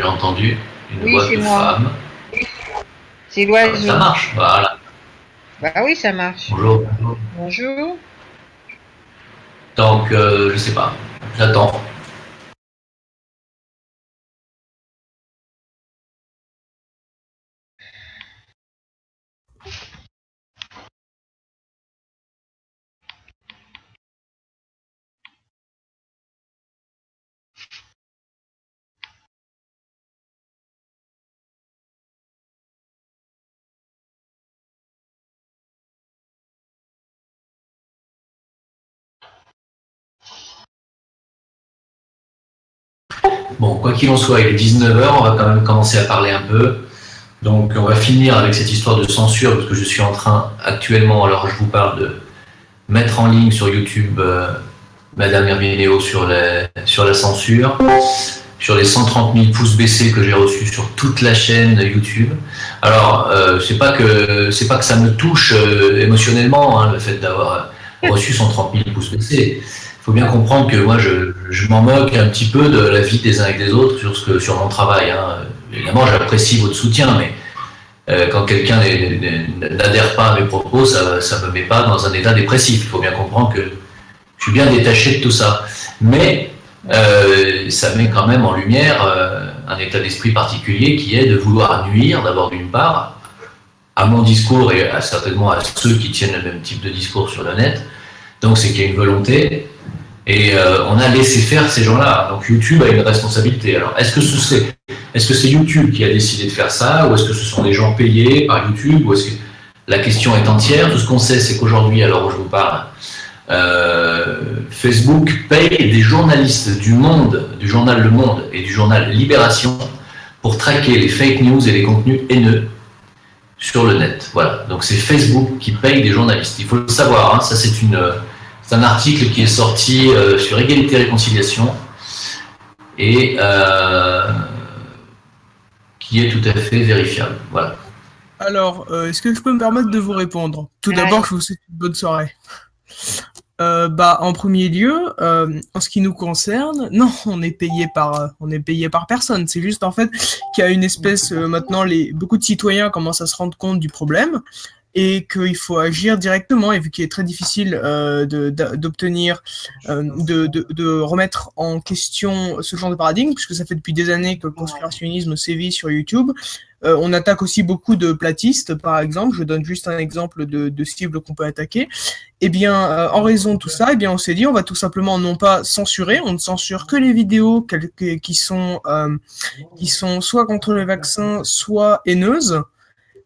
j'ai entendu une Oui, voix c'est de moi. femme. C'est Ah, l'oiseau. ça marche, voilà. Bah oui, ça marche. Bonjour. Bonjour. Donc, je sais pas. J'attends. Bon, quoi qu'il en soit, il est 19h, on va quand même commencer à parler un peu. Donc, on va finir avec cette histoire de censure, parce que je suis en train, actuellement, alors je vous parle de mettre en ligne sur YouTube ma dernière vidéo sur la censure, sur les 130 000 pouces baissés que j'ai reçus sur toute la chaîne YouTube. Alors, c'est pas que ça me touche émotionnellement, hein, le fait d'avoir reçu 130 000 pouces baissés. Il faut bien comprendre que moi, je m'en moque un petit peu de la vie des uns et des autres sur mon travail. Hein. Évidemment, j'apprécie votre soutien, mais quand quelqu'un n'adhère pas à mes propos, ça ne me met pas dans un état dépressif. Il faut bien comprendre que je suis bien détaché de tout ça. Mais ça met quand même en lumière un état d'esprit particulier qui est de vouloir nuire, d'abord d'une part, à mon discours et certainement à ceux qui tiennent le même type de discours sur le net. Donc c'est qu'il y a une volonté. Et on a laissé faire ces gens-là. Donc YouTube a une responsabilité. Alors est-ce que c'est YouTube qui a décidé de faire ça, ou est-ce que ce sont des gens payés par YouTube, ou est-ce que la question est entière? Tout ce qu'on sait, c'est qu'aujourd'hui, à l'heure où je vous parle, Facebook paye des journalistes du Monde, du journal Le Monde et du journal Libération pour traquer les fake news et les contenus haineux sur le net. Voilà. Donc c'est Facebook qui paye des journalistes. Il faut le savoir. Hein, ça c'est un article qui est sorti sur Égalité et Réconciliation et qui est tout à fait vérifiable. Voilà. Alors, est-ce que je peux me permettre de vous répondre? Tout d'abord, je vous souhaite une bonne soirée. En premier lieu, en ce qui nous concerne, non, on est payé par personne. C'est juste en fait qu'il y a une espèce maintenant, beaucoup de citoyens commencent à se rendre compte du problème et qu'il faut agir directement. Et vu qu'il est très difficile d'obtenir, de remettre en question ce genre de paradigme, puisque ça fait depuis des années que le conspirationnisme sévit sur YouTube. On attaque aussi beaucoup de platistes, par exemple. Je donne juste un exemple de cibles qu'on peut attaquer. Eh bien, en raison de tout ça, eh bien, on s'est dit, on va tout simplement non pas censurer, on ne censure que les vidéos qui sont soit contre le vaccin, soit haineuses.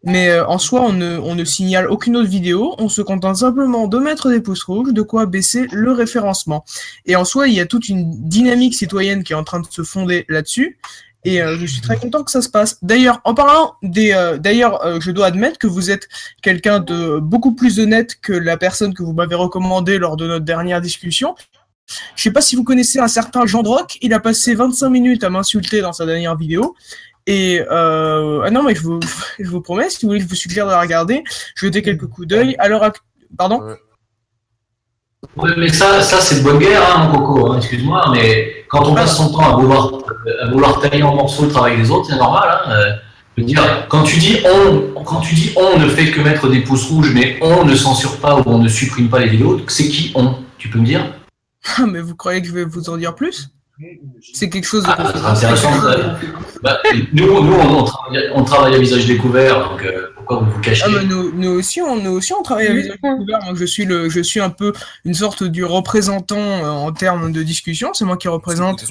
Mais en soi, on ne signale aucune autre vidéo, on se contente simplement de mettre des pouces rouges, de quoi baisser le référencement. Et en soi, il y a toute une dynamique citoyenne qui est en train de se fonder là-dessus. Et je suis très content que ça se passe. D'ailleurs, en parlant je dois admettre que vous êtes quelqu'un de beaucoup plus honnête que la personne que vous m'avez recommandée lors de notre dernière discussion. Je sais pas si vous connaissez un certain Jean Droc, il a passé 25 minutes à m'insulter dans sa dernière vidéo. Et non, mais je vous promets, si vous voulez, je vous suggère de la regarder, jetez quelques coups d'œil. Alors, pardon. Oui, mais ça c'est de bonne guerre, hein, mon coco, hein, excuse-moi, mais quand on passe son temps à vouloir tailler en morceaux le travail des autres, c'est normal. Hein, je veux dire, quand tu dis on ne fait que mettre des pouces rouges, mais on ne censure pas ou on ne supprime pas les vidéos, c'est qui on? Tu peux me dire? Ah, mais vous croyez que je vais vous en dire plus? C'est quelque chose de intéressant. Nous, on travaille à visage découvert, donc pourquoi vous vous cachez? Ah, mais nous aussi, on travaille à visage découvert. Moi, je suis un peu une sorte du représentant en termes de discussion. C'est moi qui représente.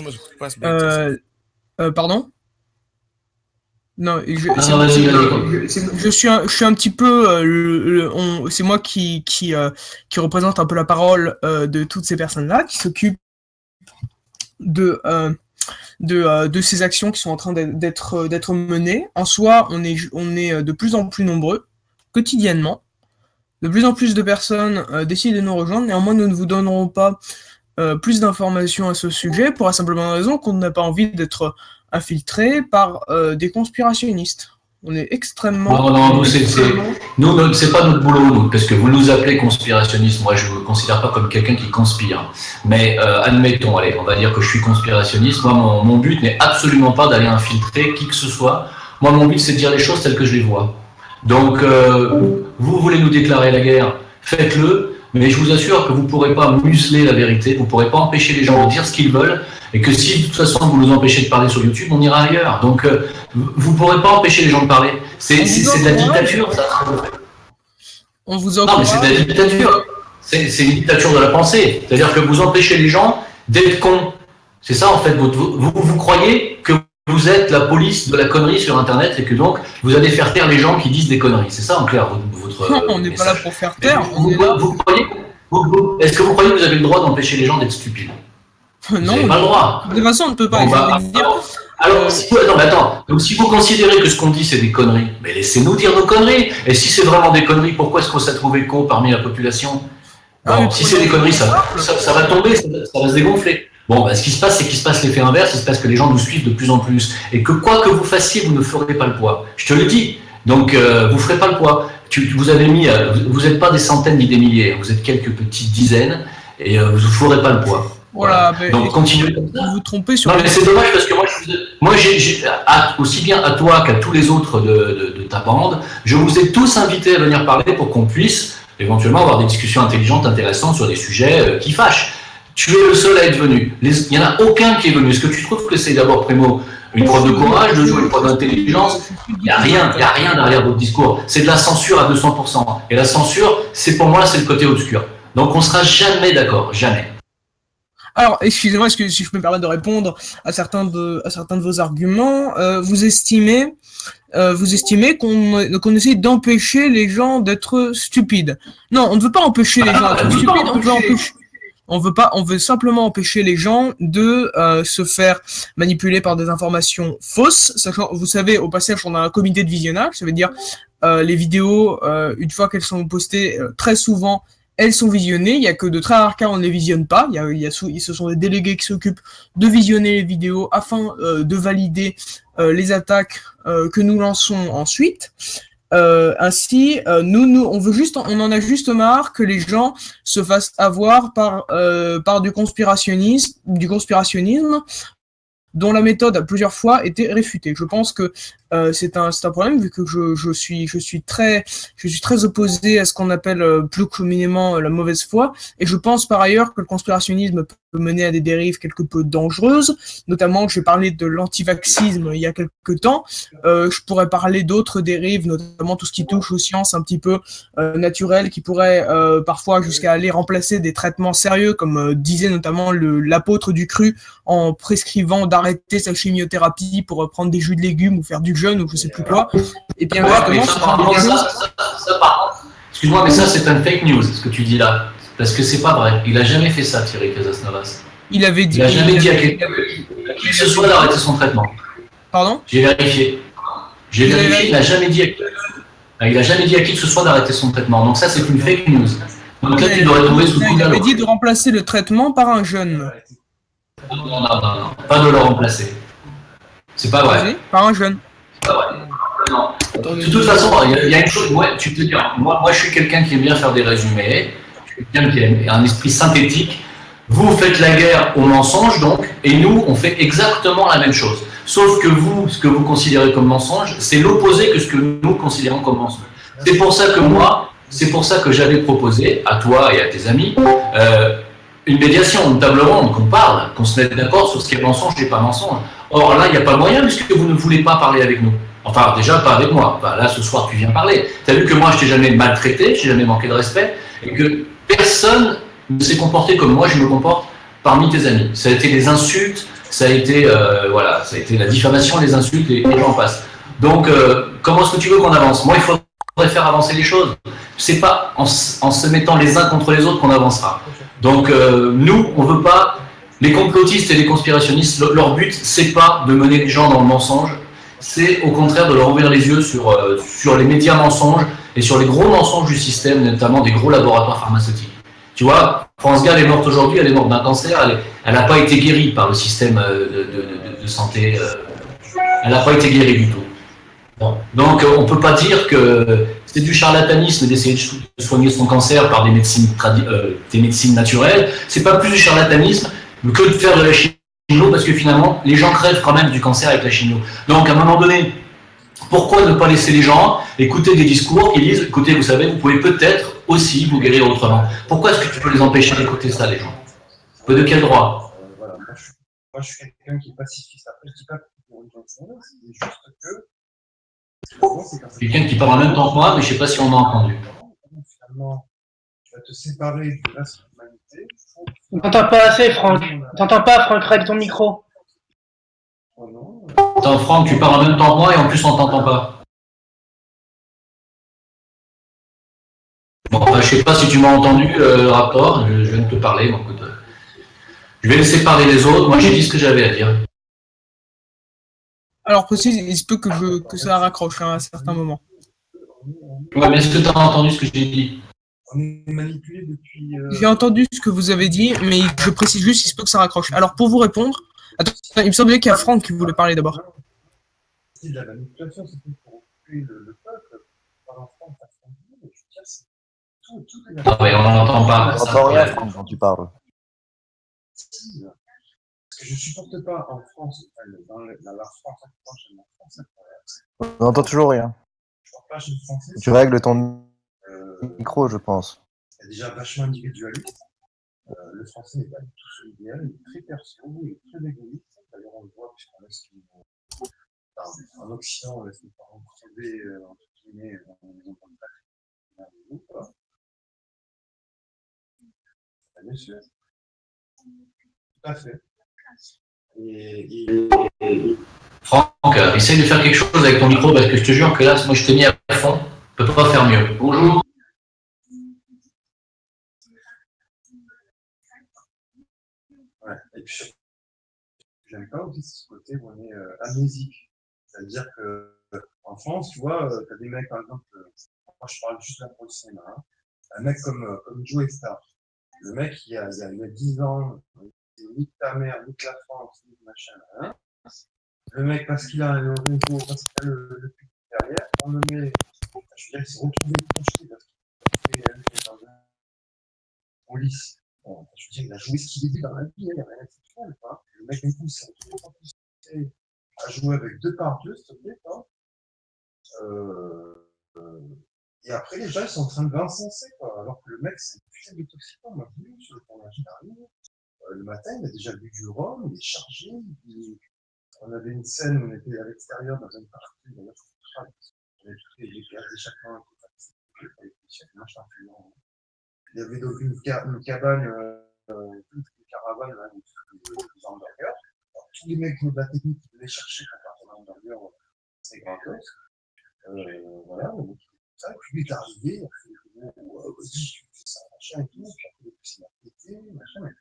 Pardon? Non, je suis un petit peu c'est moi qui représente un peu la parole de toutes ces personnes-là qui s'occupent de ces actions qui sont en train d'être menées. En soi, on est de plus en plus nombreux quotidiennement. De plus en plus de personnes décident de nous rejoindre. Néanmoins, nous ne vous donnerons pas plus d'informations à ce sujet pour la simple bonne raison qu'on n'a pas envie d'être infiltré par des conspirationnistes. On est extrêmement... Non, nous, c'est pas notre boulot, nous, parce que vous nous appelez conspirationnistes. Moi, je ne me considère pas comme quelqu'un qui conspire. Mais admettons, allez, on va dire que je suis conspirationniste. Moi, mon but n'est absolument pas d'aller infiltrer qui que ce soit. Moi, mon but, c'est de dire les choses telles que je les vois. Donc, vous voulez nous déclarer la guerre, faites-le. Mais je vous assure que vous ne pourrez pas museler la vérité, vous ne pourrez pas empêcher les gens de dire ce qu'ils veulent, et que si de toute façon vous nous empêchez de parler sur YouTube, on ira ailleurs. Donc vous ne pourrez pas empêcher les gens de parler. C'est de la dictature, ça. On vous encourage. Non, mais c'est de la dictature. C'est une dictature de la pensée. C'est-à-dire que vous empêchez les gens d'être cons. C'est ça en fait. Vous croyez que vous êtes la police de la connerie sur Internet et que donc vous allez faire taire les gens qui disent des conneries. C'est ça en clair votre non, on n'est pas là pour faire taire. Est-ce que vous croyez que vous avez le droit d'empêcher les gens d'être stupides? Non, vous n'avez pas le droit. De toute façon, on ne peut pas. Alors, attends. Donc, si vous considérez que ce qu'on dit, c'est des conneries, mais laissez-nous dire nos conneries. Et si c'est vraiment des conneries, pourquoi est-ce que ça trouve écho parmi la population? Bon, si c'est des conneries, ça va tomber, ça va se dégonfler. Bon, ce qui se passe, c'est qu'il se passe l'effet inverse, il se passe que les gens nous suivent de plus en plus. Et que quoi que vous fassiez, vous ne ferez pas le poids. Je te le dis. Donc, vous ne ferez pas le poids. Vous n'êtes pas des centaines ni des milliers, vous êtes quelques petites dizaines, et vous ne ferez pas le poids. Voilà. Donc, continuez comme ça. Vous vous trompez sur... Non, mais c'est dommage parce que moi j'ai aussi bien à toi qu'à tous les autres de ta bande, je vous ai tous invités à venir parler pour qu'on puisse éventuellement avoir des discussions intelligentes, intéressantes sur des sujets qui fâchent. Tu es le seul à être venu. Il n'y en a aucun qui est venu. Est-ce que tu trouves que c'est d'abord, Primo, une preuve de courage, de jouer une preuve d'intelligence? Il n'y a rien derrière votre discours. C'est de la censure à 200%. Et la censure, c'est pour moi, c'est le côté obscur. Donc on ne sera jamais d'accord. Jamais. Alors, excusez-moi, si je peux me permettre de répondre à certains de vos arguments, vous estimez qu'on essaie d'empêcher les gens d'être stupides. Non, on ne veut pas empêcher les gens d'être stupides, on veut simplement empêcher les gens de se faire manipuler par des informations fausses. Sachant, vous savez, au passage, on a un comité de visionnage, ça veut dire les vidéos, une fois qu'elles sont postées, très souvent, elles sont visionnées. Il y a que de très rares cas où on ne les visionne pas. Ce sont des délégués qui s'occupent de visionner les vidéos afin de valider les attaques que nous lançons ensuite. Ainsi, on en a juste marre que les gens se fassent avoir par du conspirationnisme dont la méthode a plusieurs fois été réfutée. Je pense que c'est un problème vu que je suis très opposé à ce qu'on appelle plus communément la mauvaise foi, et je pense par ailleurs que le conspirationnisme peut mener à des dérives quelque peu dangereuses. Notamment, j'ai parlé de l'antivaxisme il y a quelques temps. Je pourrais parler d'autres dérives, notamment tout ce qui touche aux sciences un petit peu naturelles, qui pourraient parfois jusqu'à aller remplacer des traitements sérieux, comme disait notamment l'apôtre du cru en prescrivant d'arrêter sa chimiothérapie pour prendre des jus de légumes ou faire du jeûne ou je sais plus quoi. Et bien excuse-moi, mais ça c'est un fake news ce que tu dis là, parce que c'est pas vrai. Il a jamais fait ça, Thierry Casasnovas. Il a jamais dit à qui que ce soit d'arrêter son traitement. Pardon? J'ai vérifié. Il a jamais dit à qui que ce soit d'arrêter son traitement. Donc ça c'est une fake news. Donc là tu dois retrouver sous le coup. Il avait dit de remplacer le traitement par un jeûne. Non, pas de le remplacer. C'est pas vrai. Par un jeûne. C'est pas vrai. Non. De toute façon, il y a une chose, tu peux dire, moi je suis quelqu'un qui aime bien faire des résumés, je suis quelqu'un qui a un esprit synthétique. Vous faites la guerre aux mensonges donc, et nous on fait exactement la même chose. Sauf que vous, ce que vous considérez comme mensonge, c'est l'opposé que ce que nous considérons comme mensonge. C'est pour ça que j'avais proposé à toi et à tes amis une médiation, une table ronde, qu'on parle, qu'on se mette d'accord sur ce qui est mensonge et pas mensonge. Or là, il n'y a pas moyen puisque vous ne voulez pas parler avec nous. Enfin, déjà, pas avec moi. Enfin, là, ce soir, tu viens parler. Tu as vu que moi, je t'ai jamais maltraité, je t'ai jamais manqué de respect, et que personne ne s'est comporté comme moi, je me comporte parmi tes amis. Ça a été les insultes, ça a été la diffamation, les insultes, et j'en passe. Donc, comment est-ce que tu veux qu'on avance? Moi, il faudrait faire avancer les choses. C'est pas en se mettant les uns contre les autres qu'on avancera. Donc, nous, on veut pas... Les complotistes et les conspirationnistes, leur but, c'est pas de mener les gens dans le mensonge, c'est au contraire de leur ouvrir les yeux sur les médias mensonges et sur les gros mensonges du système, notamment des gros laboratoires pharmaceutiques. Tu vois, France Gall est morte aujourd'hui, elle est morte d'un cancer, elle n'a pas été guérie par le système de santé, elle n'a pas été guérie du tout. Bon. Donc, on ne peut pas dire que c'est du charlatanisme d'essayer de soigner son cancer par des médecines naturelles. C'est pas plus du charlatanisme que de faire de la chimio, parce que finalement, les gens crèvent quand même du cancer avec la chimio. Donc, à un moment donné, pourquoi ne pas laisser les gens écouter des discours qui disent, écoutez, vous savez, vous pouvez peut-être aussi vous guérir autrement. Pourquoi est-ce que tu peux les empêcher d'écouter ça, les gens? De quel droit? Voilà, moi, je suis quelqu'un qui est pacifiste. Après, je dis pas que pour une chanson, c'est juste que quelqu'un qui parle en même temps que moi, mais je ne sais pas si on m'a entendu. Finalement, tu vas te séparer du reste de l'humanité. On t'entend pas assez, Franck. On t'entend pas, Franck, règle ton micro. Oh non. Attends, Franck, tu parles en même temps que moi et en plus on t'entend pas. Bon, enfin, je sais pas si tu m'as entendu, rapport, je viens de te parler, donc écoute, je vais laisser parler les autres, moi j'ai dit ce que j'avais à dire. Alors précise, il se peut que ça raccroche à un certain moment. Ouais, mais est-ce que tu as entendu ce que j'ai dit? On est manipulé depuis. J'ai entendu ce que vous avez dit, mais je précise juste, il se peut que ça raccroche. Alors pour vous répondre, attends, il me semblait qu'il y a Franck qui voulait parler d'abord. C'est de la manipulation, c'est pour occuper le peuple, par un franc, par un franc, mais je veux dire, c'est tout est Non, mais on n'entend pas. On n'entend rien, Franck, quand tu parles. Parce que je supporte pas en France, dans la France, j'aime la France, On n'entend toujours rien. je parle pas chez le français. Tu règles ton micro, je pense. C'est déjà vachement individualiste. Le français n'est pas du tout son idéal, il est très perso, il est très égoïste. D'ailleurs, on le voit puisqu'on laisse en Occident, on laisse les parents crever, entre guillemets, dans les enfants de pas. Bien sûr. Tout à fait. Franck, essaye de faire quelque chose avec ton micro parce que je te jure que là, moi je t'ai mis à fond, je peux pas faire mieux. Bonjour. Ouais. Et puis, j'aime pas aussi ce côté où on est amnésique. C'est-à-dire que en France, tu vois, t'as des mecs, par exemple, moi je parle juste là pour le cinéma, hein, un mec comme Joe Star. Le mec, il a 10 ans, il nique ta mère, nique la France, nique machin, hein. Le mec, parce qu'il a un réseau, parce qu'il a le public derrière, on le met, je veux dire, il s'est retrouvé projeté parce qu'il fait dans un police. Bon, je veux dire, il a joué ce qu'il a dit dans la vie, il n'y a rien d'exceptionnel, quoi. Le mec, du coup, s'est retrouvé propulsé à jouer avec 2 par 2, s'il te plaît, quoi. Et après, les gens, ils sont en train de l'incenser, quoi. Alors que le mec, c'est une putain de toxicant. Moi, je l'ai vu sur le tournage d'arrive. Le matin, il a déjà bu du rhum, il est chargé. On avait une scène où on était à l'extérieur dans une partie. D'ailleurs, on avait tous les gaz d'échappement. Il y avait donc une cabane, une caravane, là, où des hamburgers. Alors, tous les mecs de la technique qui venaient chercher pour faire un hamburger, c'est gratos. Voilà, donc, ça, puis il est arrivé, il a fait, vas-y, tu fais ça, machin et tout, puis après, il a pété, machin, mais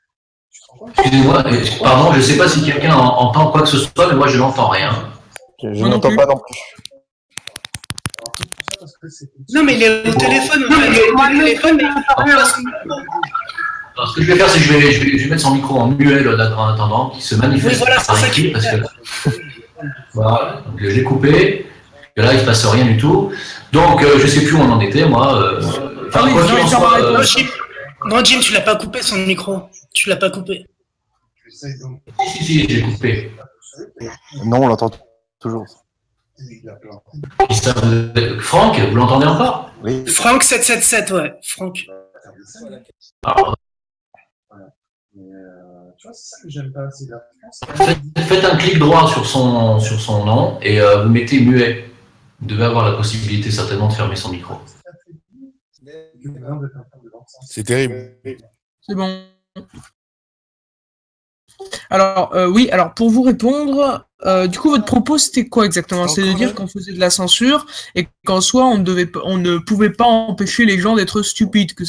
tu te rends compte? Excusez-moi, pardon, je ne sais pas si quelqu'un entend quoi que ce soit, mais moi je n'entends rien. Je n'entends pas non plus. Alors, c'est pour ça, parce que c'est. Non, mais il est au téléphone, en fait. Il est au téléphone, mais il parle pas à son micro. Alors, ce que je vais faire, c'est que je vais mettre son micro en muet en attendant, qu'il se manifeste Oui, voilà, c'est par ça écrit, qui parce que voilà, donc je l'ai coupé, et là il ne se passe rien du tout. Donc je ne sais plus où on en était, moi. Ah oui, quoi qu'il en soit, Non, Jim, tu l'as pas coupé son micro. Tu l'as pas coupé. J'essaye donc. si, j'ai coupé. Non, on l'entend toujours. Il a plein. Franck, vous l'entendez encore? Oui. Franck 777, ouais. Franck. Alors, Mais tu vois, c'est ça que j'aime pas, c'est la France. faites un clic droit sur son nom et vous mettez muet. Vous devez avoir la possibilité certainement de fermer son micro. C'est terrible. C'est bon. Alors, oui, alors pour vous répondre, du coup, votre propos, c'était quoi exactement? C'est de dire qu'on faisait de la censure et qu'en soi, on ne pouvait pas empêcher les gens d'être stupides, que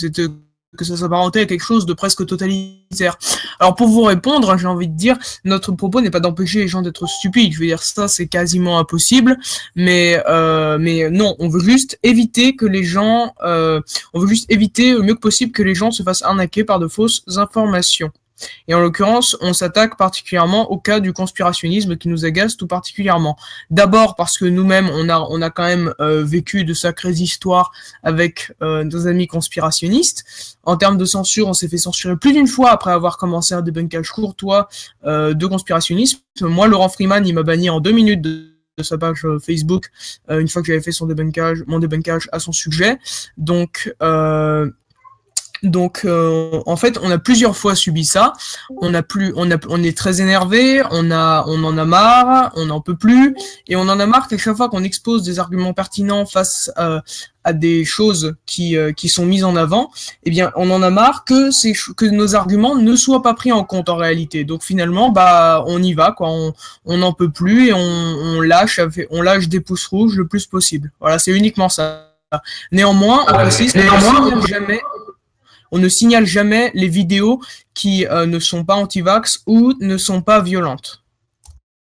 ça s'apparentait à quelque chose de presque totalitaire. Alors pour vous répondre, j'ai envie de dire, notre propos n'est pas d'empêcher les gens d'être stupides. Je veux dire, ça c'est quasiment impossible, mais non, on veut juste éviter que les gens, on veut juste éviter le mieux que possible que les gens se fassent arnaquer par de fausses informations. Et en l'occurrence, on s'attaque particulièrement au cas du conspirationnisme qui nous agace tout particulièrement. D'abord parce que nous-mêmes, on a quand même vécu de sacrées histoires avec nos amis conspirationnistes. En termes de censure, on s'est fait censurer plus d'une fois après avoir commencé un débunkage courtois de conspirationnisme. Moi, Laurent Freeman, il m'a banni en 2 minutes de sa page Facebook une fois que j'avais fait mon débunkage à son sujet. Donc, en fait, on a plusieurs fois subi ça. On est très énervé, on en a marre, on n'en peut plus, et on en a marre qu'à chaque fois qu'on expose des arguments pertinents face à des choses qui sont mises en avant, eh bien, on en a marre que nos arguments ne soient pas pris en compte en réalité. Donc finalement, on y va, quoi. On n'en peut plus et on lâche des pouces rouges le plus possible. Voilà, c'est uniquement ça. Néanmoins, on précise, on ne signale jamais les vidéos qui ne sont pas anti-vax ou ne sont pas violentes.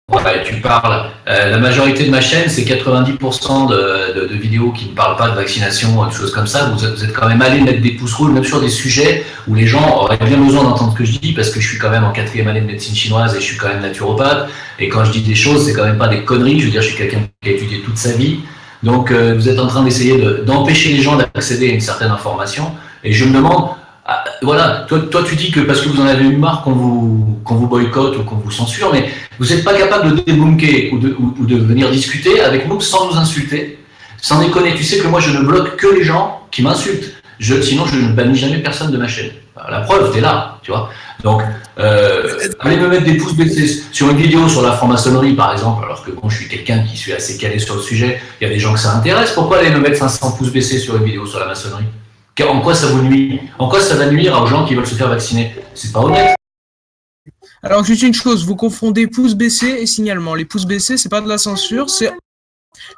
Ouais, tu parles. La majorité de ma chaîne, c'est 90% de vidéos qui ne parlent pas de vaccination, de choses comme ça. Vous êtes quand même allé mettre des pouces rouges, même sur des sujets où les gens auraient bien besoin d'entendre ce que je dis, parce que je suis quand même en 4e année de médecine chinoise et je suis quand même naturopathe. Et quand je dis des choses, c'est quand même pas des conneries. Je veux dire, je suis quelqu'un qui a étudié toute sa vie. Donc, vous êtes en train d'essayer d'empêcher les gens d'accéder à une certaine information. Et je me demande, voilà, toi tu dis que parce que vous en avez eu marre qu'on vous boycotte ou qu'on vous censure, mais vous n'êtes pas capable de débunker ou de venir discuter avec nous sans nous insulter. Sans déconner, tu sais que moi je ne bloque que les gens qui m'insultent. Sinon je ne bannis jamais personne de ma chaîne. La preuve, t'es là, tu vois. Donc, allez me mettre des pouces baissés sur une vidéo sur la franc-maçonnerie, par exemple, alors que bon, je suis quelqu'un qui suis assez calé sur le sujet, il y a des gens que ça intéresse. Pourquoi aller me mettre 500 pouces baissés sur une vidéo sur la maçonnerie? En quoi ça vous nuit? En quoi ça va nuire aux gens qui veulent se faire vacciner? C'est pas honnête. Alors, juste une chose, vous confondez pouce baissé et signalement. Les pouces baissés, c'est pas de la censure,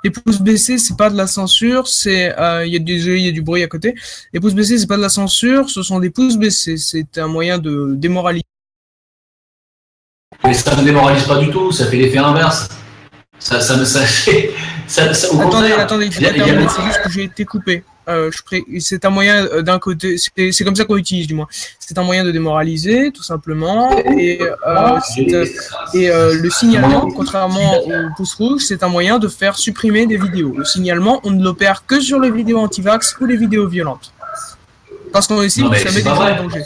les pouces baissés, c'est pas de la censure, il y a du bruit à côté. Les pouces baissés, c'est pas de la censure, ce sont des pouces baissés. C'est un moyen de démoraliser. Mais ça ne démoralise pas du tout, ça fait l'effet inverse. Attendez, je vais terminer, c'est juste que j'ai été coupé. C'est un moyen d'un côté, c'est comme ça qu'on utilise du moins. C'est un moyen de démoraliser, tout simplement. Et le signalement, contrairement au pouce rouge, c'est un moyen de faire supprimer des vidéos. Le signalement, on ne l'opère que sur les vidéos anti-vax ou les vidéos violentes. Parce qu'on estime que ça met des gens en danger.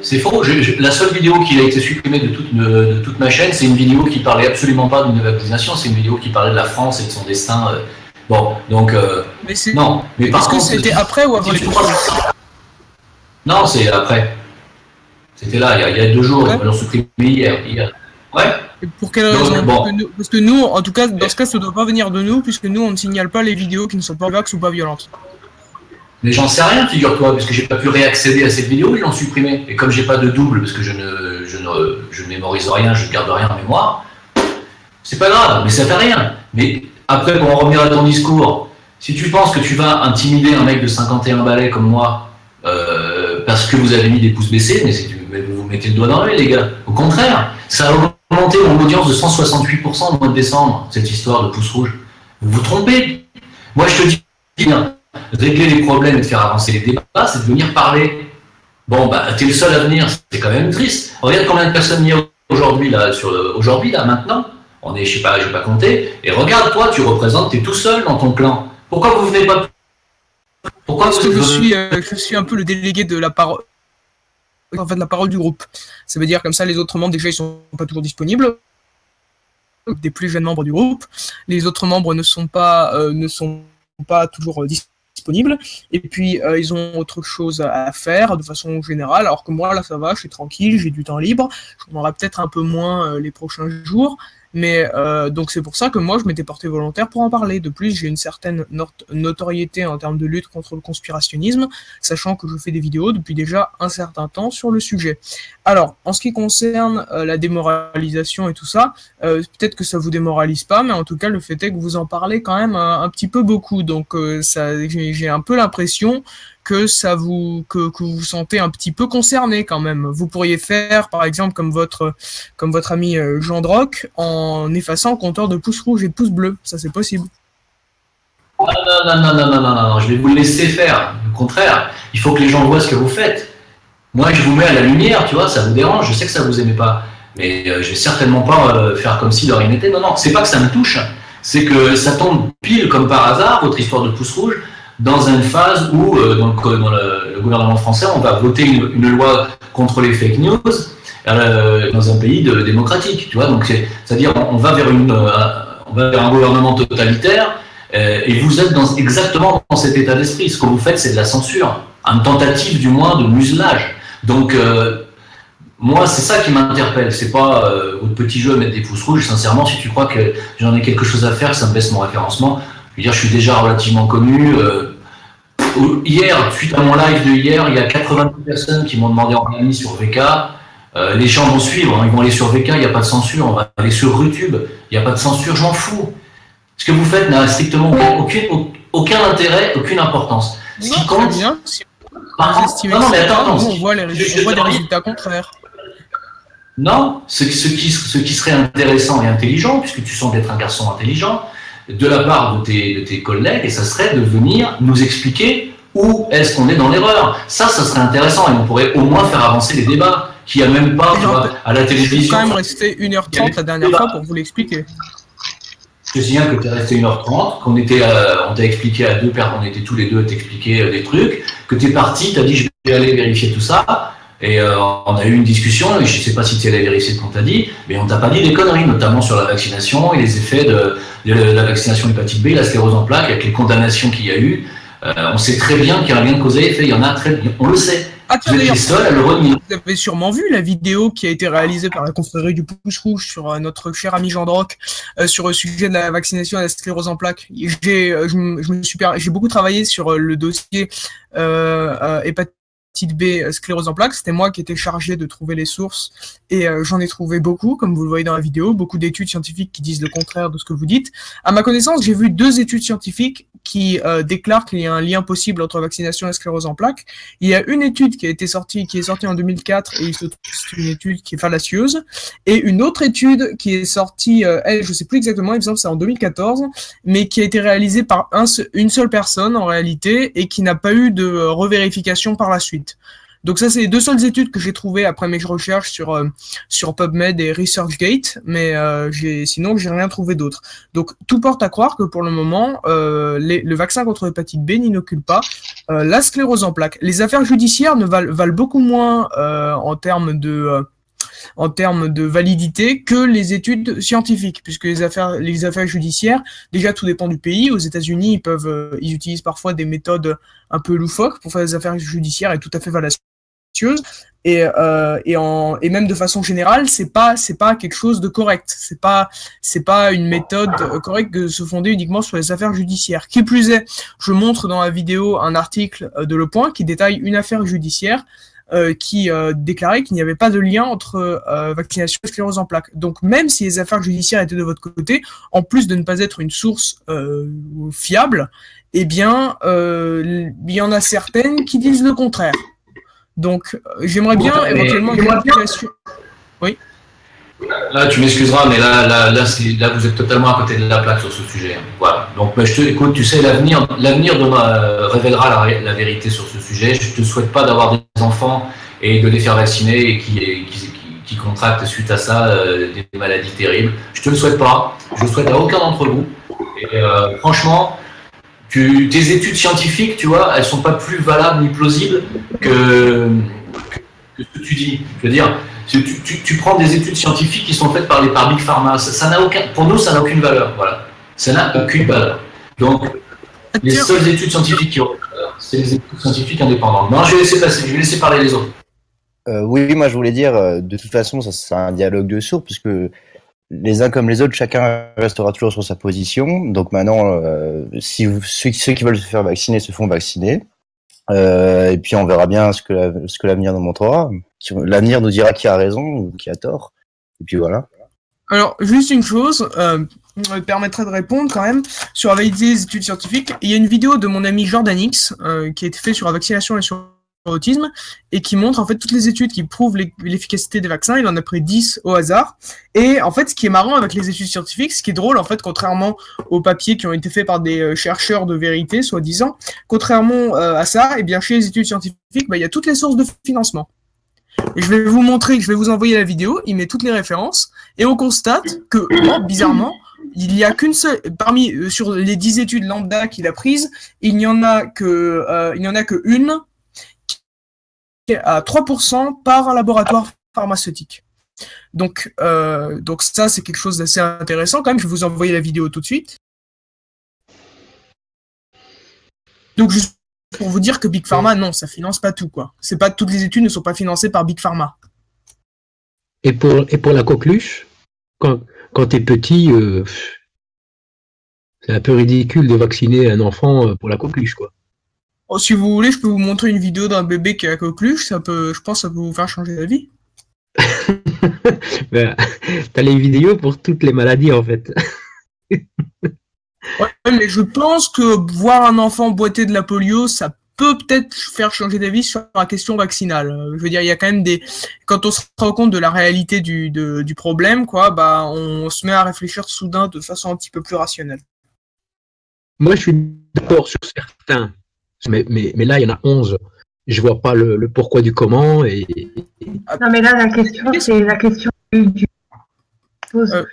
C'est faux. La seule vidéo qui a été supprimée de toute ma chaîne, c'est une vidéo qui parlait absolument pas d'une vaccination. C'est une vidéo qui parlait de la France et de son destin. Bon, donc non. Mais est-ce que c'était après ou avant les pouces rouges? Non, c'est après. C'était là, il y a 2 jours. Ils l'ont supprimé hier. Ouais. Et pour quelle raison? Parce que nous, en tout cas, dans ce cas, ça ne doit pas venir de nous, puisque nous, on ne signale pas les vidéos qui ne sont pas vax ou pas violentes. Mais j'en sais rien, figure-toi, parce que j'ai pas pu réaccéder à cette vidéo, ils l'ont supprimée. Et comme j'ai pas de double, parce que je ne mémorise rien, je ne garde rien en mémoire, c'est pas grave, mais ça fait rien. Mais après, pour en revenir à ton discours, si tu penses que tu vas intimider un mec de 51 balais comme moi, parce que vous avez mis des pouces baissés, mais vous vous mettez le doigt dans l'œil, les gars. Au contraire, ça a augmenté mon audience de 168% au mois de décembre, cette histoire de pouces rouges. Vous vous trompez. Moi, je te dis bien. Régler les problèmes et de faire avancer les débats, c'est de venir parler. Bon, t'es le seul à venir, c'est quand même triste. Regarde combien de personnes il y a aujourd'hui, maintenant. On est, je sais pas compter. Et regarde, toi, tu représentes, t'es tout seul dans ton clan. Pourquoi vous venez pas? Pourquoi? Parce que je suis un peu le délégué de la parole. En fait, la parole du groupe. Ça veut dire comme ça, les autres membres, déjà, ils sont pas toujours disponibles. Des plus jeunes membres du groupe. Les autres membres ne sont pas toujours disponibles. Et puis ils ont autre chose à faire de façon générale, alors que moi là ça va, je suis tranquille, j'ai du temps libre, j'en aurai peut-être un peu moins les prochains jours, mais donc c'est pour ça que moi je m'étais porté volontaire pour en parler. De plus, j'ai une certaine notoriété en termes de lutte contre le conspirationnisme, sachant que je fais des vidéos depuis déjà un certain temps sur le sujet. Alors, en ce qui concerne la démoralisation et tout ça, peut-être que ça vous démoralise pas, mais en tout cas, le fait est que vous en parlez quand même un petit peu beaucoup. Donc, j'ai un peu l'impression que vous vous sentez un petit peu concerné quand même. Vous pourriez faire, par exemple, comme votre ami Jean Droc, en effaçant le compteur de pouces rouges et de pouces bleus. Ça, c'est possible. Non, je vais vous le laisser faire. Au contraire, il faut que les gens voient ce que vous faites. moi, je vous mets à la lumière, tu vois, ça vous dérange, je sais que ça vous aimait pas. Mais je vais certainement pas faire comme si de rien n'était. Non, non, c'est pas que ça me touche, c'est que ça tombe pile comme par hasard, votre histoire de pouce rouge, dans une phase où, dans le gouvernement français, on va voter une loi contre les fake news dans un pays démocratique, tu vois. Donc, c'est-à-dire, on va vers un gouvernement totalitaire, et vous êtes exactement dans cet état d'esprit. Ce que vous faites, c'est de la censure, une tentative du moins de muselage. Donc, moi, c'est ça qui m'interpelle. C'est pas votre petit jeu à mettre des pouces rouges. Sincèrement, si tu crois que j'en ai quelque chose à faire, ça me baisse mon référencement. Je veux dire, je suis déjà relativement connu. Hier, suite à mon live de hier, il y a 80 personnes qui m'ont demandé en ami sur VK. Les gens vont suivre, hein, ils vont aller sur VK, il n'y a pas de censure. On va aller sur YouTube, il n'y a pas de censure, j'en fous. Ce que vous faites n'a strictement aucun intérêt, aucune importance. Ce qui compte, bien, si par contre, non, mais attends, on voit des résultats contraires. Non, ce qui serait intéressant et intelligent, puisque tu sens d'être un garçon intelligent, de la part de tes collègues, et ça serait de venir nous expliquer où est-ce qu'on est dans l'erreur. Ça serait intéressant, et on pourrait au moins faire avancer les débats, qu'il n'y a même pas à la télévision. Il faut quand même rester 1h30 la dernière fois pour vous l'expliquer. Je te souviens que tu es resté 1h30, on t'a expliqué à deux paires, on était tous les deux à t'expliquer des trucs, que tu es parti, tu as dit je vais aller vérifier tout ça, et on a eu une discussion, et je ne sais pas si tu allais vérifier ce qu'on t'a dit, mais on t'a pas dit des conneries, notamment sur la vaccination et les effets de la vaccination hépatite B, la sclérose en plaques, avec les condamnations qu'il y a eu. On sait très bien qu'il y a un lien de cause à effet, il y en a très bien, on le sait. Ah, tiens, vous êtes les seuls à le renier. Vous avez sûrement vu la vidéo qui a été réalisée par la confrérie du Pouce Rouge sur notre cher ami Jean Droc sur le sujet de la vaccination à la sclérose en plaques. J'ai beaucoup travaillé sur le dossier hépatite B, sclérose en plaques. C'était moi qui étais chargé de trouver les sources et j'en ai trouvé beaucoup, comme vous le voyez dans la vidéo, beaucoup d'études scientifiques qui disent le contraire de ce que vous dites. À ma connaissance, j'ai vu 2 études scientifiques qui déclarent qu'il y a un lien possible entre vaccination et sclérose en plaques. Il y a une étude qui est sortie en 2004 et il se trouve que c'est une étude qui est fallacieuse, et une autre étude qui est sortie, je sais plus exactement, il me semble que c'est en 2014, mais qui a été réalisée par une seule personne en réalité et qui n'a pas eu de revérification par la suite. Donc ça, c'est les 2 seules études que j'ai trouvées après mes recherches sur PubMed et ResearchGate, mais sinon j'ai rien trouvé d'autre. Donc tout porte à croire que pour le moment, le vaccin contre l'hépatite B n'inocule pas la sclérose en plaques. Les affaires judiciaires valent beaucoup moins en termes de validité que les études scientifiques, puisque les affaires judiciaires, déjà tout dépend du pays. Aux États-Unis, ils utilisent parfois des méthodes un peu loufoques pour faire des affaires judiciaires et tout à fait fallacieuses. Et même de façon générale, c'est pas quelque chose de correct. C'est pas une méthode correcte de se fonder uniquement sur les affaires judiciaires. Qui plus est, je montre dans la vidéo un article de Le Point qui détaille une affaire judiciaire qui déclarait qu'il n'y avait pas de lien entre vaccination et sclérose en plaques. Donc même si les affaires judiciaires étaient de votre côté, en plus de ne pas être une source fiable, eh bien il y en a certaines qui disent le contraire. Donc j'aimerais bien éventuellement une vérification. Oui. Là, tu m'excuseras, mais là, vous êtes totalement à côté de la plaque sur ce sujet. Voilà. Donc, écoute, tu sais, l'avenir révélera la vérité sur ce sujet. Je te souhaite pas d'avoir des enfants et de les faire vacciner et qui contractent suite à ça des maladies terribles. Je te le souhaite pas. Je le souhaite à aucun d'entre vous. Et franchement, tes études scientifiques, tu vois, elles sont pas plus valables ni plausibles que ce que tu dis. Je veux dire. Tu prends des études scientifiques qui sont faites par Big Pharma, pour nous, ça n'a aucune valeur. Voilà. Ça n'a aucune valeur. Donc, les seules études scientifiques qui ont valeur, c'est les études scientifiques indépendantes. Non, je vais laisser parler les autres. Oui, moi je voulais dire, de toute façon, ça c'est un dialogue de sourds, puisque les uns comme les autres, chacun restera toujours sur sa position. Donc maintenant, si ceux qui veulent se faire vacciner se font vacciner. Et puis on verra bien ce que l'avenir nous montrera. L'avenir nous dira qui a raison ou qui a tort. Et puis voilà. Alors, juste une chose, me permettrait de répondre quand même sur la validité des études scientifiques. Il y a une vidéo de mon ami Jordanix qui a été faite sur la vaccination et sur l'autisme et qui montre en fait toutes les études qui prouvent l'efficacité des vaccins. Il en a pris 10 au hasard. Et en fait, ce qui est marrant avec les études scientifiques, ce qui est drôle en fait, contrairement aux papiers qui ont été faits par des chercheurs de vérité, soi-disant, contrairement à ça, et bien chez les études scientifiques, il y a toutes les sources de financement. Et je vais vous montrer, je vais vous envoyer la vidéo, il met toutes les références, et on constate que, bizarrement, il n'y a qu'une seule, sur les 10 études lambda qu'il a prises, il n'y en a que une qui est à 3% par laboratoire pharmaceutique. Donc ça, c'est quelque chose d'assez intéressant quand même. Je vais vous envoyer la vidéo tout de suite. Donc, juste pour vous dire que Big Pharma, non, ça finance pas tout, quoi. C'est pas, toutes les études ne sont pas financées par Big Pharma. Et pour la coqueluche, quand t'es petit, c'est un peu ridicule de vacciner un enfant pour la coqueluche, quoi. Oh, si vous voulez, je peux vous montrer une vidéo d'un bébé qui a la coqueluche, je pense que ça peut vous faire changer d'avis. Ben, t'as les vidéos pour toutes les maladies, en fait. Ouais, mais je pense que voir un enfant boiter de la polio, ça peut peut-être faire changer d'avis sur la question vaccinale. Je veux dire, il y a quand même quand on se rend compte de la réalité du problème, quoi, bah, on se met à réfléchir soudain de façon un petit peu plus rationnelle. Moi, je suis d'accord sur certains, mais là, il y en a 11. Je vois pas le pourquoi du comment. Non, mais là, la question, c'est la question du pose.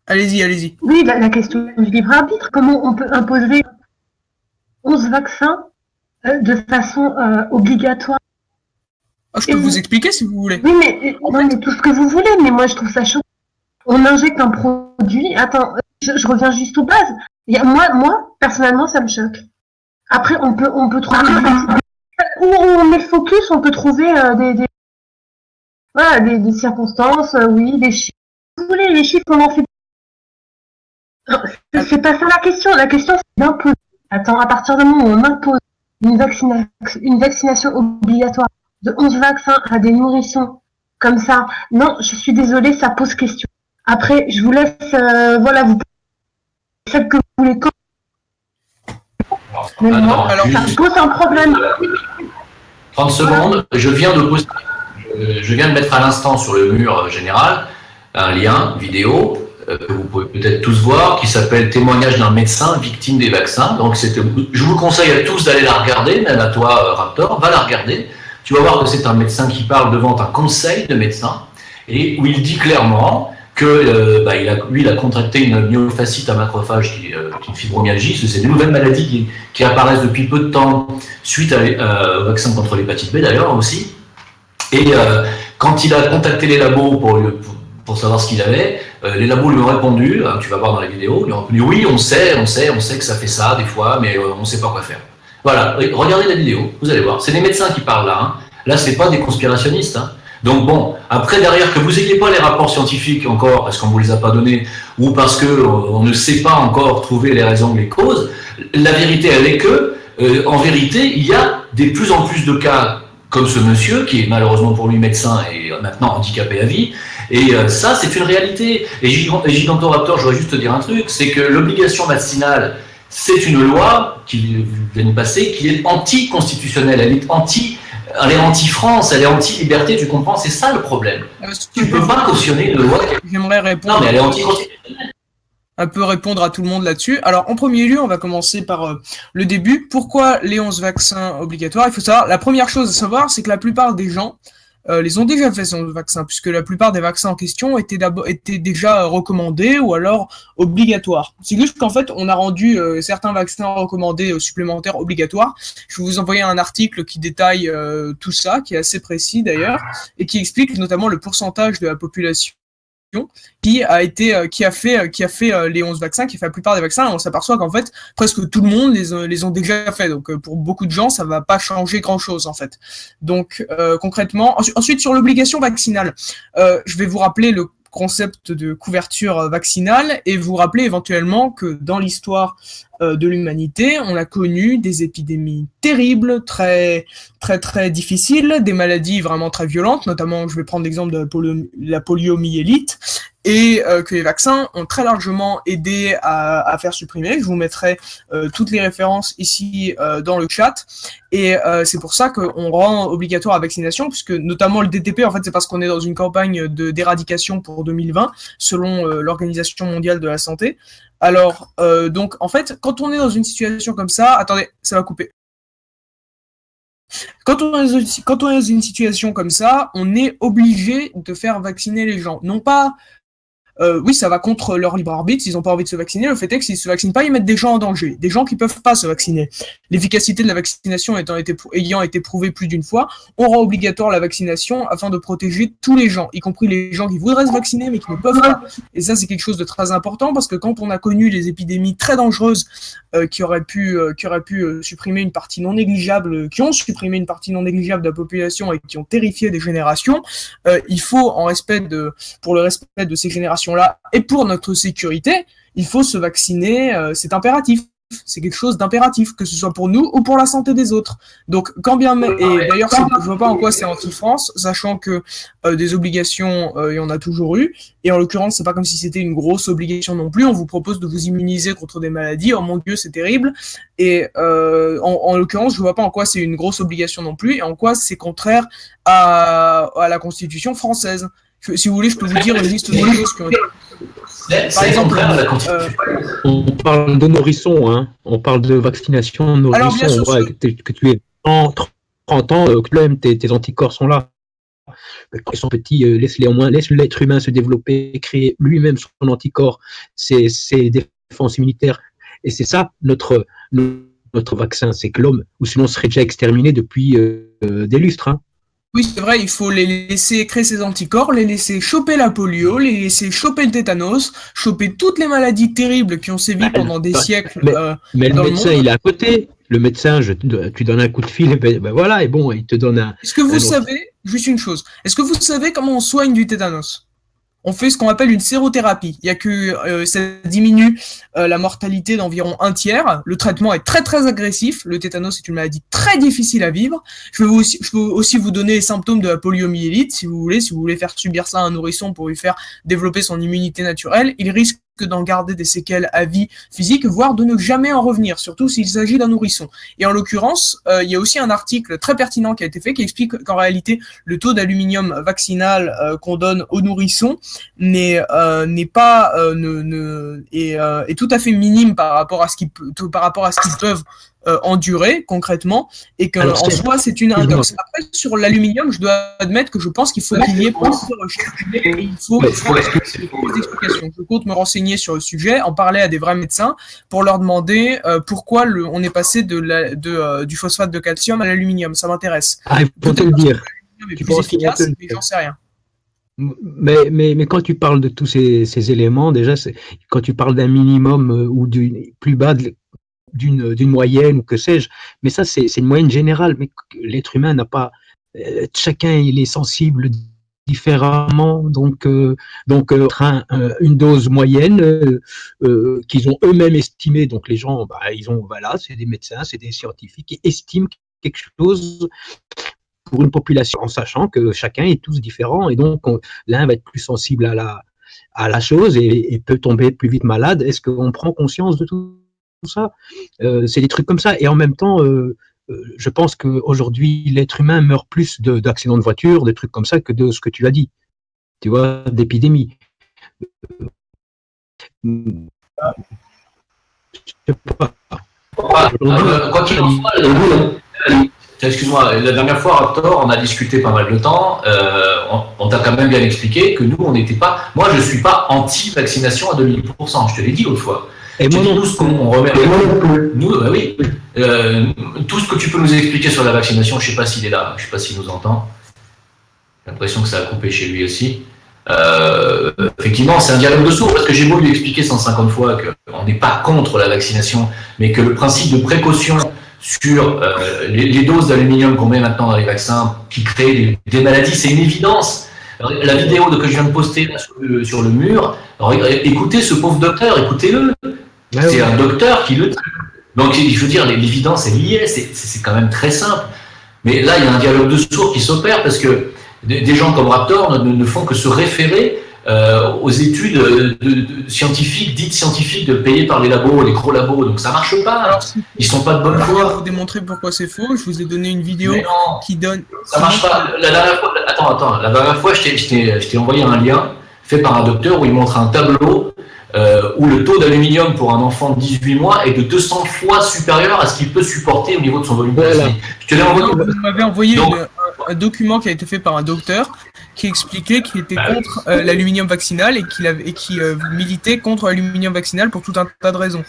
Allez-y. Oui, la question du libre arbitre. Comment on peut imposer 11 vaccins de façon obligatoire? Je peux vous expliquer si vous voulez. Oui, mais tout ce que vous voulez, mais moi je trouve ça chaud. On injecte un produit. Attends, je reviens juste aux bases. Moi, personnellement, ça me choque. Après, on peut trouver où on met le focus, on peut trouver des circonstances, oui, des chiffres. Vous voulez les chiffres, on en fait. C'est pas ça la question. La question, c'est d'imposer. Attends, à partir du moment où on impose une vaccination obligatoire de 11 vaccins à des nourrissons comme ça, non, je suis désolée, ça pose question. Après, je vous laisse, vous faites que vous voulez. Mais moi, ça pose un problème. 30 secondes, je viens de mettre à l'instant sur le mur général un lien vidéo que vous pouvez peut-être tous voir, qui s'appelle Témoignage d'un médecin victime des vaccins. Donc, je vous conseille à tous d'aller la regarder, même à toi, Raptor, va la regarder. Tu vas voir que c'est un médecin qui parle devant un conseil de médecins, et où il dit clairement que il a contracté une myofascite à macrophage, qui est une fibromyalgie. C'est des nouvelles maladies qui apparaissent depuis peu de temps, suite au vaccin contre l'hépatite B d'ailleurs aussi. Et quand il a contacté les labos pour savoir ce qu'il avait, les labos lui ont répondu, tu vas voir dans la vidéo, lui ont répondu oui, on sait que ça fait ça des fois, mais on ne sait pas quoi faire. Voilà, regardez la vidéo, vous allez voir, c'est des médecins qui parlent là, hein. Là c'est pas des conspirationnistes, hein. Donc bon, après derrière, que vous n'ayez pas les rapports scientifiques encore, parce qu'on ne vous les a pas donnés, ou parce qu'on ne sait pas encore trouver les raisons, les causes, la vérité elle est que, en vérité, il y a de plus en plus de cas comme ce monsieur, qui est malheureusement pour lui médecin et maintenant handicapé à vie, et ça c'est une réalité. Et Gigantoraptor, je voudrais juste te dire un truc, c'est que l'obligation vaccinale, c'est une loi qui vient de passer, qui est anticonstitutionnelle, elle est anti-France, elle est anti-liberté, tu comprends? C'est ça le problème. Tu ne peux pas cautionner une loi. J'aimerais répondre. Non, mais elle est anticonstitutionnelle. Un peu répondre à tout le monde là-dessus. Alors, en premier lieu, on va commencer par le début. Pourquoi les 11 vaccins obligatoires? Il faut savoir, la première chose à savoir, c'est que la plupart des gens les ont déjà fait, ces vaccins, puisque la plupart des vaccins en question étaient déjà recommandés ou alors obligatoires. C'est juste qu'en fait, on a rendu certains vaccins recommandés supplémentaires obligatoires. Je vais vous envoyer un article qui détaille tout ça, qui est assez précis d'ailleurs, et qui explique notamment le pourcentage de la population qui a fait les 11 vaccins, qui fait la plupart des vaccins, et on s'aperçoit qu'en fait, presque tout le monde les ont déjà fait. Donc, pour beaucoup de gens, ça va pas changer grand-chose, en fait. Donc, concrètement, ensuite, sur l'obligation vaccinale, je vais vous rappeler le concept de couverture vaccinale et vous rappeler éventuellement que dans l'histoire de l'humanité, on a connu des épidémies terribles, très très très difficiles, des maladies vraiment très violentes, notamment je vais prendre l'exemple de la poliomyélite, et que les vaccins ont très largement aidé à faire supprimer. Je vous mettrai toutes les références ici dans le chat, et c'est pour ça qu'on rend obligatoire la vaccination, puisque notamment le DTP, en fait, c'est parce qu'on est dans une campagne d'éradication pour 2020, selon l'Organisation mondiale de la santé. Alors, donc, en fait, quand on est dans une situation comme ça, attendez, ça va couper. Quand on est dans une situation comme ça, on est obligé de faire vacciner les gens. Non pas, oui, ça va contre leur libre arbitre, s'ils n'ont pas envie de se vacciner. Le fait est que s'ils ne se vaccinent pas, ils mettent des gens en danger, des gens qui ne peuvent pas se vacciner. L'efficacité de la vaccination ayant été prouvée plus d'une fois, on rend obligatoire la vaccination afin de protéger tous les gens, y compris les gens qui voudraient se vacciner mais qui ne peuvent pas. Et ça, c'est quelque chose de très important parce que quand on a connu les épidémies très dangereuses qui auraient pu supprimer une partie non négligeable, qui ont supprimé une partie non négligeable de la population et qui ont terrifié des générations, il faut, pour le respect de ces générations-là et pour notre sécurité, il faut se vacciner, c'est impératif. C'est quelque chose d'impératif, que ce soit pour nous ou pour la santé des autres. Donc, quand bien même, et d'ailleurs, je vois pas en quoi c'est anti-France, sachant que des obligations, il y en a toujours eu, et en l'occurrence, c'est pas comme si c'était une grosse obligation non plus. On vous propose de vous immuniser contre des maladies. Oh mon Dieu, c'est terrible. Et en l'occurrence, je vois pas en quoi c'est une grosse obligation non plus, et en quoi c'est contraire à la Constitution française. Si vous voulez, je peux vous dire une liste de choses qui ont été... Par exemple, on parle de nourrissons, hein. On parle de vaccination nourrissons. On voit que tu es en 30 ans, que même tes anticorps sont là. Quand ils sont petits, laisse l'être humain se développer, créer lui-même son anticorps, ses défenses immunitaires. Et c'est ça notre vaccin, c'est que l'homme, ou sinon serait déjà exterminé depuis des lustres. Hein. Oui, c'est vrai, il faut les laisser créer ses anticorps, les laisser choper la polio, les laisser choper le tétanos, choper toutes les maladies terribles qui ont sévi pendant des siècles. Mais le médecin, il est à côté. Le médecin, tu donnes un coup de fil, et ben voilà, et bon, il te donne un... Est-ce que vous savez, juste une chose, est-ce que vous savez comment on soigne du tétanos ? On fait ce qu'on appelle une sérothérapie. Il y a que ça diminue la mortalité d'environ 1/3. Le traitement est très très agressif. Le tétanos est une maladie très difficile à vivre. Je peux aussi vous donner les symptômes de la poliomyélite si vous voulez faire subir ça à un nourrisson pour lui faire développer son immunité naturelle. Il risque d'en garder des séquelles à vie physique, voire de ne jamais en revenir, surtout s'il s'agit d'un nourrisson. Et en l'occurrence, il y a aussi un article très pertinent qui a été fait qui explique qu'en réalité, le taux d'aluminium vaccinal qu'on donne aux nourrissons est tout à fait minime par rapport à ce qu'ils peuvent endurer concrètement, et qu'en soi c'est une intox. Après, sur l'aluminium, je dois admettre que je pense qu'il faut qu'il y ait plus de recherche et il faut des explications. Je compte me renseigner sur le sujet, en parler à des vrais médecins pour leur demander pourquoi on est passé du phosphate de calcium à l'aluminium. Ça m'intéresse. Ah, pour te le dire. Tu penses efficace, mais j'en sais rien. Mais quand tu parles de tous ces éléments, déjà, quand tu parles d'un minimum ou plus bas d'une moyenne ou que sais-je, mais ça c'est une moyenne générale, mais l'être humain n'a pas, chacun il est sensible différemment, donc une dose moyenne qu'ils ont eux-mêmes estimée, donc les gens, c'est des médecins, c'est des scientifiques qui estiment quelque chose pour une population, en sachant que chacun est tous différent, et donc l'un va être plus sensible à la chose et peut tomber plus vite malade. Est-ce qu'on prend conscience de tout ça? C'est des trucs comme ça, et en même temps je pense qu'aujourd'hui l'être humain meurt plus d'accidents de voiture, des trucs comme ça, que de ce que tu as dit, tu vois, d'épidémie. Je sais pas. Quoi qu'il en soit, excuse-moi, la dernière fois, Raptor, on a discuté pas mal de temps, on t'a quand même bien expliqué que nous, on n'était pas... Moi, je ne suis pas anti-vaccination à 2000%, je te l'ai dit l'autre fois. Et moi non plus. On remet... Nous, oui. Tout ce que tu peux nous expliquer sur la vaccination, je ne sais pas s'il est là, je ne sais pas s'il nous entend. J'ai l'impression que ça a coupé chez lui aussi. Effectivement, c'est un dialogue de sourds, parce que j'ai beau lui expliquer 150 fois qu'on n'est pas contre la vaccination, mais que le principe de précaution sur les doses d'aluminium qu'on met maintenant dans les vaccins qui créent des maladies, c'est une évidence. Alors, la vidéo que je viens de poster là, sur le mur, alors, écoutez ce pauvre docteur, écoutez-le. C'est un docteur qui le dit. Donc, je veux dire, l'évidence, elle y est, c'est quand même très simple. Mais là, il y a un dialogue de sourds qui s'opère parce que des gens comme Raptor ne font que se référer aux études scientifiques, dites scientifiques, payées par les labos, les gros labos. Donc ça marche pas. Alors, ils sont pas de bonne foi. Je vais vous démontrer pourquoi c'est faux. Je vous ai donné une vidéo qui donne. Ça marche pas. La dernière fois, La dernière fois, je t'ai envoyé un lien fait par un docteur où il montre un tableau où le taux d'aluminium pour un enfant de 18 mois est de 200 fois supérieur à ce qu'il peut supporter au niveau de son volume plasmique. Je te l'ai envoyé. Vous m'avez envoyé Donc, un document qui a été fait par un docteur qui expliquait qu'il était contre l'aluminium vaccinal et qui militait contre l'aluminium vaccinal pour tout un tas de raisons.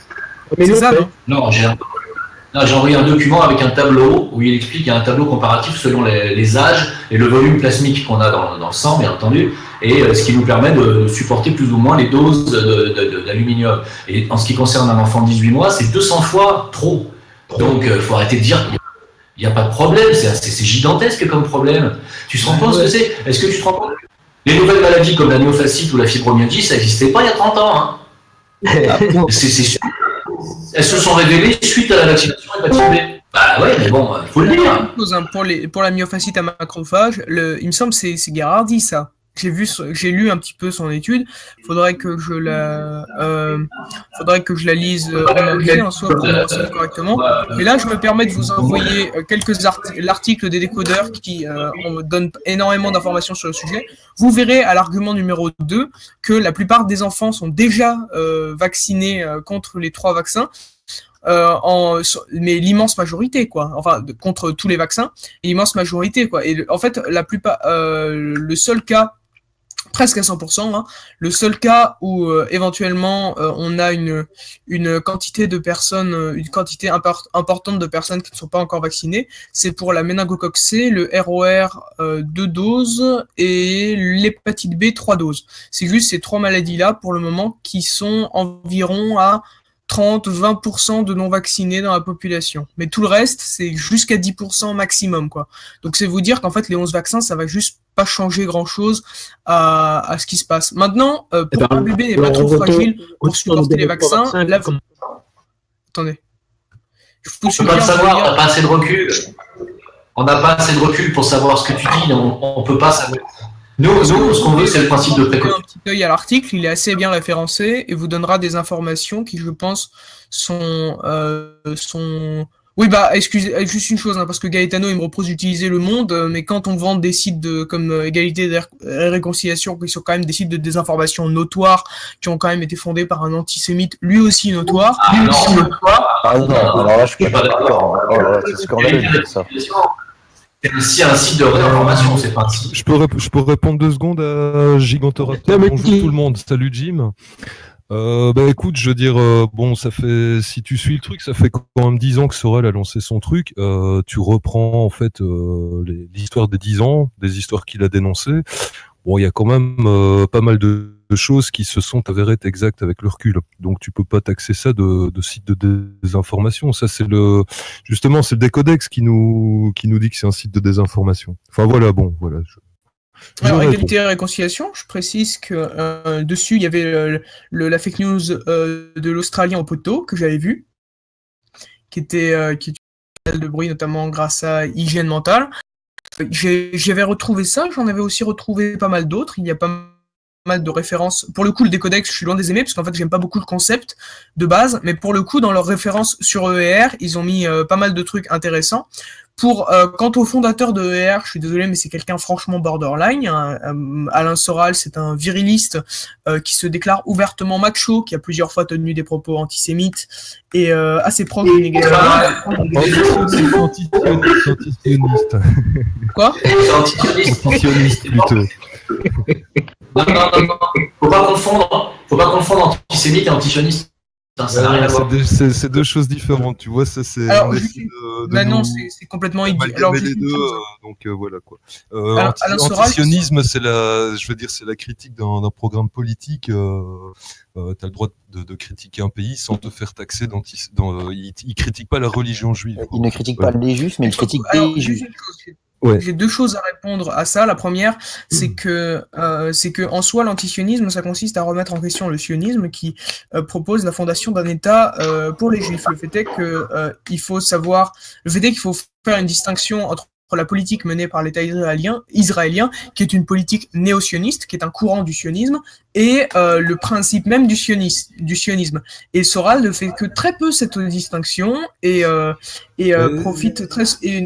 Mais C'est non, ça, non? Non, j'ai envoyé un document avec un tableau où il explique, il y a un tableau comparatif selon les âges et le volume plasmique qu'on a dans le sang, bien entendu, et ce qui nous permet de supporter plus ou moins les doses d'aluminium. Et en ce qui concerne un enfant de 18 mois, c'est 200 fois trop. Donc, il faut arrêter de dire qu'il n'y a pas de problème, c'est gigantesque comme problème. Tu te rends compte ce que c'est? Est-ce que tu te rends compte? Les nouvelles maladies comme la myofasciite ou la fibromyalgie, ça n'existait pas il y a 30 ans. Hein. C'est sûr. Elles se sont révélées suite à la vaccination hépatite B. Bah ouais, mais bon, il faut le dire. Pour la myofasciite à macrophage, il me semble que c'est Gherardi, ça. J'ai lu un petit peu son étude. Faudrait que je la lise en anglais en soi pour me renseigner correctement. Mais là, je me permets de vous envoyer l'article des décodeurs qui donne énormément d'informations sur le sujet. Vous verrez à l'argument numéro 2 que la plupart des enfants sont déjà vaccinés contre les 3 vaccins. Mais l'immense majorité, quoi. Enfin, contre tous les vaccins, l'immense majorité, quoi. Et en fait, la plupart, le seul cas, presque à 100%, hein, le seul cas où éventuellement on a une quantité de personnes, une quantité importante de personnes qui ne sont pas encore vaccinées, c'est pour la méningocoque C, le ROR 2 doses et l'hépatite B 3 doses. C'est juste ces 3 maladies-là pour le moment qui sont environ à 30-20% de non-vaccinés dans la population. Mais tout le reste, c'est jusqu'à 10% maximum, quoi. Donc c'est vous dire qu'en fait, les 11 vaccins, ça va juste pas changer grand-chose à ce qui se passe. Maintenant, pour un bébé n'est pas trop fragile pour supporter les vaccins, attendez. On ne peut pas le savoir, on n'a pas assez de recul. On n'a pas assez de recul pour savoir ce que tu dis, on ne peut pas savoir. Nous, ce qu'on veut, c'est le principe de précaution. Un petit œil à l'article, il est assez bien référencé et vous donnera des informations qui, je pense, sont... Oui, bah, excusez, juste une chose, hein, parce que Gaetano, il me propose d'utiliser Le Monde, mais quand on vend des sites comme Égalité et Réconciliation, qui sont quand même des sites de désinformation notoires, qui ont quand même été fondés par un antisémite, lui aussi notoire. Ah non, alors là, je suis pas d'accord. Oh là là, c'est scandaleux de dire ça. C'est aussi un site de réinformation, c'est pas un site. Je peux répondre 2 secondes à Gigantoraptor. Bonjour tout le monde, salut Jim. Bah écoute, je veux dire, bon, ça fait, si tu suis le truc, ça fait quand même 10 ans que Sorel a lancé son truc. Tu reprends en fait l'histoire des 10 ans, des histoires qu'il a dénoncées. Bon, il y a quand même pas mal de choses qui se sont avérées exactes avec le recul. Donc tu peux pas taxer ça de site de désinformation. Ça c'est justement c'est le Décodex qui nous dit que c'est un site de désinformation. Enfin voilà, bon, voilà. Alors, Égalité et Réconciliation, je précise que dessus, il y avait la fake news de l'Australien au poteau, que j'avais vu, qui était de bruit, notamment grâce à Hygiène Mentale. J'avais retrouvé ça, j'en avais aussi retrouvé pas mal d'autres. Il y a pas mal de références. Pour le coup, le Décodex, je suis loin des aimer, parce qu'en fait, j'aime pas beaucoup le concept de base, mais pour le coup, dans leurs références sur EER, ils ont mis pas mal de trucs intéressants. Quant au fondateur de ER, je suis désolé, mais c'est quelqu'un franchement borderline. Alain Soral, c'est un viriliste qui se déclare ouvertement macho, qui a plusieurs fois tenu des propos antisémites et assez proche du négationnisme. C'est antisioniste. Quoi? Antisioniste plutôt. Non. Faut pas confondre antisémite et antisioniste. Ça n'a rien à voir. C'est 2 choses différentes, tu vois, ça c'est... non, c'est complètement idiot. Alors, les deux, donc voilà quoi. Antisionisme, c'est la critique d'un programme politique. T'as le droit de critiquer un pays sans te faire taxer il critique pas la religion juive. Il ne critique pas les juifs, mais il critique des juifs. Ouais. J'ai 2 choses à répondre à ça. La première, c'est que en soi, l'antisionisme, ça consiste à remettre en question le sionisme qui propose la fondation d'un État pour les Juifs. Le fait est qu'il faut faire une distinction entre la politique menée par l'État israélien, qui est une politique néo-sioniste, qui est un courant du sionisme, et le principe même du sionisme. Et Soral ne fait que très peu cette distinction et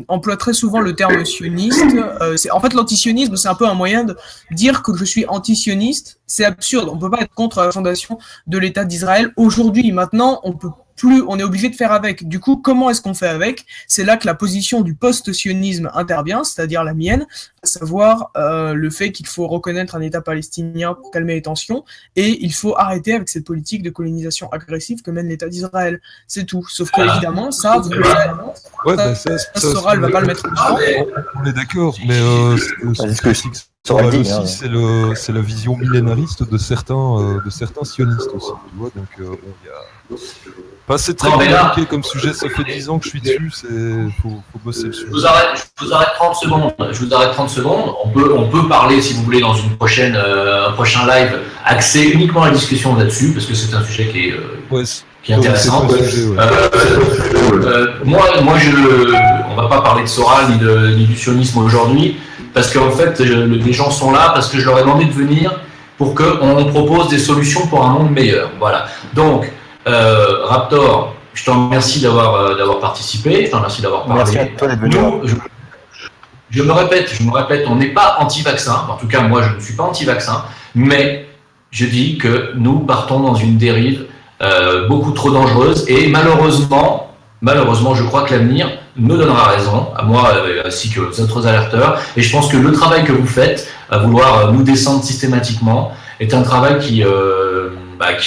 emploie très souvent le terme sioniste. En fait, l'antisionisme, c'est un peu un moyen de dire que je suis antisioniste. C'est absurde. On peut pas être contre la fondation de l'État d'Israël. Aujourd'hui, maintenant, on est obligé de faire avec. Du coup, comment est-ce qu'on fait avec? C'est là que la position du post-sionisme intervient, c'est-à-dire la mienne, à savoir le fait qu'il faut reconnaître un État palestinien pour calmer les tensions, et il faut arrêter avec cette politique de colonisation agressive que mène l'État d'Israël. C'est tout. Sauf que, évidemment, ça, vous le savez, Soral va pas le mettre en On est d'accord, mais ce que Soral aussi, c'est la vision millénariste de certains sionistes aussi. Tu vois, donc il y a... Enfin, c'est très compliqué comme sujet, ça fait 10 ans que je suis dessus, faut bosser dessus. Je vous arrête 30 secondes. On peut parler, si vous voulez, dans un prochain live, axé uniquement à la discussion là-dessus, parce que c'est un sujet qui est intéressant. On va pas parler de Soral ni du sionisme aujourd'hui, parce qu'en fait, les gens sont là, parce que je leur ai demandé de venir pour qu'on propose des solutions pour un monde meilleur. Voilà. Donc, Raptor, je te remercie d'avoir participé, je te remercie d'avoir parlé. Merci à toi d'être venu. Je me répète, on n'est pas anti-vaccin, en tout cas moi je ne suis pas anti-vaccin, mais je dis que nous partons dans une dérive beaucoup trop dangereuse et malheureusement, je crois que l'avenir me donnera raison, à moi ainsi que aux autres alerteurs, et je pense que le travail que vous faites, à vouloir nous descendre systématiquement, est un travail qui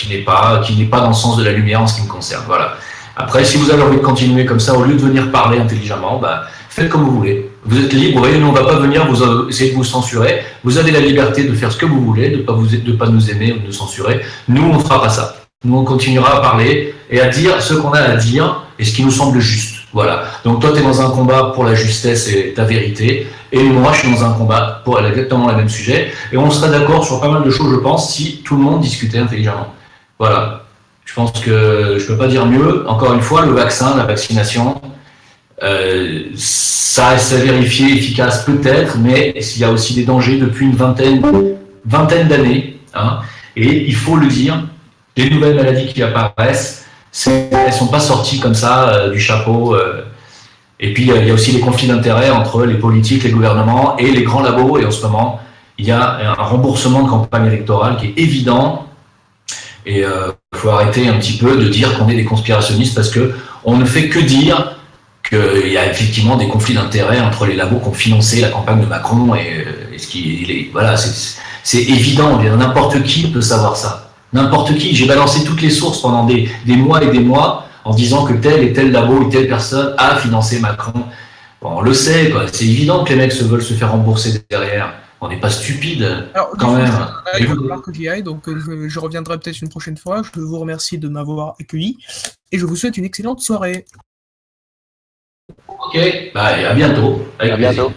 n'est pas dans le sens de la lumière en ce qui me concerne. Voilà. Après, si vous avez envie de continuer comme ça, au lieu de venir parler intelligemment, faites comme vous voulez. Vous êtes libre et nous, on ne va pas venir essayer de vous censurer. Vous avez la liberté de faire ce que vous voulez, de pas nous aimer ou de nous censurer. Nous, on ne fera pas ça. Nous, on continuera à parler et à dire ce qu'on a à dire et ce qui nous semble juste. Voilà. Donc toi, tu es dans un combat pour la justesse et ta vérité, et moi, je suis dans un combat pour exactement le même sujet, et on serait d'accord sur pas mal de choses, je pense, si tout le monde discutait intelligemment. Voilà. Je pense que je peux pas dire mieux. Encore une fois, le vaccin, la vaccination, ça reste à vérifier, efficace peut-être, mais il y a aussi des dangers depuis une vingtaine d'années, hein, et il faut le dire, les nouvelles maladies qui apparaissent, elles sont pas sorties comme ça du chapeau. Et puis il y a aussi les conflits d'intérêts entre les politiques, les gouvernements et les grands labos. Et en ce moment, il y a un remboursement de campagne électorale qui est évident. Et il faut arrêter un petit peu de dire qu'on est des conspirationnistes parce que on ne fait que dire qu'il y a effectivement des conflits d'intérêts entre les labos qui ont financé la campagne de Macron c'est évident. N'importe qui peut savoir ça. N'importe qui. J'ai balancé toutes les sources pendant des mois et des mois en disant que tel et tel labo et telle personne a financé Macron. Bon, on le sait, quoi. C'est évident que les mecs veulent se faire rembourser derrière. On n'est pas stupide, quand même. Il va falloir que j'y aille, donc je reviendrai peut-être une prochaine fois. Je vous remercie de m'avoir accueilli et je vous souhaite une excellente soirée. Ok, à bientôt. À bientôt.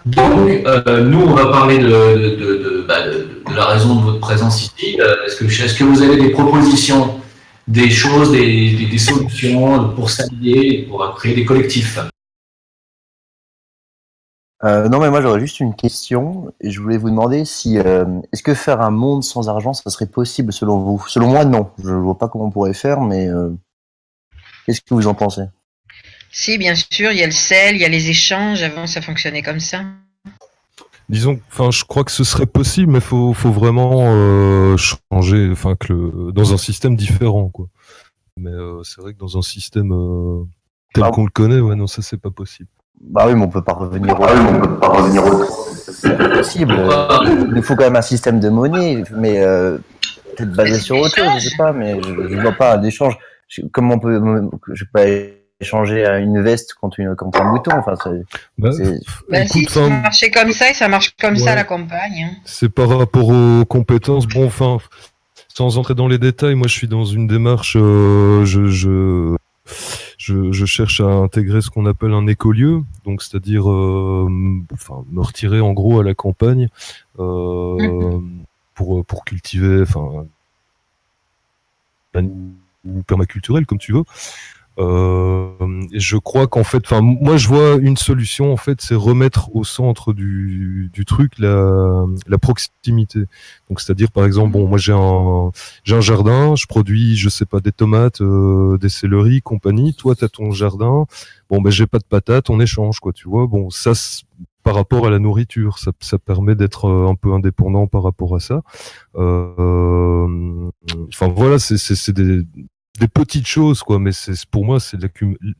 Donc, nous, on va parler de la raison de votre présence ici. Est-ce que vous avez des propositions, des choses, des solutions pour s'allier, pour créer des collectifs? Non, mais moi j'aurais juste une question et je voulais vous demander si est-ce que faire un monde sans argent, ça serait possible selon vous? Selon moi, non. Je vois pas comment on pourrait faire, mais qu'est-ce que vous en pensez? Si, bien sûr, il y a le sel, il y a les échanges. Avant, ça fonctionnait comme ça. Disons, je crois que ce serait possible, mais faut vraiment changer, dans un système différent, quoi. Mais c'est vrai que dans un système tel qu'on le connaît, ouais, non, ça c'est pas possible. Bah oui, mais on peut pas revenir c'est pas possible. Il nous faut quand même un système de monnaie, mais peut-être basé sur autre chose, je sais pas, mais je vois pas d'échange. Comment je peux échanger une veste contre un mouton, enfin si ça marchait comme ça et ça marche comme ça à la campagne. Hein. C'est par rapport aux compétences. Bon, sans entrer dans les détails, moi je suis dans une démarche, je cherche à intégrer ce qu'on appelle un écolieu, donc c'est-à-dire me retirer en gros à la campagne pour cultiver, ou permaculturel comme tu veux. Et je crois qu'en fait, enfin, moi je vois une solution en fait, c'est remettre au centre du truc la proximité. Donc c'est-à-dire par exemple, bon, moi j'ai un jardin, je produis, je sais pas, des tomates, des céleris, compagnie. Toi t'as ton jardin, bon ben j'ai pas de patates, on échange quoi, tu vois. Bon ça par rapport à la nourriture, ça permet d'être un peu indépendant par rapport à ça. Enfin voilà, c'est des petites choses, quoi, mais pour moi, c'est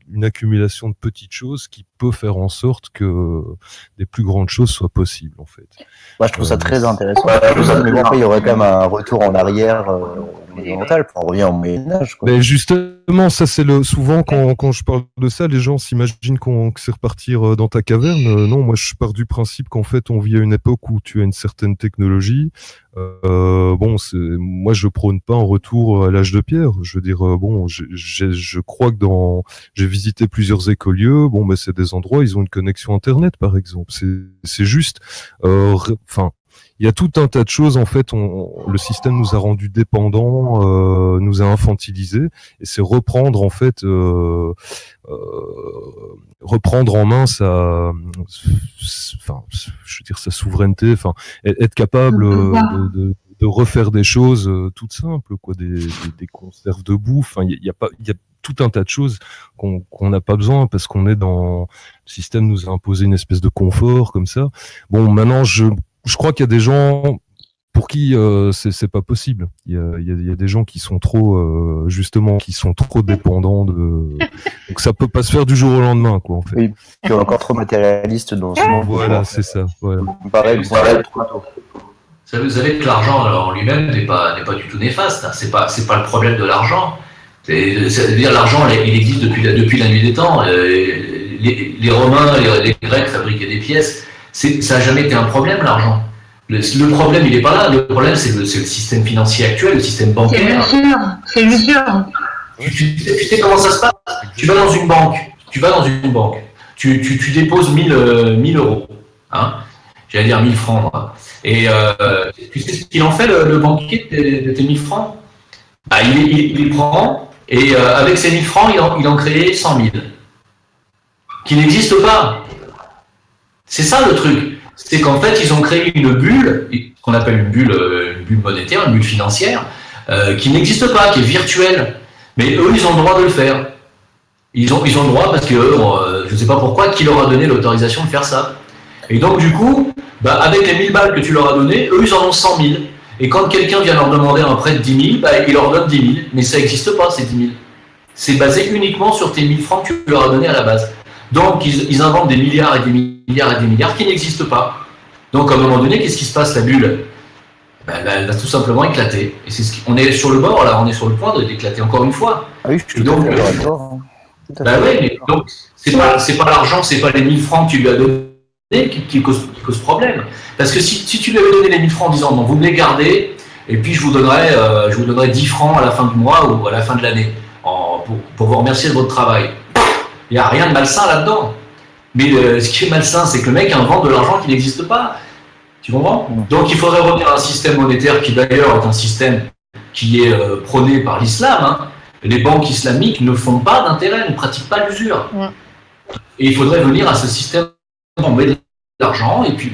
une accumulation de petites choses qui peut faire en sorte que des plus grandes choses soient possibles, en fait. Moi, je trouve ça très intéressant. Mais bon, après, il y aurait quand même un retour en arrière monumental pour en revenir au Moyen-Âge. Mais justement, ça, c'est souvent quand je parle de ça, les gens s'imaginent que c'est repartir dans ta caverne. Non, moi, je pars du principe qu'en fait, on vit à une époque où tu as une certaine technologie. Bon, moi, je prône pas un retour à l'âge de pierre. Je veux dire, bon, je crois que j'ai visité plusieurs écolieux. Bon, mais c'est des endroits, ils ont une connexion Internet, par exemple. C'est juste, enfin, il y a tout un tas de choses, en fait, le système nous a rendus dépendants, nous a infantilisés, et c'est reprendre, en fait, reprendre en main sa souveraineté, enfin, être capable de refaire des choses toutes simples, quoi, des conserves de bouffe. Enfin, il y a tout un tas de choses qu'on n'a pas besoin parce qu'on est le système nous a imposé une espèce de confort comme ça. Bon, maintenant, je crois qu'il y a des gens pour qui c'est pas possible. Il y a des gens qui sont trop qui sont trop dépendants donc ça peut pas se faire du jour au lendemain, quoi, en fait. Oui, tu es encore trop matérialiste dans ce monde. Voilà, c'est ça. Voilà. Pareil. Vous savez que l'argent en lui-même n'est pas du tout néfaste. Hein. C'est pas le problème de l'argent. C'est-à-dire l'argent, il existe depuis la nuit des temps. Les Romains, les Grecs fabriquaient des pièces. Ça n'a jamais été un problème, l'argent. Le problème, il n'est pas là. Le problème, c'est le système financier actuel, le système bancaire. C'est l'usure. Tu sais comment ça se passe? Tu vas dans une banque. Tu déposes 1000 euros. Hein, j'allais dire 1000 francs. Moi. Et tu sais ce qu'il en fait, le banquier, de tes 1000 francs? Bah, il prend, et avec ces 1000 francs, il en crée 100 000. Qui n'existent pas. C'est ça le truc. C'est qu'en fait, ils ont créé une bulle, qu'on appelle une bulle monétaire, une bulle financière, qui n'existe pas, qui est virtuelle. Mais eux, ils ont le droit de le faire. Ils ont le droit parce que, je ne sais pas pourquoi, qui leur a donné l'autorisation de faire ça. Et donc, du coup, avec les 1000 balles que tu leur as données, eux, ils en ont 100 000. Et quand quelqu'un vient leur demander un prêt de 10 000, ils leur donnent 10 000. Mais ça n'existe pas, ces 10 000. C'est basé uniquement sur tes 1000 francs que tu leur as donnés à la base. Donc, ils inventent des milliards et des milliards et des milliards qui n'existent pas. Donc, à un moment donné, qu'est-ce qui se passe? La bulle, elle va tout simplement éclater. Et on est sur le bord, là, on est sur le point d'éclater encore une fois. Ah oui, je suis donc, d'accord. Oui, mais donc, c'est pas l'argent, c'est pas les 1000 francs que tu lui as donné qui cause problème. Parce que si tu lui avais donné les 1000 francs en disant, bon, vous me les gardez, et puis je vous donnerai 10 francs à la fin du mois ou à la fin de l'année, pour vous remercier de votre travail. Il n'y a rien de malsain là-dedans. Mais ce qui est malsain, c'est que le mec invente de l'argent qui n'existe pas. Tu comprends? Donc il faudrait revenir à un système monétaire qui d'ailleurs est un système qui est prôné par l'islam. Hein. Les banques islamiques ne font pas d'intérêt, ne pratiquent pas l'usure. Ouais. Et il faudrait venir à ce système où on met de l'argent et puis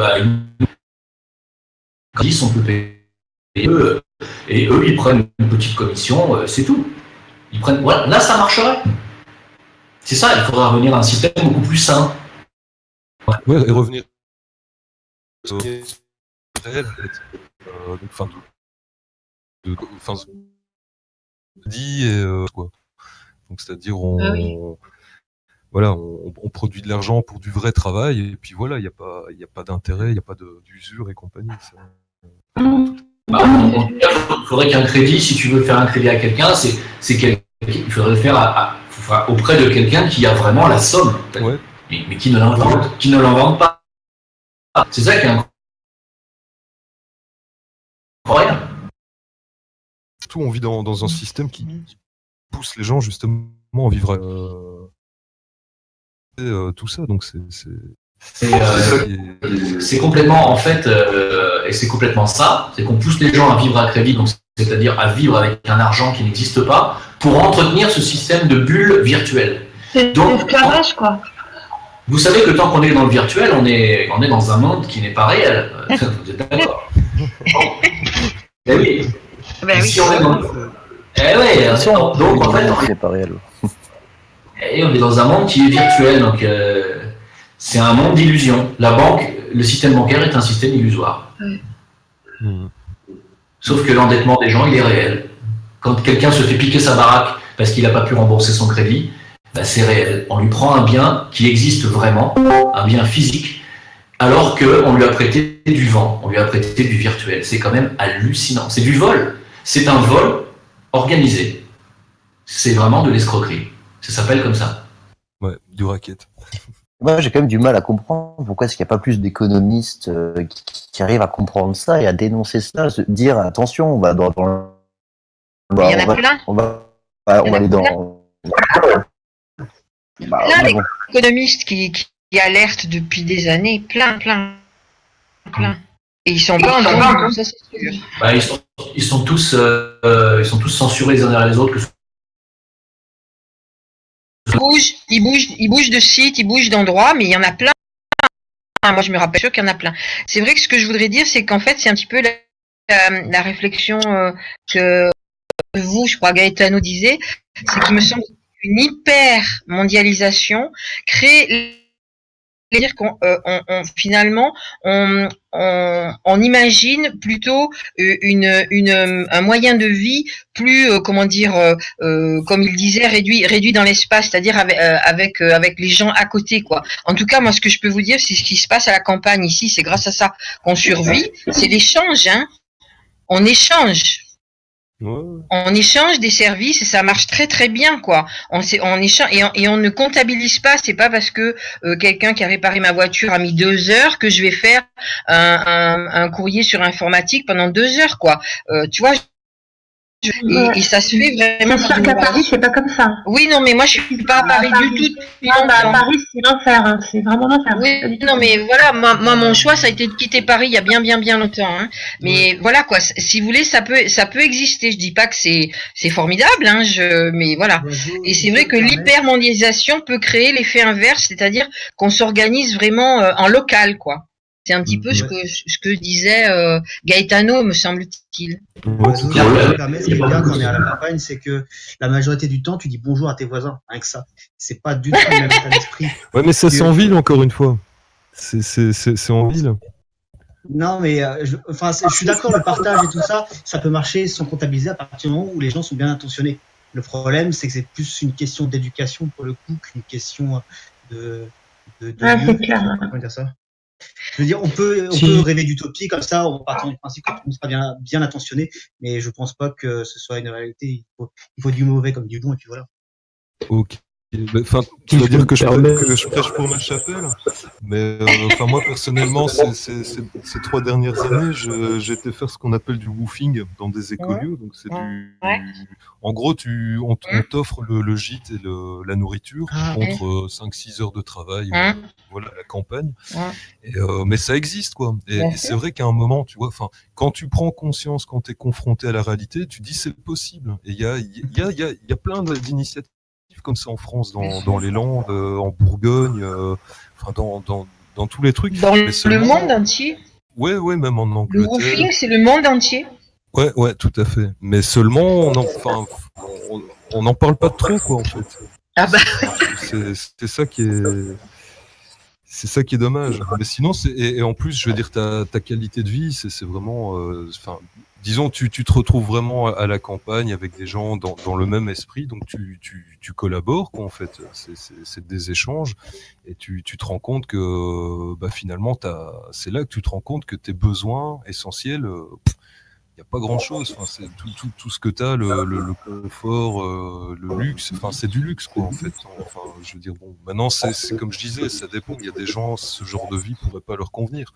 on peut payer eux, et eux ils prennent une petite commission, c'est tout. Voilà, là ça marcherait. C'est ça, il faudra revenir à un système beaucoup plus sain. Ouais, et revenir réel, quoi. Donc c'est-à-dire on produit de l'argent pour du vrai travail et puis voilà, il n'y a pas d'intérêt, il n'y a pas d'usure et compagnie. Il faudrait qu'un crédit, si tu veux faire un crédit à quelqu'un, il faudrait le faire auprès de quelqu'un qui a vraiment la somme, ouais. mais qui ne l'invente pas. C'est ça qui est incroyable. Surtout, on vit dans un système qui pousse les gens justement à vivre tout ça, donc c'est complètement, en fait, et c'est complètement ça, c'est qu'on pousse les gens à vivre à crédit, donc c'est-à-dire à vivre avec un argent qui n'existe pas, pour entretenir ce système de bulles virtuelles. C'est l'esclavage, quoi. Vous savez que tant qu'on est dans le virtuel, on est dans un monde qui n'est pas réel. Vous êtes d'accord? Eh oui. Ben oui. Si on est dans... Eh oui, donc en fait, c'est pas réel. on est dans un monde qui est virtuel, donc c'est un monde d'illusions. La banque, le système bancaire est un système illusoire. Sauf que l'endettement des gens, il est réel. Quand quelqu'un se fait piquer sa baraque parce qu'il n'a pas pu rembourser son crédit, bah, c'est réel. On lui prend un bien qui existe vraiment, un bien physique, alors qu'on lui a prêté du vent, on lui a prêté du virtuel. C'est quand même hallucinant. C'est du vol. C'est un vol organisé. C'est vraiment de l'escroquerie. Ça s'appelle comme ça. Ouais, du racket. Moi, j'ai quand même du mal à comprendre pourquoi est-ce qu'il n'y a pas plus d'économistes qui arrivent à comprendre ça et à dénoncer ça, se dire attention, on va Il y en a plein. On va aller dans. Plein d'économistes qui alertent depuis des années, plein. Et ils sont pas entendus, ça c'est sûr. Bah, ils sont tous censurés les uns derrière les autres. Ils bougent de site, ils bougent d'endroit, mais il y en a plein. Moi, je me rappelle sûr qu'il y en a plein. C'est vrai que ce que je voudrais dire, c'est qu'en fait, c'est un petit peu la réflexion que vous, je crois, Gaetano disait, c'est qu'il me semble qu'une hyper mondialisation crée, c'est-à-dire qu'on finalement on imagine plutôt un moyen de vie plus comme il disait réduit dans l'espace, c'est-à-dire avec les gens à côté, quoi. En tout cas, moi ce que je peux vous dire, c'est ce qui se passe à la campagne ici, c'est grâce à ça qu'on survit, c'est l'échange, hein. On échange. On échange des services et ça marche très très bien, quoi. On échange et on ne comptabilise pas. C'est pas parce que quelqu'un qui a réparé ma voiture a mis 2 heures que je vais faire un courrier sur informatique pendant 2 heures, quoi. Tu vois. Et ça se fait vraiment. C'est sûr qu'à Paris, c'est pas comme ça. Oui, non, mais moi, je suis pas à Paris du tout. À Paris, c'est l'enfer, hein. C'est vraiment l'enfer. Oui, non, mais voilà, moi, mon choix, ça a été de quitter Paris il y a bien longtemps, hein. Mais voilà, quoi. Si vous voulez, ça peut exister. Je dis pas que c'est formidable, hein. Mais voilà. Et c'est vrai que l'hypermondialisation peut créer l'effet inverse, c'est-à-dire qu'on s'organise vraiment en local, quoi. C'est un petit peu ce que disait Gaetano, me semble-t-il. Ce qui est bien quand on est à la campagne, c'est que la majorité du temps, tu dis bonjour à tes voisins, rien que ça. C'est pas du tout le même état d'esprit. Ouais, mais ça, c'est en ville, encore une fois. C'est en ville. Non, mais je suis d'accord, le partage et tout ça, ça peut marcher sans comptabiliser à partir du moment où les gens sont bien intentionnés. Le problème, c'est que c'est plus une question d'éducation pour le coup qu'une question de c'est clair. Comment dire ça? Je veux dire, on peut rêver d'utopie comme ça, on part du principe que tout le monde sera bien attentionné, mais je pense pas que ce soit une réalité. Il faut du mauvais comme du bon, et puis voilà. Ok. Enfin, tu vas dire que je prêche pour ma chapelle, mais moi personnellement, ces 3 dernières années, j'ai été faire ce qu'on appelle du woofing dans des écolieux. Donc c'est en gros, on t'offre le gîte et la nourriture contre 5-6 heures de travail. Voilà, la campagne. Mais ça existe, quoi. Et c'est vrai qu'à un moment, tu vois, quand tu prends conscience, quand tu es confronté à la réalité, tu dis c'est possible. Et il y a plein d'initiatives comme ça en France, dans les Landes, en Bourgogne, dans tous les trucs. Dans le monde entier. Ouais, même en Angleterre. Le woofing, c'est le monde entier. Ouais, tout à fait. Mais seulement, on n'en parle pas trop, quoi, en fait. Ah bah. C'est ça qui est dommage. Mais sinon, et en plus, je veux dire, ta qualité de vie, c'est vraiment, disons, tu te retrouves vraiment à la campagne avec des gens dans le même esprit, donc tu collabores, quoi, en fait. C'est des échanges, et tu te rends compte que, finalement, c'est là que tu te rends compte que tes besoins essentiels, il n'y a pas grand-chose. C'est tout ce que tu as, le confort, le luxe, c'est du luxe, quoi, en fait. Je veux dire, bon, maintenant, c'est comme je disais, ça dépend. Il y a des gens, ce genre de vie pourrait pas leur convenir.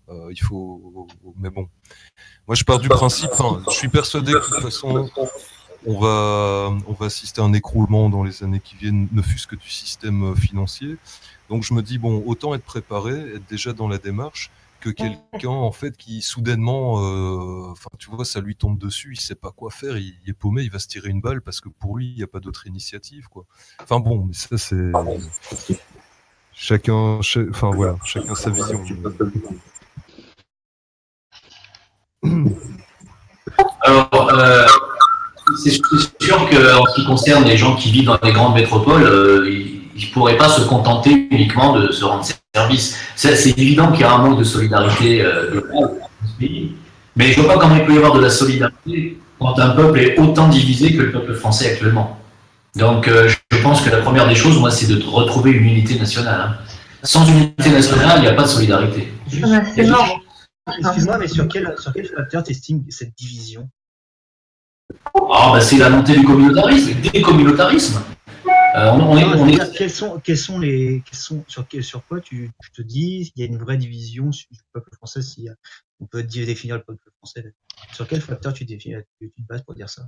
Mais bon. Moi, je pars du principe, je suis persuadé que de toute façon, on va assister à un écroulement dans les années qui viennent, ne fût-ce que du système financier. Donc, je me dis, bon, autant être préparé, être déjà dans la démarche. que quelqu'un en fait qui soudainement, enfin tu vois, ça lui tombe dessus, il sait pas quoi faire, il est paumé, il va se tirer une balle parce que pour lui il n'y a pas d'autre initiative quoi. Enfin bon, mais ça c'est chacun sa vision. Alors, c'est sûr qu'en ce qui concerne les gens qui vivent dans les grandes métropoles, ils ne pourraient pas se contenter uniquement de se rendre service. C'est évident qu'il y a un manque de solidarité dans ce pays, mais je ne vois pas comment il peut y avoir de la solidarité quand un peuple est autant divisé que le peuple français actuellement. Donc, je pense que la première des choses, moi, c'est de retrouver une unité nationale. Hein. Sans unité nationale, il n'y a pas de solidarité. Excuse-moi, mais sur quel facteur tu estimes cette division? C'est la montée du communautarisme, des communautarismes. Sur quoi tu te dis il y a une vraie division du peuple français, si on peut définir le peuple français? Sur quel facteur tu te bases pour dire ça?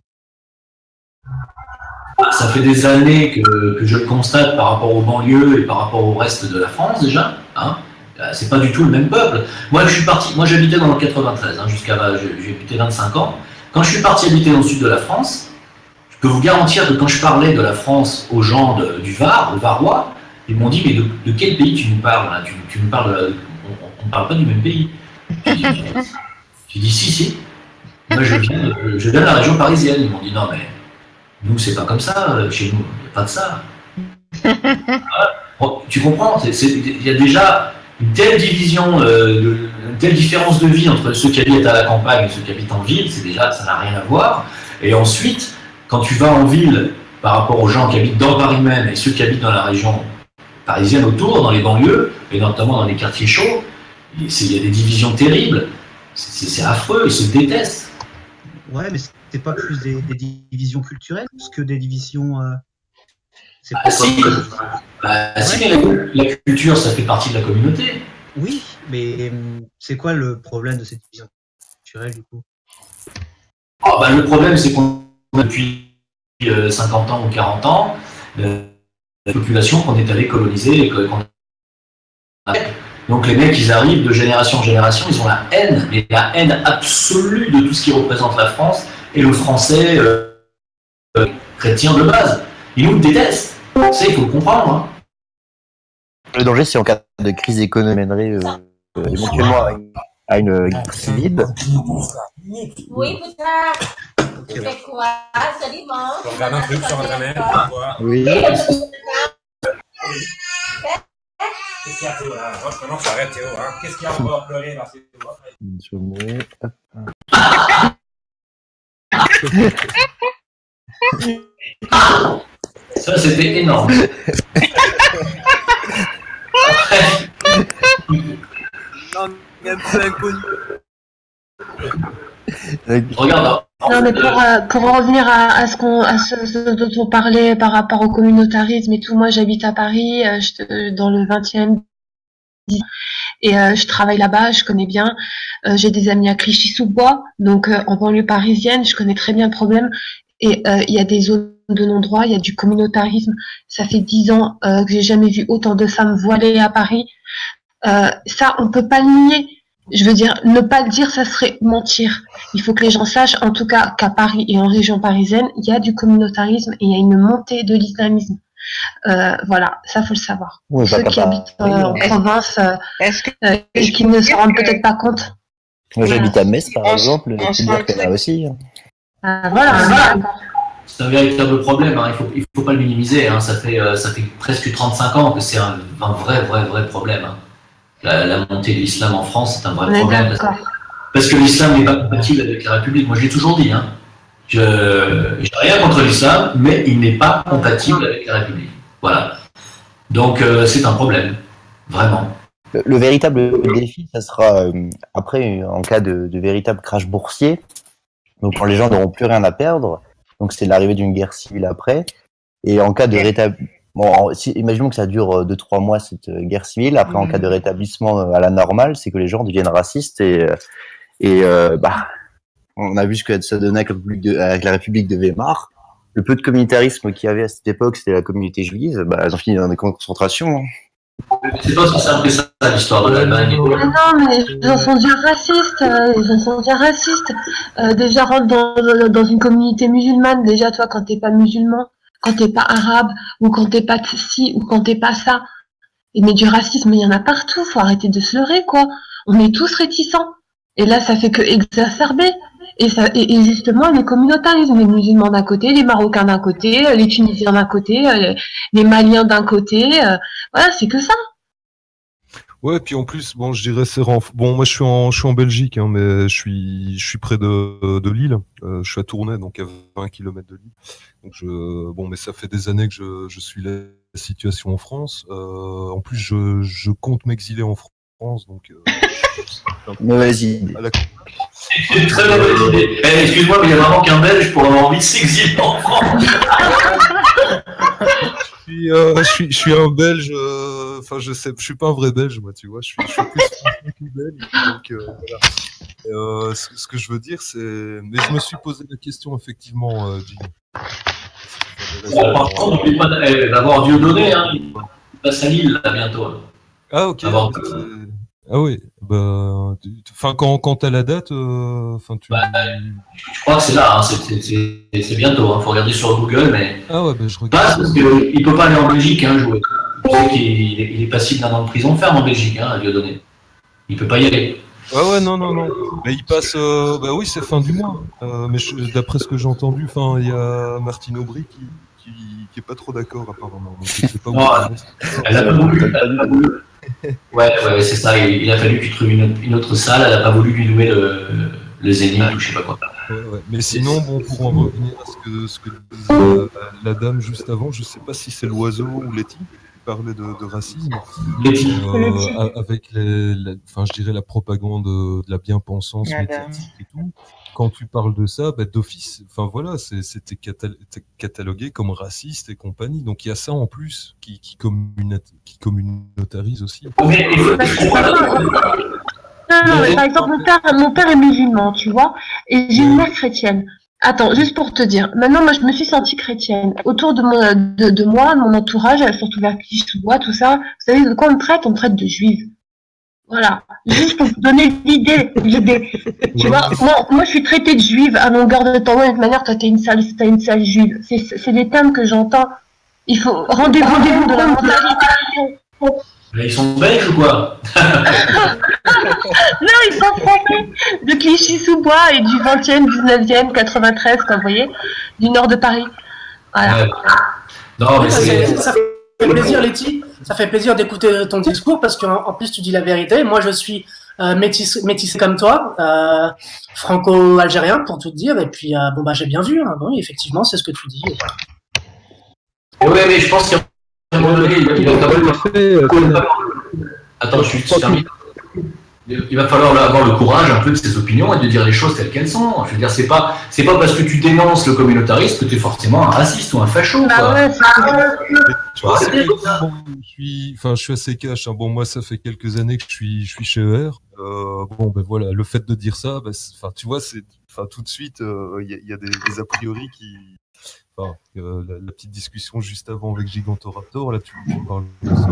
Ça fait des années que je le constate par rapport aux banlieues et par rapport au reste de la France déjà. Hein. C'est pas du tout le même peuple. Moi, j'habitais dans le 93, hein, j'ai habité 25 ans. Quand je suis parti habiter dans le sud de la France, je peux vous garantir que quand je parlais de la France aux gens du Var, aux Varois, ils m'ont dit mais de quel pays tu nous parles là, tu nous parles, on ne parle pas du même pays. J'ai dit si. Moi, je viens de la région parisienne. Ils m'ont dit non mais nous c'est pas comme ça, chez nous il n'y a pas de ça. Bon, tu comprends, il y a déjà une telle division, une telle différence de vie entre ceux qui habitent à la campagne et ceux qui habitent en ville, c'est déjà, ça n'a rien à voir. Et ensuite, quand tu vas en ville, par rapport aux gens qui habitent dans Paris même et ceux qui habitent dans la région parisienne autour, dans les banlieues, et notamment dans les quartiers chauds, il y a des divisions terribles. C'est affreux, ils se détestent. Ouais, mais c'est pas plus des divisions culturelles que des divisions... Si, mais la culture, ça fait partie de la communauté. Oui, mais c'est quoi le problème de cette division culturelle, du coup? Le problème, c'est qu'on a depuis 50 ans ou 40 ans, la population qu'on est allé coloniser. Donc les mecs, ils arrivent de génération en génération, ils ont la haine, et la haine absolue de tout ce qui représente la France et le français chrétien de base. Ils nous détestent. Ça, il faut le comprendre. Hein. Le danger, c'est en cas de crise économique, mènerait éventuellement à une guerre civile. Oui, putain. Tu fais quoi? C'est dimanche. On regarde un truc sur Internet. Oui. Qu'est-ce qu'il y a, Théo là? Maintenant, faut arrêter, Théo. Hein. Qu'est-ce qu'il y a encore pleurer là? Je mets... Ça, c'était énorme. Regarde. Non, mais pour revenir à ce dont on parlait par rapport au communautarisme et tout, moi j'habite à Paris, dans le 20e, et je travaille là-bas, je connais bien. J'ai des amis à Clichy-sous-Bois, donc en banlieue parisienne, je connais très bien le problème. Et il y a des zones de non-droit, il y a du communautarisme. Ça fait 10 ans que j'ai jamais vu autant de femmes voilées à Paris. Ça, on peut pas le nier. Je veux dire, ne pas le dire, ça serait mentir. Il faut que les gens sachent, en tout cas, qu'à Paris et en région parisienne, il y a du communautarisme et il y a une montée de l'islamisme. Voilà, ça faut le savoir. Oui, ceux qui habitent en province et qui ne se rendent peut-être pas compte. Moi, j'habite à Metz, par exemple, je peux dire qu'il y en a aussi. Voilà. C'est un véritable problème, hein. Il faut pas le minimiser. Hein. Ça fait presque 35 ans que c'est un vrai problème. Hein. La montée de l'islam en France, c'est un vrai problème. Parce que l'islam n'est pas compatible avec la République. Moi, je l'ai toujours dit. Hein. Je n'ai rien contre l'islam, mais il n'est pas compatible avec la République. Voilà. Donc, c'est un problème. Vraiment. Le véritable défi, ça sera après, en cas de véritable crash boursier. Donc, quand les gens n'auront plus rien à perdre, donc c'est l'arrivée d'une guerre civile après. Et en cas de rétablissement, imaginons que ça dure 2-3 mois cette guerre civile. Après, en cas de rétablissement à la normale, c'est que les gens deviennent racistes et on a vu ce que ça donnait avec la République de Weimar. Le peu de communautarisme qu'il y avait à cette époque, c'était la communauté juive. Elles ont fini dans des camps de concentration. Hein. C'est pas aussi simple que ça, l'histoire de l'Allemagne. Ah non, mais ils en sont déjà racistes. Ils en sont déjà racistes. Déjà, rentre dans une communauté musulmane. Déjà, toi, quand t'es pas musulman, quand t'es pas arabe, ou quand t'es pas ci, ou quand t'es pas ça. Mais du racisme, il y en a partout. Faut arrêter de se leurrer, quoi. On est tous réticents. Et là, ça fait que exacerber. Et justement, les communautarismes, les musulmans d'un côté, les Marocains d'un côté, les Tunisiens d'un côté, les Maliens d'un côté. Voilà, c'est que ça. Ouais, puis en plus, bon, je dirais c'est bon, moi je suis en Belgique, hein, mais je suis près de Lille. Je suis à Tournai, donc à 20 km de Lille. Donc bon, mais ça fait des années que je suis la situation en France. En plus, je compte m'exiler en France, donc. Mauvaise idée. C'est une très mauvaise idée. Excuse-moi, mais il y a vraiment qu'un Belge pour avoir envie de s'exiler en France. Je suis un Belge, enfin je suis pas un vrai Belge moi, tu vois, je suis plus français que belge, donc voilà. Ce que je veux dire, c'est, mais je me suis posé la question effectivement, Jim. Bon, par contre, n'oublie pas d'avoir Dieudonné, hein. Il passe à Lille là bientôt. Ah ok. Ah oui, bah, enfin quand t'as la date, enfin tu. Je crois que c'est là, hein. C'est bientôt. Hein. Faut regarder sur Google, mais. Ah ouais, bah je regarde. Parce qu'il peut pas aller en Belgique, hein, jouer. Tu sais qu'il est passible d'un an de prison ferme en Belgique, hein, à Dieudonné. Il peut pas y aller. Ouais, non. Mais il passe, bah oui, c'est fin du mois. Mais d'après ce que j'ai entendu, enfin, il y a Martine Aubry qui est pas trop d'accord apparemment. Donc, je sais pas où elle a pas voulu. Ouais, c'est ça. Il a fallu qu'il trouve une autre salle. Elle a pas voulu lui louer le Zénith ou je sais pas quoi. Ouais. Mais sinon, bon, pour en revenir à ce que disait la dame juste avant, je sais pas si c'est l'oiseau ou Letty qui parlait de racisme. Avec enfin, je dirais la propagande de la bien-pensance médiatique et tout. Quand tu parles de ça, bah, d'office, enfin voilà, c'était catalogué comme raciste et compagnie. Donc il y a ça en plus qui communautarise aussi. Mais par exemple, mon père est musulman, tu vois, et j'ai une mère chrétienne. Attends, juste pour te dire, maintenant, moi, je me suis sentie chrétienne. Autour de moi, de mon entourage, surtout vers Clichy-sous-Bois, tout ça, vous savez de quoi on me traite? On me traite de juive. Voilà. Juste pour vous donner l'idée. Tu vois, moi, je suis traitée de juive à longueur de temps. De toute manière, toi, t'as une sale juive. C'est des termes que j'entends. Il faut, rendez-vous de la mentalité. Mais ils sont belges ou quoi? Non, ils sont français, de Clichy-sous-Bois et du 20e, 19e, 93, comme vous voyez, du nord de Paris. Voilà. Non, mais ça fait plaisir, Letty. Ça fait plaisir d'écouter ton discours parce qu'en plus, tu dis la vérité. Moi, je suis métissé comme toi, franco-algérien, pour tout te dire. Et puis, bon, bah, j'ai bien vu. Hein. Bon, effectivement, c'est ce que tu dis. Oui, mais je pense qu'à un moment donné, il va falloir. Attends, je suis terminé. Il va falloir avoir le courage un peu de ses opinions et de dire les choses telles qu'elles sont. Je veux dire, c'est pas parce que tu dénonces le communautarisme que tu es forcément un raciste ou un facho. Bah ouais, tu vois, je suis assez cash. Hein. Bon, moi, ça fait quelques années que je suis chez ER. Bon, ben voilà, le fait de dire ça, tu vois, tout de suite, il y a des a priori qui. Enfin, la petite discussion juste avant avec Gigantoraptor, là, tu parles de ça.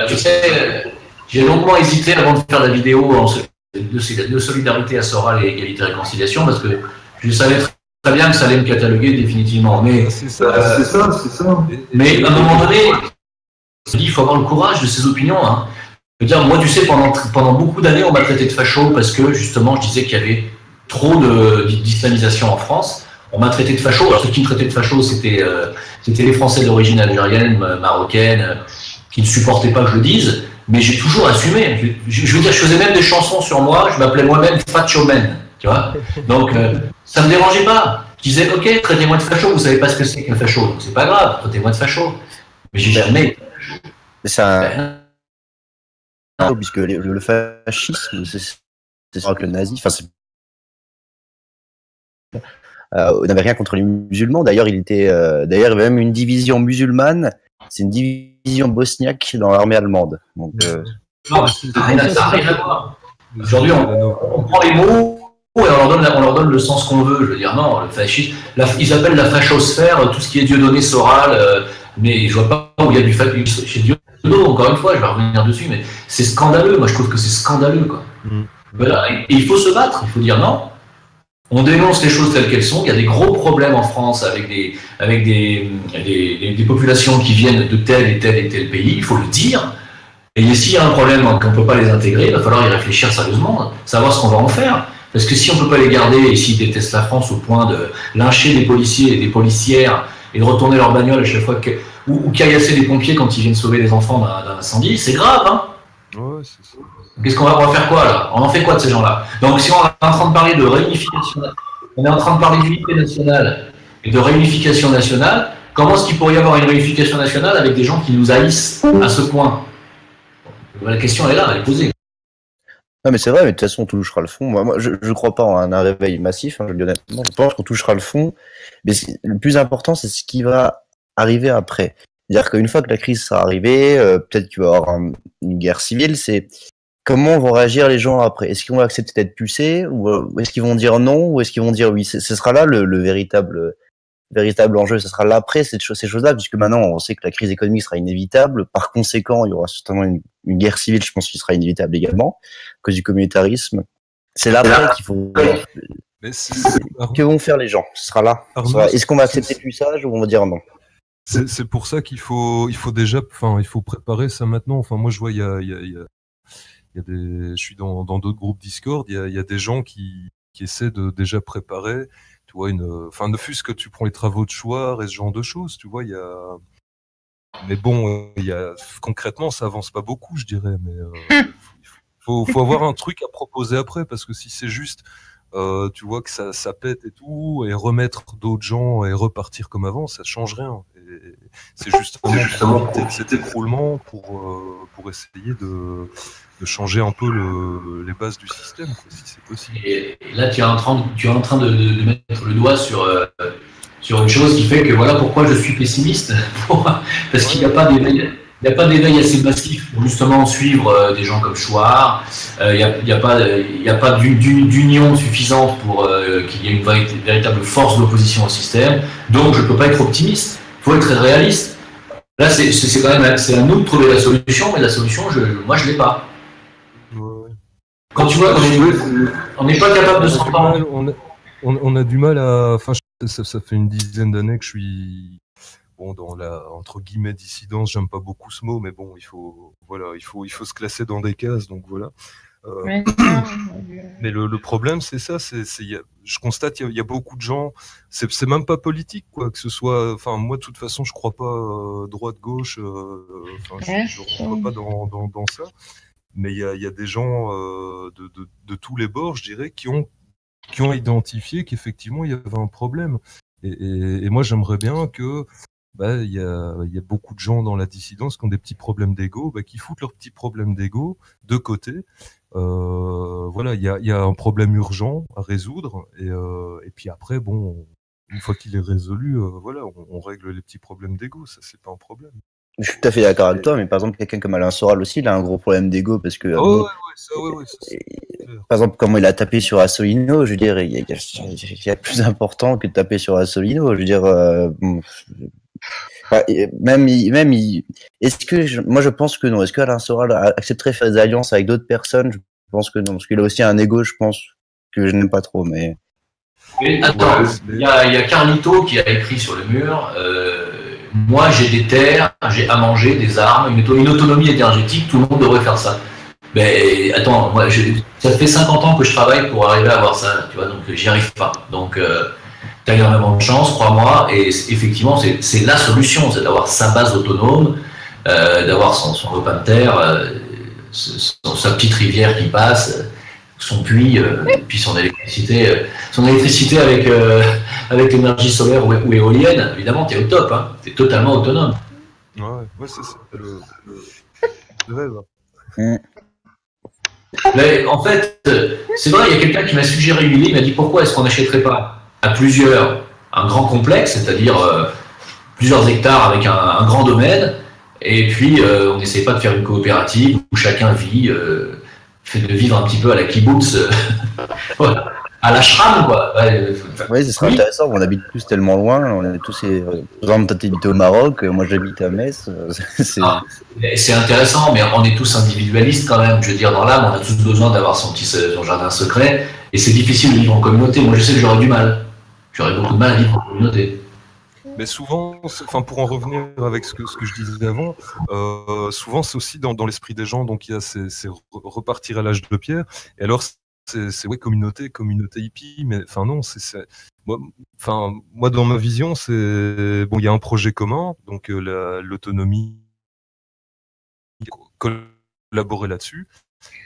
Tu sais, j'ai longuement hésité avant de faire la vidéo de solidarité à Soral et égalité et réconciliation parce que je savais très bien que ça allait me cataloguer définitivement. Mais c'est ça. Mais à un moment donné, il faut avoir le courage de ses opinions. Hein. Je veux dire, moi, tu sais, pendant beaucoup d'années, on m'a traité de facho parce que justement, je disais qu'il y avait trop d'islamisation en France. On m'a traité de facho. Alors, ceux qui me traitaient de facho, c'était les Français d'origine algérienne, marocaine, qui ne supportaient pas que je le dise. Mais j'ai toujours assumé. Je veux dire, je faisais même des chansons sur moi. Je m'appelais moi-même Facho Man, tu vois. Donc, ça me dérangeait pas. Je disais, ok, traitez-moi de facho. Vous savez pas ce que c'est qu'un facho. Donc, c'est pas grave. Traitez-moi de facho. Mais j'ai jamais. Mais ça. Puisque le fascisme, c'est sûr que le nazi. Enfin, n'avait rien contre les musulmans. D'ailleurs, il y avait même une division musulmane. C'est une division bosniaque dans l'armée allemande. Donc, non, ça n'a rien à voir. Aujourd'hui, on prend les mots et on leur donne le sens qu'on veut. Je veux dire, non, le fascisme, ils appellent la fachosphère tout ce qui est Dieudonné, Soral, mais je vois pas où il y a du fascisme chez Dieudonné. dos, encore une fois, je vais revenir dessus, mais c'est scandaleux. Moi, je trouve que c'est scandaleux, quoi. Voilà. Et il faut se battre, il faut dire non. On dénonce les choses telles qu'elles sont. Il y a des gros problèmes en France avec des populations qui viennent de tel et tel pays. Il faut le dire. Et s'il y a un problème qu'on ne peut pas les intégrer, il va falloir y réfléchir sérieusement, savoir ce qu'on va en faire. Parce que si on ne peut pas les garder et s'ils détestent la France au point de lyncher des policiers et des policières et de retourner leur bagnole à chaque fois ou caillasser des pompiers quand ils viennent sauver les enfants d'un incendie, c'est grave, hein. Ouais, c'est ça. Qu'est-ce qu'on va faire quoi là? On en fait quoi de ces gens-là? Donc si on est en train de parler de réunification, on est en train de parler d'unité nationale et de réunification nationale, comment est-ce qu'il pourrait y avoir une réunification nationale avec des gens qui nous haïssent à ce point? La question est là, elle est posée. Non, mais c'est vrai, mais de toute façon, on touchera le fond. Moi je crois pas en un réveil massif, hein, je le dis honnêtement. Je pense qu'on touchera le fond. Mais le plus important, c'est ce qui va arriver après. C'est-à-dire qu'une fois que la crise sera arrivée, peut-être qu'il va y avoir une guerre civile, c'est comment vont réagir les gens après? Est-ce qu'ils vont accepter d'être pucés? Ou est-ce qu'ils vont dire non? Ou est-ce qu'ils vont dire oui? Ce sera là le véritable enjeu. Ce sera l'après ces choses-là, puisque maintenant, on sait que la crise économique sera inévitable. Par conséquent, il y aura certainement une guerre civile, je pense, qui sera inévitable également, à cause du communautarisme. C'est l'après qu'il faut... Que vont faire les gens? Ce sera là. Est-ce qu'on va accepter le puçage ou on va dire non? C'est pour ça qu'il faut déjà, il faut préparer ça maintenant. Enfin, moi, je vois, je suis dans d'autres groupes Discord, il y a des gens qui essaient de déjà préparer, tu vois, ne fût-ce que tu prends les travaux de choix et ce genre de choses, tu vois, mais bon, concrètement, ça avance pas beaucoup, je dirais, mais faut avoir un truc à proposer après, parce que si c'est juste, tu vois, que ça pète et tout, et remettre d'autres gens et repartir comme avant, ça change rien. Et c'est justement cet écroulement pour essayer de changer un peu les bases du système, quoi, si c'est possible. Et là, tu es en train de mettre le doigt sur une chose qui fait que voilà pourquoi je suis pessimiste, parce qu'il n'y a pas d'éveil assez massif pour justement suivre des gens comme Chouard. Il n'y a pas d'union suffisante pour qu'il y ait une véritable force d'opposition au système. Donc je ne peux pas être optimiste. Il faut être réaliste. Là, c'est quand même c'est à nous de trouver la solution, mais la solution, moi, je l'ai pas. Quand tu vois, on n'est pas capable de s'entendre. On a du mal à. Enfin, ça fait une dizaine d'années que je suis dans la entre guillemets dissidence. J'aime pas beaucoup ce mot, mais bon, il faut se classer dans des cases, donc voilà. Mais le problème, c'est ça. Je constate, il y a beaucoup de gens. C'est même pas politique, quoi. Que ce soit. Enfin, moi, de toute façon, je crois pas droite gauche. Je rentre pas dans ça. Mais il y a des gens de tous les bords, je dirais, qui ont identifié qu'effectivement il y avait un problème. Et moi, j'aimerais bien que il y a beaucoup de gens dans la dissidence qui ont des petits problèmes d'ego, qui foutent leurs petits problèmes d'ego de côté. Voilà, il y a un problème urgent à résoudre, et puis après, bon, une fois qu'il est résolu, voilà, on règle les petits problèmes d'ego. Ça, c'est pas un problème. Je suis tout à fait d'accord avec toi, mais par exemple, quelqu'un comme Alain Soral aussi, il a un gros problème d'ego parce que. Par exemple, comment il a tapé sur Asselineau, je veux dire, il y a plus important que de taper sur Asselineau. Je veux dire, est-ce que moi je pense que non. Est-ce que Alain Soral accepterait de faire des alliances avec d'autres personnes? Je pense que non, parce qu'il a aussi un ego, je pense, que je n'aime pas trop. Mais attends, il y a Carlito qui a écrit sur le mur. Moi, j'ai des terres, j'ai à manger, des armes, une autonomie énergétique, tout le monde devrait faire ça. Mais attends, moi, ça fait 50 ans que je travaille pour arriver à avoir ça, tu vois, donc j'y arrive pas. Donc, tu as énormément de chance, crois-moi, et effectivement, c'est la solution, c'est d'avoir sa base autonome, d'avoir son repas de terre, sa petite rivière qui passe, son puits, puis son électricité avec l'énergie solaire ou éolienne, évidemment, tu es au top, hein, tu es totalement autonome. Ouais, c'est ça, le rêve. Mais en fait, c'est vrai, il y a quelqu'un qui m'a suggéré une idée, il m'a dit pourquoi est-ce qu'on n'achèterait pas à plusieurs un grand complexe, c'est-à-dire plusieurs hectares avec un grand domaine, et puis on n'essaie pas de faire une coopérative où chacun vit, fait de vivre un petit peu à la kibbutz. Voilà. à l'ashram, quoi. Oui, ce serait intéressant. On habite tous tellement loin. On est tous. Par exemple, toi, t'habites au Maroc. Moi, j'habite à Metz. C'est intéressant, mais on est tous individualistes quand même. Je veux dire, dans l'âme, on a tous besoin d'avoir son jardin secret. Et c'est difficile de vivre en communauté. Moi, je sais que j'aurais du mal. J'aurais beaucoup de mal à vivre en communauté. Mais souvent, enfin pour en revenir avec ce que je disais avant, souvent c'est aussi dans l'esprit des gens, donc il y a c'est repartir à l'âge de pierre. Et alors c'est ouais, communauté hippie, mais enfin non, moi dans ma vision c'est bon, il y a un projet commun, donc l'autonomie, collaborer là-dessus,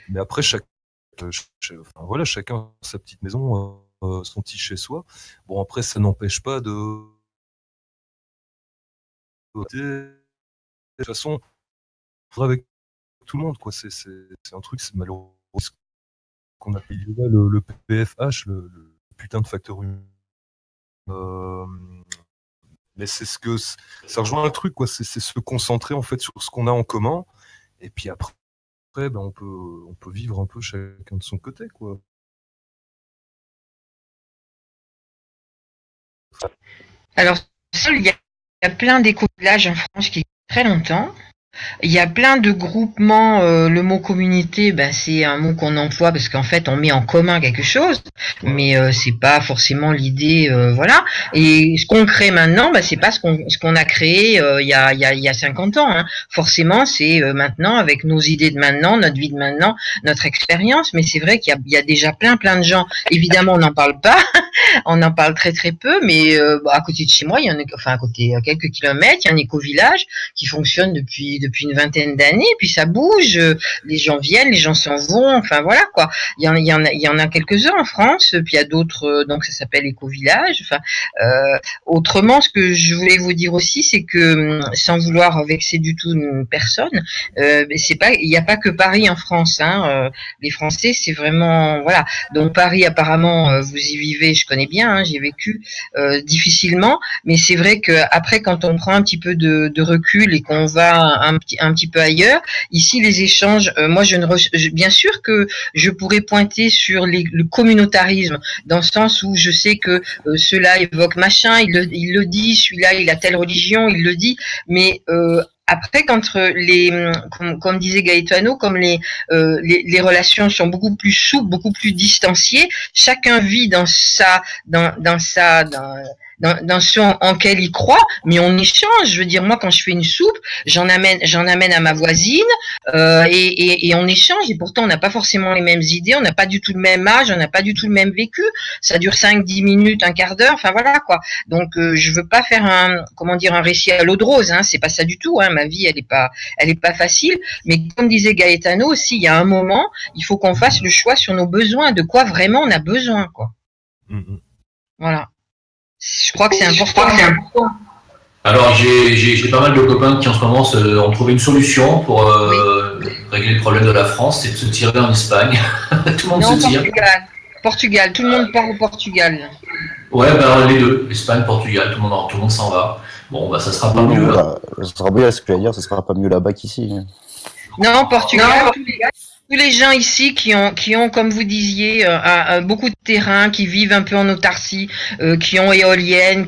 mais après chacun sa petite maison, son petit chez soi. Bon après ça n'empêche pas de toute façon avec tout le monde, quoi. C'est un truc, c'est malheureux qu'on appelle le PFH, le putain de facteur humain. Mais c'est ça rejoint le truc, quoi. C'est se concentrer en fait sur ce qu'on a en commun, et puis après ben, on peut vivre un peu chacun de son côté, quoi. Alors, il y a plein d'éco-villages en France qui existent très longtemps. Il y a plein de groupements, le mot communauté, ben c'est un mot qu'on emploie parce qu'en fait on met en commun quelque chose, mais c'est pas forcément l'idée, voilà. Et ce qu'on crée maintenant, ben c'est pas ce qu'on a créé il y a 50 ans. Hein. Forcément, c'est maintenant avec nos idées de maintenant, notre vie de maintenant, notre expérience. Mais c'est vrai qu'il y a déjà plein de gens. Évidemment, on n'en parle pas, on en parle très peu, mais à côté de chez moi, il y en a, enfin à quelques kilomètres, il y a un éco-village qui fonctionne depuis une vingtaine d'années, puis ça bouge, les gens viennent, les gens s'en vont, enfin voilà quoi. Il y en a quelques-uns en France, puis il y a d'autres, donc ça s'appelle éco-village. Enfin, autrement, ce que je voulais vous dire aussi, c'est que sans vouloir vexer du tout une personne, c'est pas, il n'y a pas que Paris en France. Hein, les Français, c'est vraiment voilà. Donc Paris, apparemment, vous y vivez, je connais bien, hein, j'y ai vécu difficilement, mais c'est vrai que après, quand on prend un petit peu de recul et qu'on va un petit peu ailleurs. Ici, les échanges, moi, bien sûr que je pourrais pointer sur le communautarisme, dans le sens où je sais que cela évoque machin, il le dit, celui-là, il a telle religion, il le dit, mais après, quand comme disait Gaetano, comme les relations sont beaucoup plus souples, beaucoup plus distanciées, chacun vit dans ce en quel il croit, mais on échange. Je veux dire, moi, quand je fais une soupe, j'en amène à ma voisine, et on échange, et pourtant, on n'a pas forcément les mêmes idées, on n'a pas du tout le même âge, on n'a pas du tout le même vécu. Ça dure 5-10 minutes, un quart d'heure, enfin voilà, quoi. Donc, je veux pas faire un récit à l'eau de rose, hein, c'est pas ça du tout, hein. Ma vie, elle est pas facile, mais comme disait Gaetano aussi, il y a un moment, il faut qu'on fasse le choix sur nos besoins, de quoi vraiment on a besoin, quoi. Voilà. Je crois que c'est important. Alors, j'ai pas mal de copains qui en ce moment ont trouvé une solution pour régler le problème de la France, c'est de se tirer en Espagne. Tout le monde se tire. Portugal, tout le monde part au Portugal. Ouais, ben les deux, Espagne, Portugal, tout le monde s'en va. Bon, bah ça sera pas mieux. Ça sera mieux, ce que j'allais dire, ça sera pas mieux là-bas qu'ici. Non, Portugal. Tous les gens ici qui ont, comme vous disiez, beaucoup de terrain, qui vivent un peu en autarcie, qui ont éoliennes,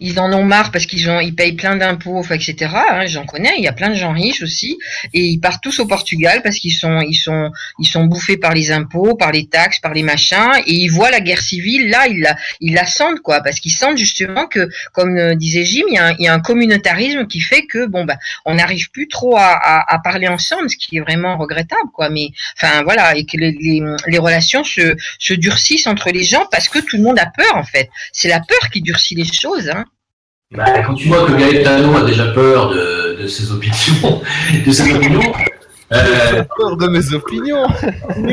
ils en ont marre parce ils payent plein d'impôts, etc. Hein, j'en connais, il y a plein de gens riches aussi, et ils partent tous au Portugal parce qu'ils sont bouffés par les impôts, par les taxes, par les machins, et ils voient la guerre civile, là, ils la sentent, quoi, parce qu'ils sentent justement que, comme disait Jim, il y a un communautarisme qui fait que, bon, bah, on n'arrive plus trop à parler ensemble, ce qui est vraiment regrettable, quoi, mais, enfin, voilà, et que les relations se durcissent entre les gens parce que tout le monde a peur, en fait. C'est la peur qui durcit les choses, hein. Bah, quand tu vois que Gaetano a déjà peur de ses opinions, peur de mes opinions. Non.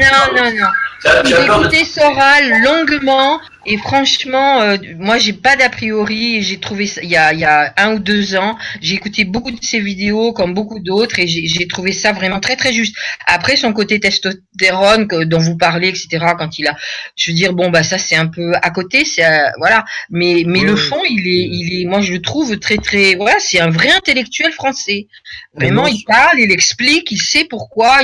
J'ai écouté Soral longuement Et franchement, moi j'ai pas d'a priori. J'ai trouvé ça il y a 1 ou 2 ans. J'ai écouté beaucoup de ses vidéos, comme beaucoup d'autres, et j'ai trouvé ça vraiment très très juste. Après son côté testostérone dont vous parlez, etc. Quand il a, je veux dire, bon bah ça c'est un peu à côté, c'est voilà. Mais le fond, il est, moi je le trouve très très, voilà, c'est un vrai intellectuel français. Vraiment, il parle, il explique, il sait pourquoi,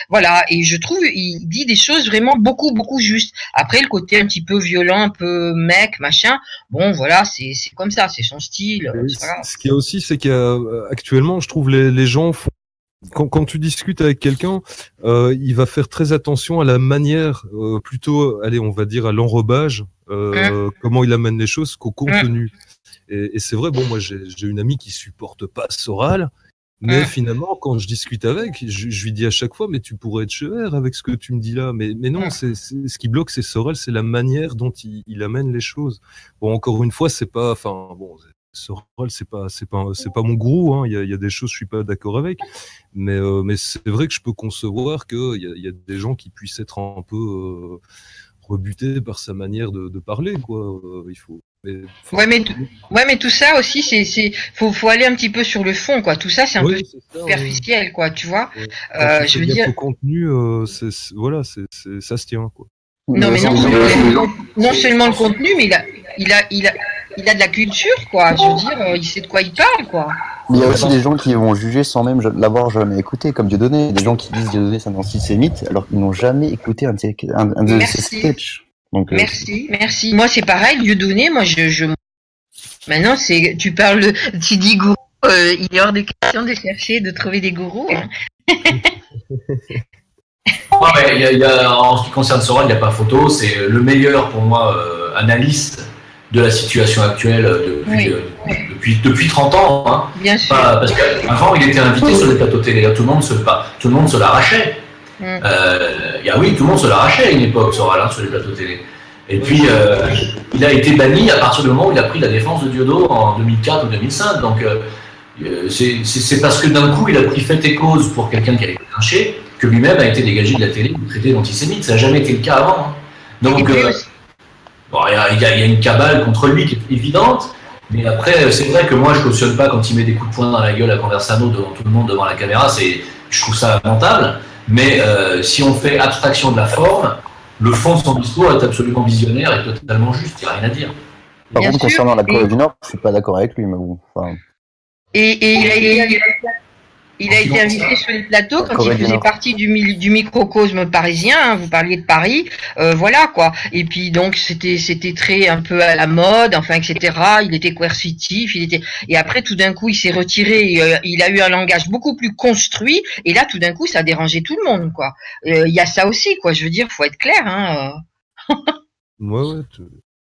voilà. Et je trouve, il dit des choses vraiment beaucoup beaucoup justes. Après le côté un petit peu violent, un peu mec, machin. Bon, voilà, c'est comme ça, c'est son style. Et ce qu'il y a aussi, c'est qu'actuellement, je trouve les gens font. Quand tu discutes avec quelqu'un, il va faire très attention à la manière, plutôt, allez, on va dire à l'enrobage, comment il amène les choses qu'au contenu. Et c'est vrai, bon, moi j'ai une amie qui supporte pas Soral, mais finalement, quand je discute avec, je lui dis à chaque fois, mais tu pourrais être chevert avec ce que tu me dis là. Mais non, c'est ce qui bloque, c'est Sorel, c'est la manière dont il amène les choses. Bon, encore une fois, c'est pas, enfin, bon, Sorel, c'est pas mon gourou, hein. Il y a des choses, je suis pas d'accord avec. Mais c'est vrai que je peux concevoir qu'il y a des gens qui puissent être un peu rebutés par sa manière de parler, quoi. Il faut. Ouais, mais tout ça aussi, faut aller un petit peu sur le fond, quoi. Tout ça, c'est un peu superficiel, quoi, tu vois. Je veux dire. Au contenu, voilà, ça se tient, quoi. Non, mais non seulement le contenu, mais il a de la culture, quoi. Je veux dire, il sait de quoi il parle, quoi. Il y a aussi des gens qui vont juger sans même l'avoir jamais écouté, comme Dieudonné. Des gens qui disent Dieudonné c'est un antisémite, alors qu'ils n'ont jamais écouté un de ses sketchs. Donc, Merci. Moi, c'est pareil, Dieudonné, moi, maintenant, tu parles, tu dis gourou, il est hors de question de chercher, de trouver des gourous. Hein. Ouais, en ce qui concerne Soral, il n'y a pas photo. C'est le meilleur, pour moi, analyste de la situation actuelle depuis 30 ans. Hein. Bien sûr. Parce qu'avant, il était invité sur les plateaux télé. Tout le monde se l'arrachait. Oui, tout le monde se l'arrachait à une époque, Soral, hein, sur les plateaux télé. Et puis, il a été banni à partir du moment où il a pris la défense de Diodo en 2004 ou 2005. Donc, c'est parce que d'un coup, il a pris fait et cause pour quelqu'un qui a été lynché que lui-même a été dégagé de la télé ou traité d'antisémite. Ça n'a jamais été le cas avant. Hein. Donc, il y a une cabale contre lui qui est évidente. Mais après, c'est vrai que moi, je ne cautionne pas quand il met des coups de poing dans la gueule à Conversano devant tout le monde, devant la caméra. Je trouve ça lamentable. Mais si on fait abstraction de la forme, le fond de son discours est absolument visionnaire et totalement juste. Il n'y a rien à dire. Par contre, concernant la Corée du Nord, je ne suis pas d'accord avec lui. Mais bon, enfin... Il a été invité sur les plateaux quand il faisait partie du microcosme parisien. Hein, vous parliez de Paris, voilà quoi. Et puis donc c'était très un peu à la mode, enfin etc. Il était coercitif, et après tout d'un coup il s'est retiré. Il a eu un langage beaucoup plus construit. Et là tout d'un coup ça a dérangé tout le monde quoi. Il y a ça aussi quoi. Je veux dire, faut être clair. Hein. Ouais.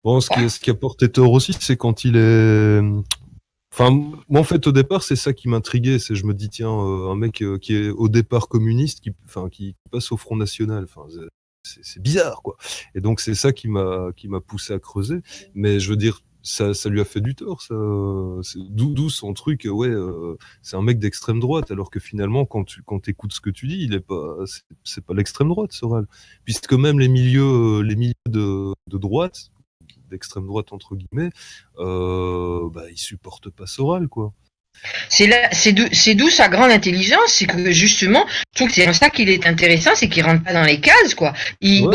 Bon, ce qui a porté tort aussi, c'est quand il est. Enfin, moi en fait au départ c'est ça qui m'intriguait, je me dis tiens un mec qui est au départ communiste qui passe au Front National, enfin c'est bizarre quoi. Et donc c'est ça qui m'a poussé à creuser, mais je veux dire ça lui a fait du tort, ça. D'où son truc, c'est un mec d'extrême droite, alors que finalement quand écoutes ce que tu dis, c'est pas l'extrême droite Soral, puisque même les milieux de droite, d'extrême droite entre guillemets, ils supportent pas Soral quoi. C'est d'où sa grande intelligence, c'est que justement, je trouve que c'est en ça qu'il est intéressant, c'est qu'il rentre pas dans les cases quoi. Il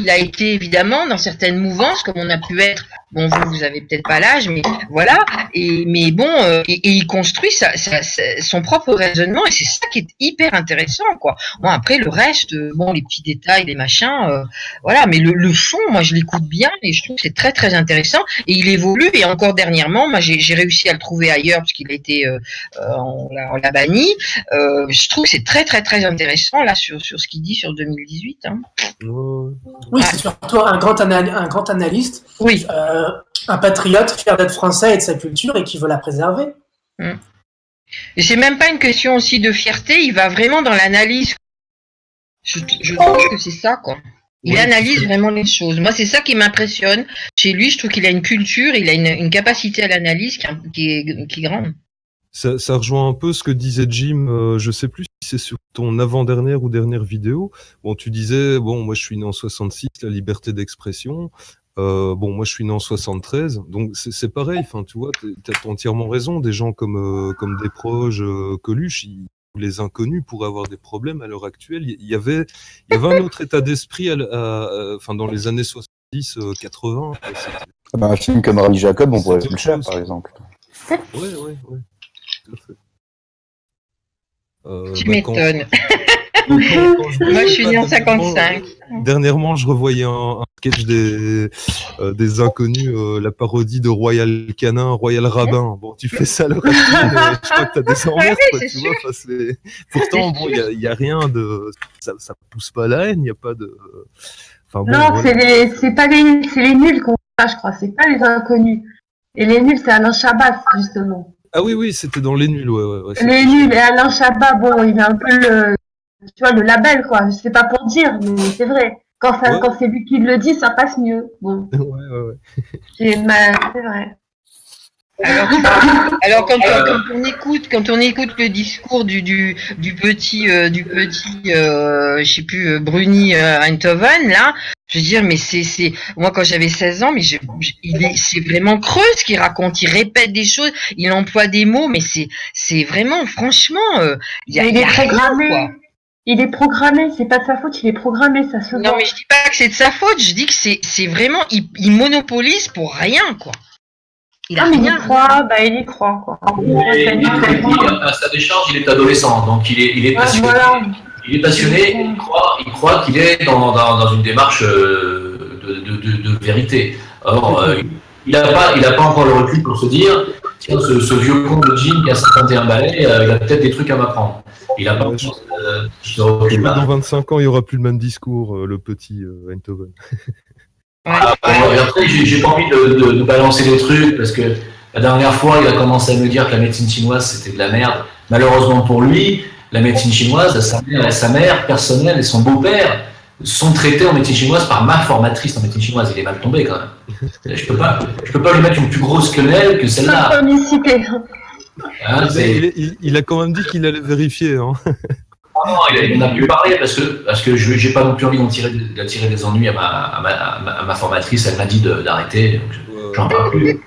a été évidemment dans certaines mouvances comme on a pu être. Bon, vous avez peut-être pas l'âge, mais voilà. Et il construit son propre raisonnement et c'est ça qui est hyper intéressant, quoi. Bon, après le reste, les petits détails, les machins, voilà. Mais le fond, moi, je l'écoute bien et je trouve que c'est très très intéressant. Et il évolue. Et encore dernièrement, moi, j'ai réussi à le trouver ailleurs parce qu'il a été, on l'a banni. Je trouve que c'est très très très intéressant là sur ce qu'il dit sur 2018. Hein. Oui, c'est surtout un grand analyste. Oui. Un patriote fier d'être français et de sa culture et qui veut la préserver. Et c'est même pas une question aussi de fierté, il va vraiment dans l'analyse. Je trouve que c'est ça, quoi. Il analyse vraiment les choses. Moi, c'est ça qui m'impressionne. Chez lui, je trouve qu'il a une culture, il a une capacité à l'analyse qui est grande. Ça rejoint un peu ce que disait Jim, je sais plus si c'est sur ton avant-dernière ou dernière vidéo. Bon, tu disais, moi je suis né en 66, la liberté d'expression. Bon, moi, je suis né en 73, donc c'est pareil. Enfin, tu vois, t'as entièrement raison. Des gens comme Desproges, Coluche, les inconnus pourraient avoir des problèmes à l'heure actuelle. Il y avait un autre état d'esprit enfin, dans les années 70, 80. Un film comme Rabbi Jacob, on pourrait le faire, par exemple. Ouais, tout à fait. Tu m'étonnes. Moi, je suis né en 55. Dernièrement, je revoyais un sketch des inconnus, la parodie de Royal Canin, Royal Rabbin. Bon, tu fais ça à l'heure actuelle, je crois que t'as des emmerdes, quoi, tu vois. Pourtant, bon, il y a rien de, ça pousse pas la haine, il y a pas de. Enfin, bon, Non, voilà. c'est les nuls qu'on voit, je crois. C'est pas les inconnus. Et les nuls, c'est Alain Chabat, justement. Ah oui, c'était dans les nuls, ouais. Les nuls et Alain Chabat, bon, il a un peu le label, quoi. Je sais pas pour dire, mais c'est vrai. Quand c'est lui qui le dit, ça passe mieux. Bon. Ouais. C'est vrai. Alors quand on écoute le discours du petit je sais plus Bruni Einthoven là, je veux dire mais c'est moi quand j'avais 16 ans mais c'est vraiment creux ce qu'il raconte, il répète des choses, il emploie des mots mais c'est vraiment franchement il est programmé. Quoi. Il est programmé, c'est pas de sa faute, il est programmé, ça se voit. Non mais je dis pas que c'est de sa faute, je dis que c'est vraiment il monopolise pour rien quoi. Il y croit, quoi. À sa décharge, il est adolescent, donc il est passionné. Voilà. Il est passionné, il croit qu'il est dans une démarche de vérité. Or, il n'a pas encore le recul pour se dire, tiens, ce vieux con de Jim qui a 51 balais, il a peut-être des trucs à m'apprendre. Il a pas ce recul-là. Dans 25 ans, il n'y aura plus le même discours, le petit Einthoven. Après, j'ai pas envie de balancer des trucs parce que la dernière fois, il a commencé à me dire que la médecine chinoise c'était de la merde. Malheureusement pour lui, la médecine chinoise, sa mère personnelle et son beau-père sont traités en médecine chinoise par ma formatrice en médecine chinoise. Il est mal tombé quand même. Je peux pas lui mettre une plus grosse quenelle que celle-là. Hein, il a quand même dit qu'il allait vérifier. Hein. Non, il n'a plus parlé parce que je n'ai pas non plus envie d'attirer des ennuis à ma formatrice. Elle m'a dit d'arrêter, donc j'en parle plus.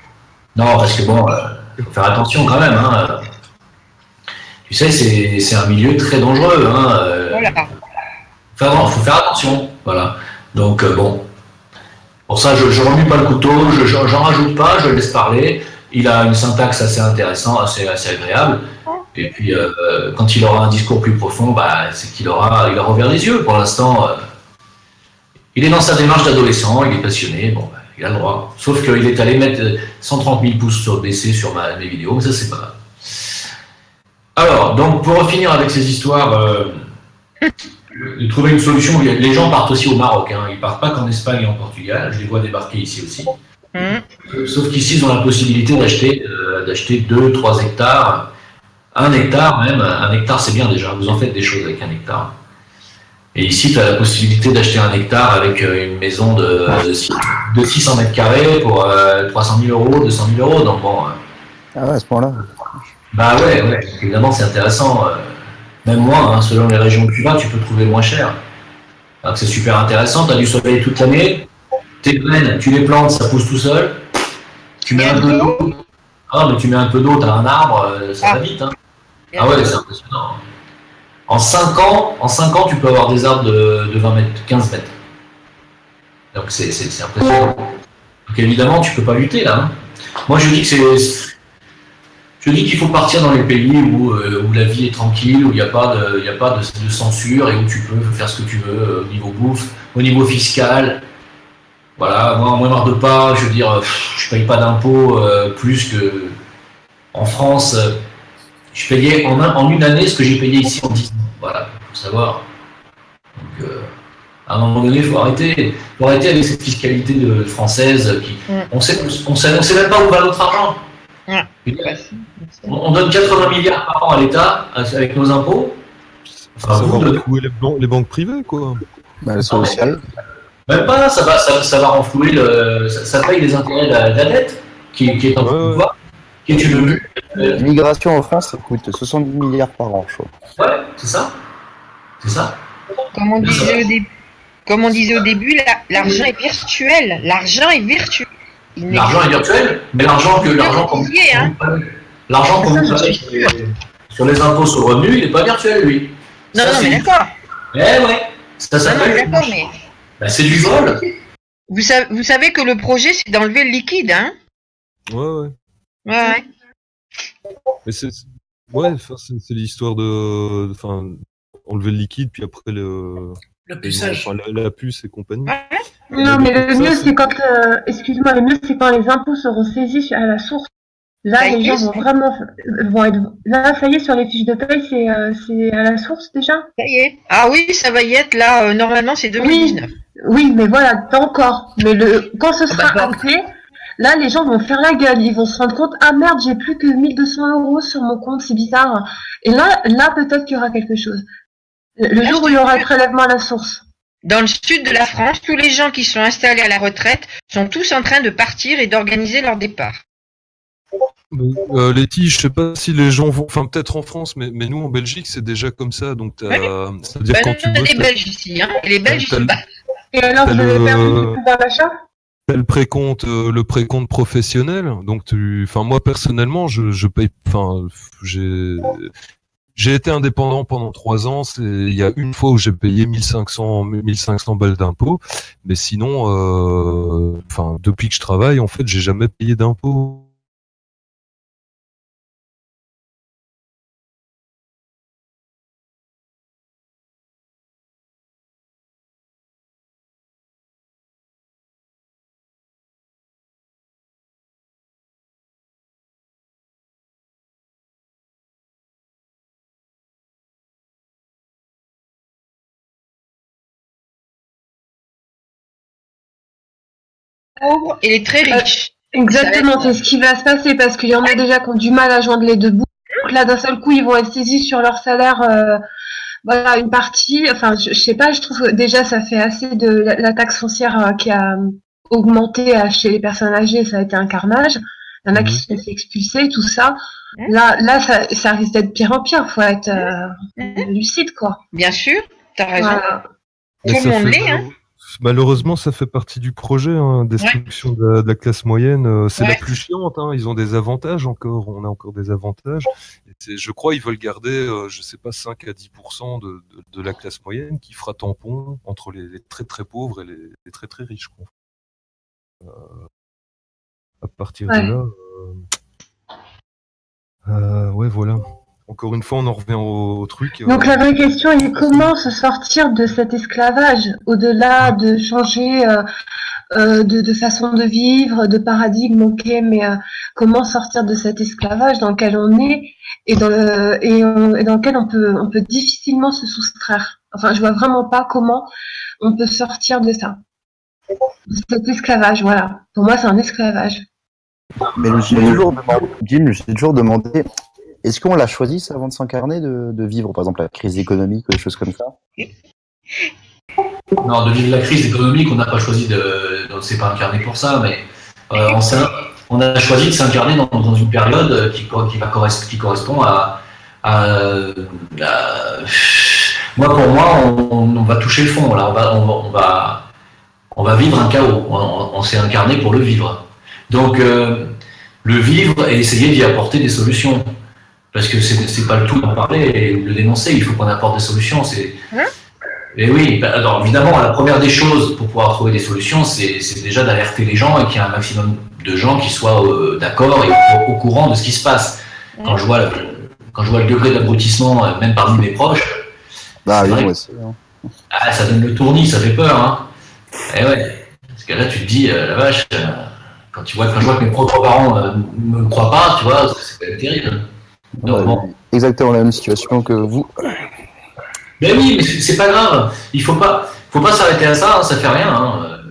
Non, parce que bon, faut faire attention quand même. Hein. Tu sais, c'est un milieu très dangereux. Hein. Voilà. Faut faire attention. Voilà. Donc bon, pour ça, je remue pas le couteau, j'en rajoute pas, je le laisse parler. Il a une syntaxe assez intéressante, assez agréable. Et puis, quand il aura un discours plus profond, c'est qu'il aura ouvert les yeux. Pour l'instant, il est dans sa démarche d'adolescent, il est passionné, il a le droit. Sauf qu'il est allé mettre 130 000 pouces baissés sur mes vidéos, mais ça, c'est pas grave. Alors, donc, pour finir avec ces histoires, de trouver une solution, les gens partent aussi au Maroc, hein. Ils partent pas qu'en Espagne et en Portugal, je les vois débarquer ici aussi. Sauf qu'ici, ils ont la possibilité d'acheter 2-3 hectares. 1 hectare même, 1 hectare c'est bien déjà, vous en faites des choses avec 1 hectare. Et ici, tu as la possibilité d'acheter 1 hectare avec une maison de 600 mètres carrés pour 300 000 euros, 200 000 euros. Donc bon. Ah ouais, à ce point-là. Bah ouais, évidemment c'est intéressant. Même moi, hein, selon les régions où tu vas, tu peux trouver moins cher. Donc c'est super intéressant, tu as du soleil toute l'année, tes graines, tu les plantes, ça pousse tout seul. Tu mets un peu d'eau. Ah, mais tu mets un peu d'eau, tu as un arbre, ça va vite. Hein. Ah ouais, c'est impressionnant. En 5 ans, tu peux avoir des arbres de 20 mètres, 15 mètres. Donc c'est impressionnant. Donc évidemment, tu peux pas lutter là. Hein. Moi, je dis qu'il faut partir dans les pays où la vie est tranquille, où il n'y a pas de censure et où tu peux faire ce que tu veux au niveau bouffe, au niveau fiscal. Voilà, moi marre de pas, je veux dire, je paye pas d'impôts plus que en France. Je payais en une année ce que j'ai payé ici en 10 ans. Voilà, il faut savoir. Donc, à un moment donné, il faut arrêter. Faut arrêter avec cette fiscalité française qui. On sait même pas où va notre argent. On donne 80 milliards par an à l'État avec nos impôts. Enfin, ça va renflouer les banques privées, quoi. Le social. Même pas, ça va renflouer ça paye les intérêts de la dette qui est en pouvoir, qui est une but. L'immigration en France, ça coûte 70 milliards par an, je crois. Ouais, c'est ça. Comme on disait au début. Comme on disait au début, l'argent est virtuel. L'argent est virtuel. L'argent est virtuel, mais l'argent qu'on vous paye sur les impôts sur le revenu, il n'est pas virtuel, lui. Non, mais d'accord. Eh ouais, ça s'appelle. D'accord, mais. Ben, c'est du vol. Vous savez que le projet, c'est d'enlever le liquide, hein? Ouais. Ouais. Mais c'est l'histoire de, enfin, enlever le liquide, puis après le puçage. La puce et compagnie. Non, mais le mieux, c'est quand, excuse-moi, le mieux, c'est quand les impôts seront saisis à la source. Là, les gens vont vraiment, là, ça y est, sur les fiches de paye, c'est à la source, déjà? Ça y est. Ah oui, ça va y être, là, normalement, c'est 2019. Oui, mais voilà, pas encore. Mais quand ce sera acté, là, les gens vont faire la gueule. Ils vont se rendre compte, ah merde, j'ai plus que 1 200 € sur mon compte, c'est bizarre. Et là, peut-être qu'il y aura quelque chose. Le jour où il y aura le prélèvement à la source. Dans le sud de la France, tous les gens qui sont installés à la retraite sont tous en train de partir et d'organiser leur départ. Letty, je sais pas si les gens vont, enfin peut-être en France, mais nous en Belgique c'est déjà comme ça, donc c'est-à-dire quand tu bosses. Les Belges ici, hein. Et les Belges ici. Et alors, vous avez perdu du pouvoir d'achat? T'as le précompte professionnel, donc enfin moi personnellement je paye, enfin j'ai été indépendant pendant 3 ans. Il y a une fois où j'ai payé 1500 balles d'impôts, mais sinon, enfin depuis que je travaille, en fait, j'ai jamais payé d'impôts. Pauvres et les très riches. Exactement, c'est ce qui va se passer parce qu'il y en a déjà qui ont du mal à joindre les deux bouts. Donc là, d'un seul coup, ils vont être saisis sur leur salaire, voilà, une partie. Enfin, je sais pas, je trouve que déjà ça fait assez de la taxe foncière qui a augmenté chez les personnes âgées, ça a été un carnage. Il y en a qui se sont fait expulser, tout ça. Là, ça risque d'être pire en pire. Faut être lucide, quoi. Bien sûr, t'as raison. Voilà. Tout le monde l'est, hein. Malheureusement, ça fait partie du projet, hein, destruction de la classe moyenne. C'est la plus chiante. Hein. Ils ont des avantages encore. On a encore des avantages. Et je crois qu'ils veulent garder, je sais pas, 5 à 10% de la classe moyenne qui fera tampon entre les très très pauvres et les très très riches. Quoi. À partir de là, ouais, voilà. Encore une fois, on en revient au truc. Donc la vraie question est comment se sortir de cet esclavage, au-delà de changer de façon de vivre, de paradigme, ok, mais comment sortir de cet esclavage dans lequel on est et dans lequel on peut difficilement se soustraire. Enfin, je vois vraiment pas comment on peut sortir de ça. De cet esclavage, voilà. Pour moi, c'est un esclavage. Mais je me suis toujours demandé, est-ce qu'on l'a choisi, ça, avant de s'incarner, de vivre, par exemple, la crise économique ou des choses comme ça? Non, de vivre la crise économique, on n'a pas choisi on s'est pas incarné pour ça, mais on a choisi de s'incarner dans une période qui correspond à moi, pour moi, on va toucher le fond. Là, on va vivre un chaos. On s'est incarné pour le vivre. Donc, le vivre et essayer d'y apporter des solutions. Parce que c'est pas le tout d'en parler et de le dénoncer, il faut qu'on apporte des solutions. Et oui, alors évidemment, la première des choses pour pouvoir trouver des solutions, c'est déjà d'alerter les gens et qu'il y ait un maximum de gens qui soient d'accord et au courant de ce qui se passe. Quand je vois le degré d'abrutissement, même parmi mes proches, moi aussi, hein. Ça donne le tournis, ça fait peur. Hein. Et ouais, parce que là, tu te dis, la vache, quand je vois que mes propres parents ne me croient pas, tu vois, c'est quand même terrible. Donc, bon. Exactement la même situation que vous. Mais oui, mais c'est pas grave. Il faut pas s'arrêter à ça. Hein, ça fait rien. Hein.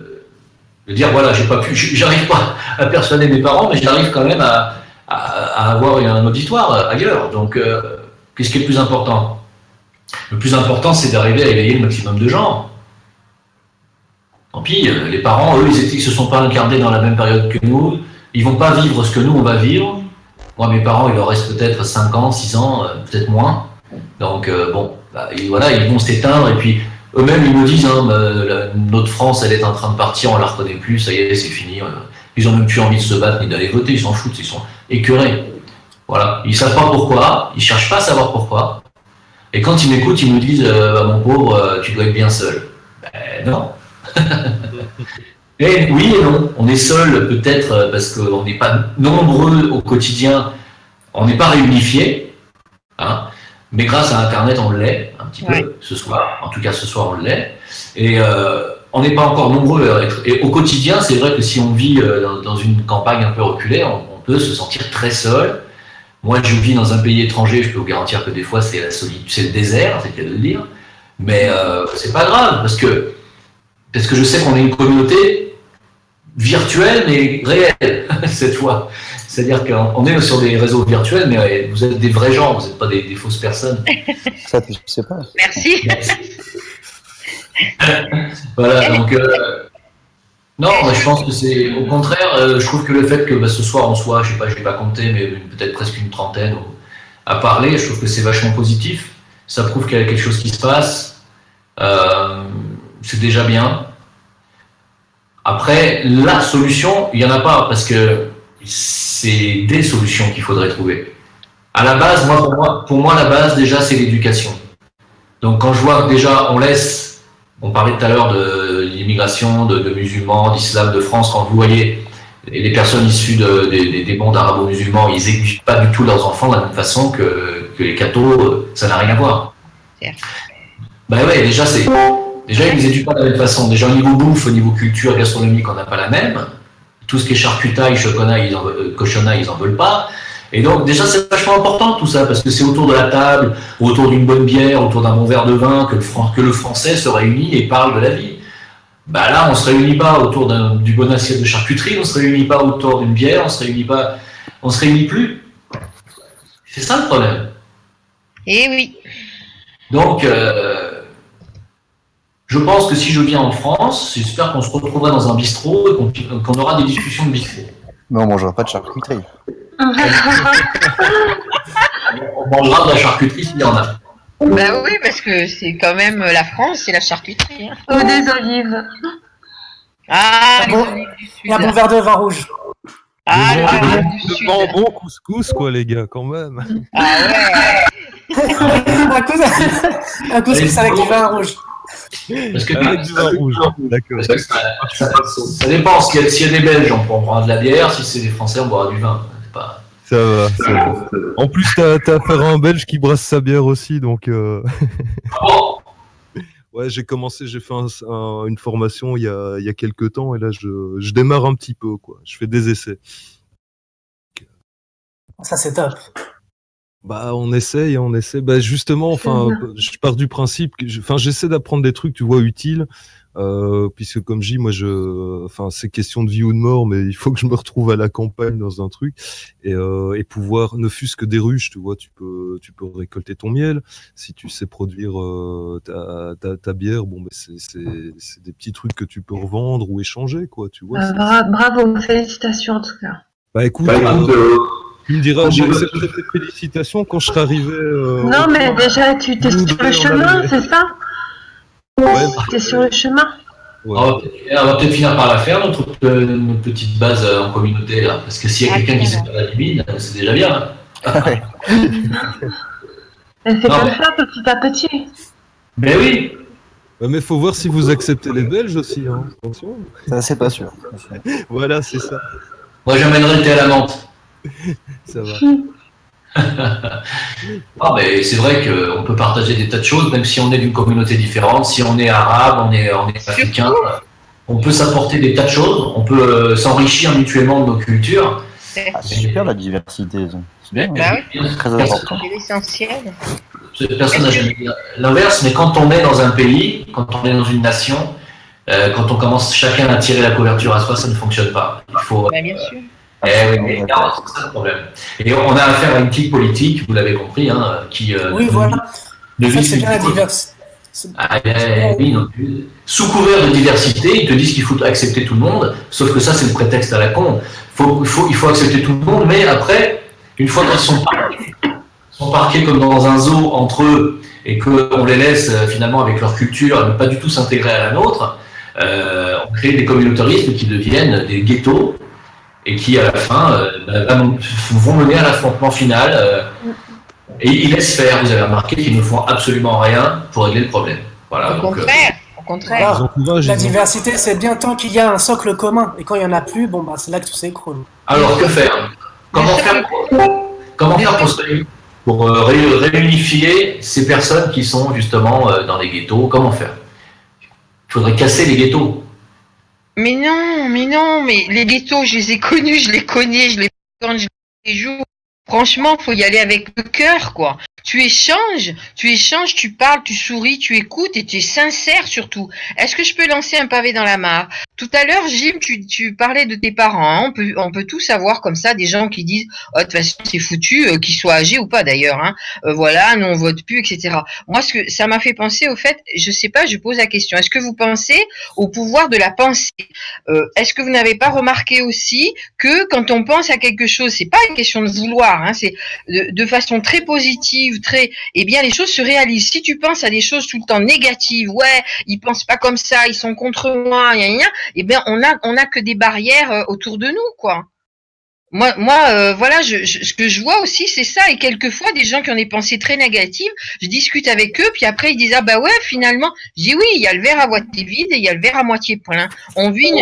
De dire voilà, j'arrive pas à persuader mes parents, mais j'arrive quand même à avoir un auditoire ailleurs. Donc, qu'est-ce qui est le plus important? Le plus important, c'est d'arriver à éveiller le maximum de gens. Tant pis, les parents, eux, ils se sont pas incarnés dans la même période que nous. Ils vont pas vivre ce que nous on va vivre. Moi, mes parents, il leur reste peut-être 5 ans, 6 ans, peut-être moins. Donc, bon, voilà, ils vont s'éteindre et puis eux-mêmes, ils me disent, notre France, elle est en train de partir, on la reconnaît plus, ça y est, c'est fini. Ils ont même plus envie de se battre ni d'aller voter, ils s'en foutent, ils sont écœurés. Voilà, ils savent pas pourquoi, ils cherchent pas à savoir pourquoi. Et quand ils m'écoutent, ils me disent, mon pauvre, tu dois être bien seul. Ben non. Et oui et non, on est seul peut-être parce qu'on n'est pas nombreux au quotidien, on n'est pas réunifiés, hein, mais grâce à Internet on l'est un petit peu ce soir, en tout cas ce soir on l'est, et on n'est pas encore nombreux à être. Et au quotidien, c'est vrai que si on vit dans une campagne un peu reculée, on peut se sentir très seul. Moi je vis dans un pays étranger, je peux vous garantir que des fois c'est la solitude, c'est le désert, c'est le cas de le dire, mais c'est pas grave parce que je sais qu'on est une communauté virtuelle mais réelle cette fois. C'est-à-dire qu'on est sur des réseaux virtuels, mais vous êtes des vrais gens, vous n'êtes pas des fausses personnes. Ça, tu sais pas. Merci. Voilà, donc non, je pense que c'est au contraire. Je trouve que le fait que ce soir on soit, je l'ai pas compté, mais peut-être presque une trentaine à parler, je trouve que c'est vachement positif. Ça prouve qu'il y a quelque chose qui se passe. C'est déjà bien. Après, la solution, il n'y en a pas, parce que c'est des solutions qu'il faudrait trouver. À la base, pour moi, la base, déjà, c'est l'éducation. Donc, quand je vois que déjà, on parlait tout à l'heure de l'immigration, de musulmans, d'islam, de France, quand vous voyez les personnes issues des mondes arabo-musulmans, ils n'éduquent pas du tout leurs enfants de la même façon que les cathos, ça n'a rien à voir. Ben ouais, déjà, ils ne les éduquent pas de la même façon. Déjà, au niveau bouffe, au niveau culture, gastronomique, on n'a pas la même. Tout ce qui est charcutaille, cochonaille, ils n'en veulent pas. Et donc, déjà, c'est vachement important tout ça, parce que c'est autour de la table, autour d'une bonne bière, autour d'un bon verre de vin, que le Français se réunit et parle de la vie. Bah là, on ne se réunit pas autour du bon assiette de charcuterie, on ne se réunit pas autour d'une bière, on se réunit plus. C'est ça le problème. Eh oui. Donc, je pense que si je viens en France, j'espère qu'on se retrouvera dans un bistrot et qu'on aura des discussions de bistrot. Mais on mangera pas de charcuterie. On mangera de la charcuterie s'il y en a. Bah oui, parce que c'est quand même la France, c'est la charcuterie. Hein. Ou des olives. Ah, les bon, olives du Sud. Il y a un bon verre de vin rouge. Ah, les olives du Sud. Bon couscous, quoi, les gars, quand même. Ah ouais. Un couscous avec du vin rouge. Parce que avec du vin rouge, d'accord. Parce que ça dépend. S'il y a des Belges, on prendra de la bière. Si c'est des Français, on boira du vin. C'est pas... Ça va. En plus, t'as affaire à un Belge qui brasse sa bière aussi, donc. Ouais, j'ai fait une formation il y a quelques temps, et là, je démarre un petit peu, quoi. Je fais des essais. Ça, c'est top. Bah, on essaye. Bah, justement, je pars du principe que, j'essaie d'apprendre des trucs, tu vois, utiles, puisque comme je dis, c'est question de vie ou de mort, mais il faut que je me retrouve à la campagne dans un truc et pouvoir, ne fût-ce que des ruches, tu vois, tu peux récolter ton miel si tu sais produire ta bière. Bon, mais c'est des petits trucs que tu peux revendre ou échanger, quoi, tu vois. Bravo, félicitations en tout cas. Bah écoute. Tu me diras, j'ai accepté tes félicitations quand je serai arrivé. Non, mais déjà, tu es sur le chemin, c'est ça? Ouais, tu es sur le chemin. Ouais. On va peut-être finir par la faire, notre petite base en communauté, là. Parce que s'il y a quelqu'un qui sait faire la limite, c'est déjà bien. Là. C'est comme ça, petit à petit. Mais oui. Mais il faut voir si vous acceptez les Belges aussi. Hein. Attention. Ça, c'est pas sûr. Voilà, c'est ça. Moi, j'amènerai le thé à la menthe. Ça va. Mais c'est vrai qu'on peut partager des tas de choses, même si on est d'une communauté différente. Si on est arabe, on est africain, on peut s'apporter des tas de choses. On peut s'enrichir mutuellement de nos cultures. C'est super la diversité. C'est bien. Bah oui. C'est très important. C'est l'essentiel. Personne n'a jamais dit l'inverse, mais quand on est dans un pays, quand on est dans une nation, quand on commence chacun à tirer la couverture à soi, ça ne fonctionne pas. Il faut. Bien sûr. Oui, c'est ça le problème. Et on a affaire à une clique politique, vous l'avez compris, qui. Oui, voilà. En fait, c'est bien la diversité. Oui, non. Sous couvert de diversité, ils te disent qu'il faut accepter tout le monde, sauf que ça, c'est le prétexte à la con. Il faut accepter tout le monde, mais après, une fois qu'ils sont parqués comme dans un zoo entre eux, et qu'on les laisse finalement avec leur culture ne pas du tout s'intégrer à la nôtre, on crée des communautarismes qui deviennent des ghettos et qui à la fin vont mener à l'affrontement final. Et ils laissent faire. Vous avez remarqué qu'ils ne font absolument rien pour régler le problème. Voilà, Au contraire. Alors, la diversité, c'est bien tant qu'il y a un socle commun. Et quand il n'y en a plus, bon, bah, c'est là que tout s'écroule. Alors, que faire? Comment faire pour réunifier ces personnes qui sont justement dans les ghettos? Comment faire? Il faudrait casser les ghettos. Mais non, mais les ghettos, je les ai connus, je les connais, je les fréquente, je les joue. Franchement, faut y aller avec le cœur, quoi. Tu échanges, tu parles, tu souris, tu écoutes et tu es sincère surtout. Est-ce que je peux lancer un pavé dans la mare? Tout à l'heure, Jim, tu parlais de tes parents. Hein. On peut tous avoir comme ça des gens qui disent « Oh, de toute façon, c'est foutu, qu'ils soient âgés ou pas d'ailleurs. Hein. Voilà, nous on vote plus, etc. » Moi, ce que ça m'a fait penser au fait, je sais pas, je pose la question. Est-ce que vous pensez au pouvoir de la pensée? Est-ce que vous n'avez pas remarqué aussi que quand on pense à quelque chose, c'est pas une question de vouloir, hein, c'est de façon très positive, eh bien les choses se réalisent. Si tu penses à des choses tout le temps négatives, ouais, ils pensent pas comme ça, ils sont contre moi, eh bien on a que des barrières autour de nous, quoi. Moi, voilà, ce que je vois aussi, c'est ça. Et quelquefois, des gens qui ont des pensées très négatives, je discute avec eux, puis après ils disent ah bah ouais, finalement, je dis oui, il y a le verre à moitié vide et il y a le verre à moitié plein. On vit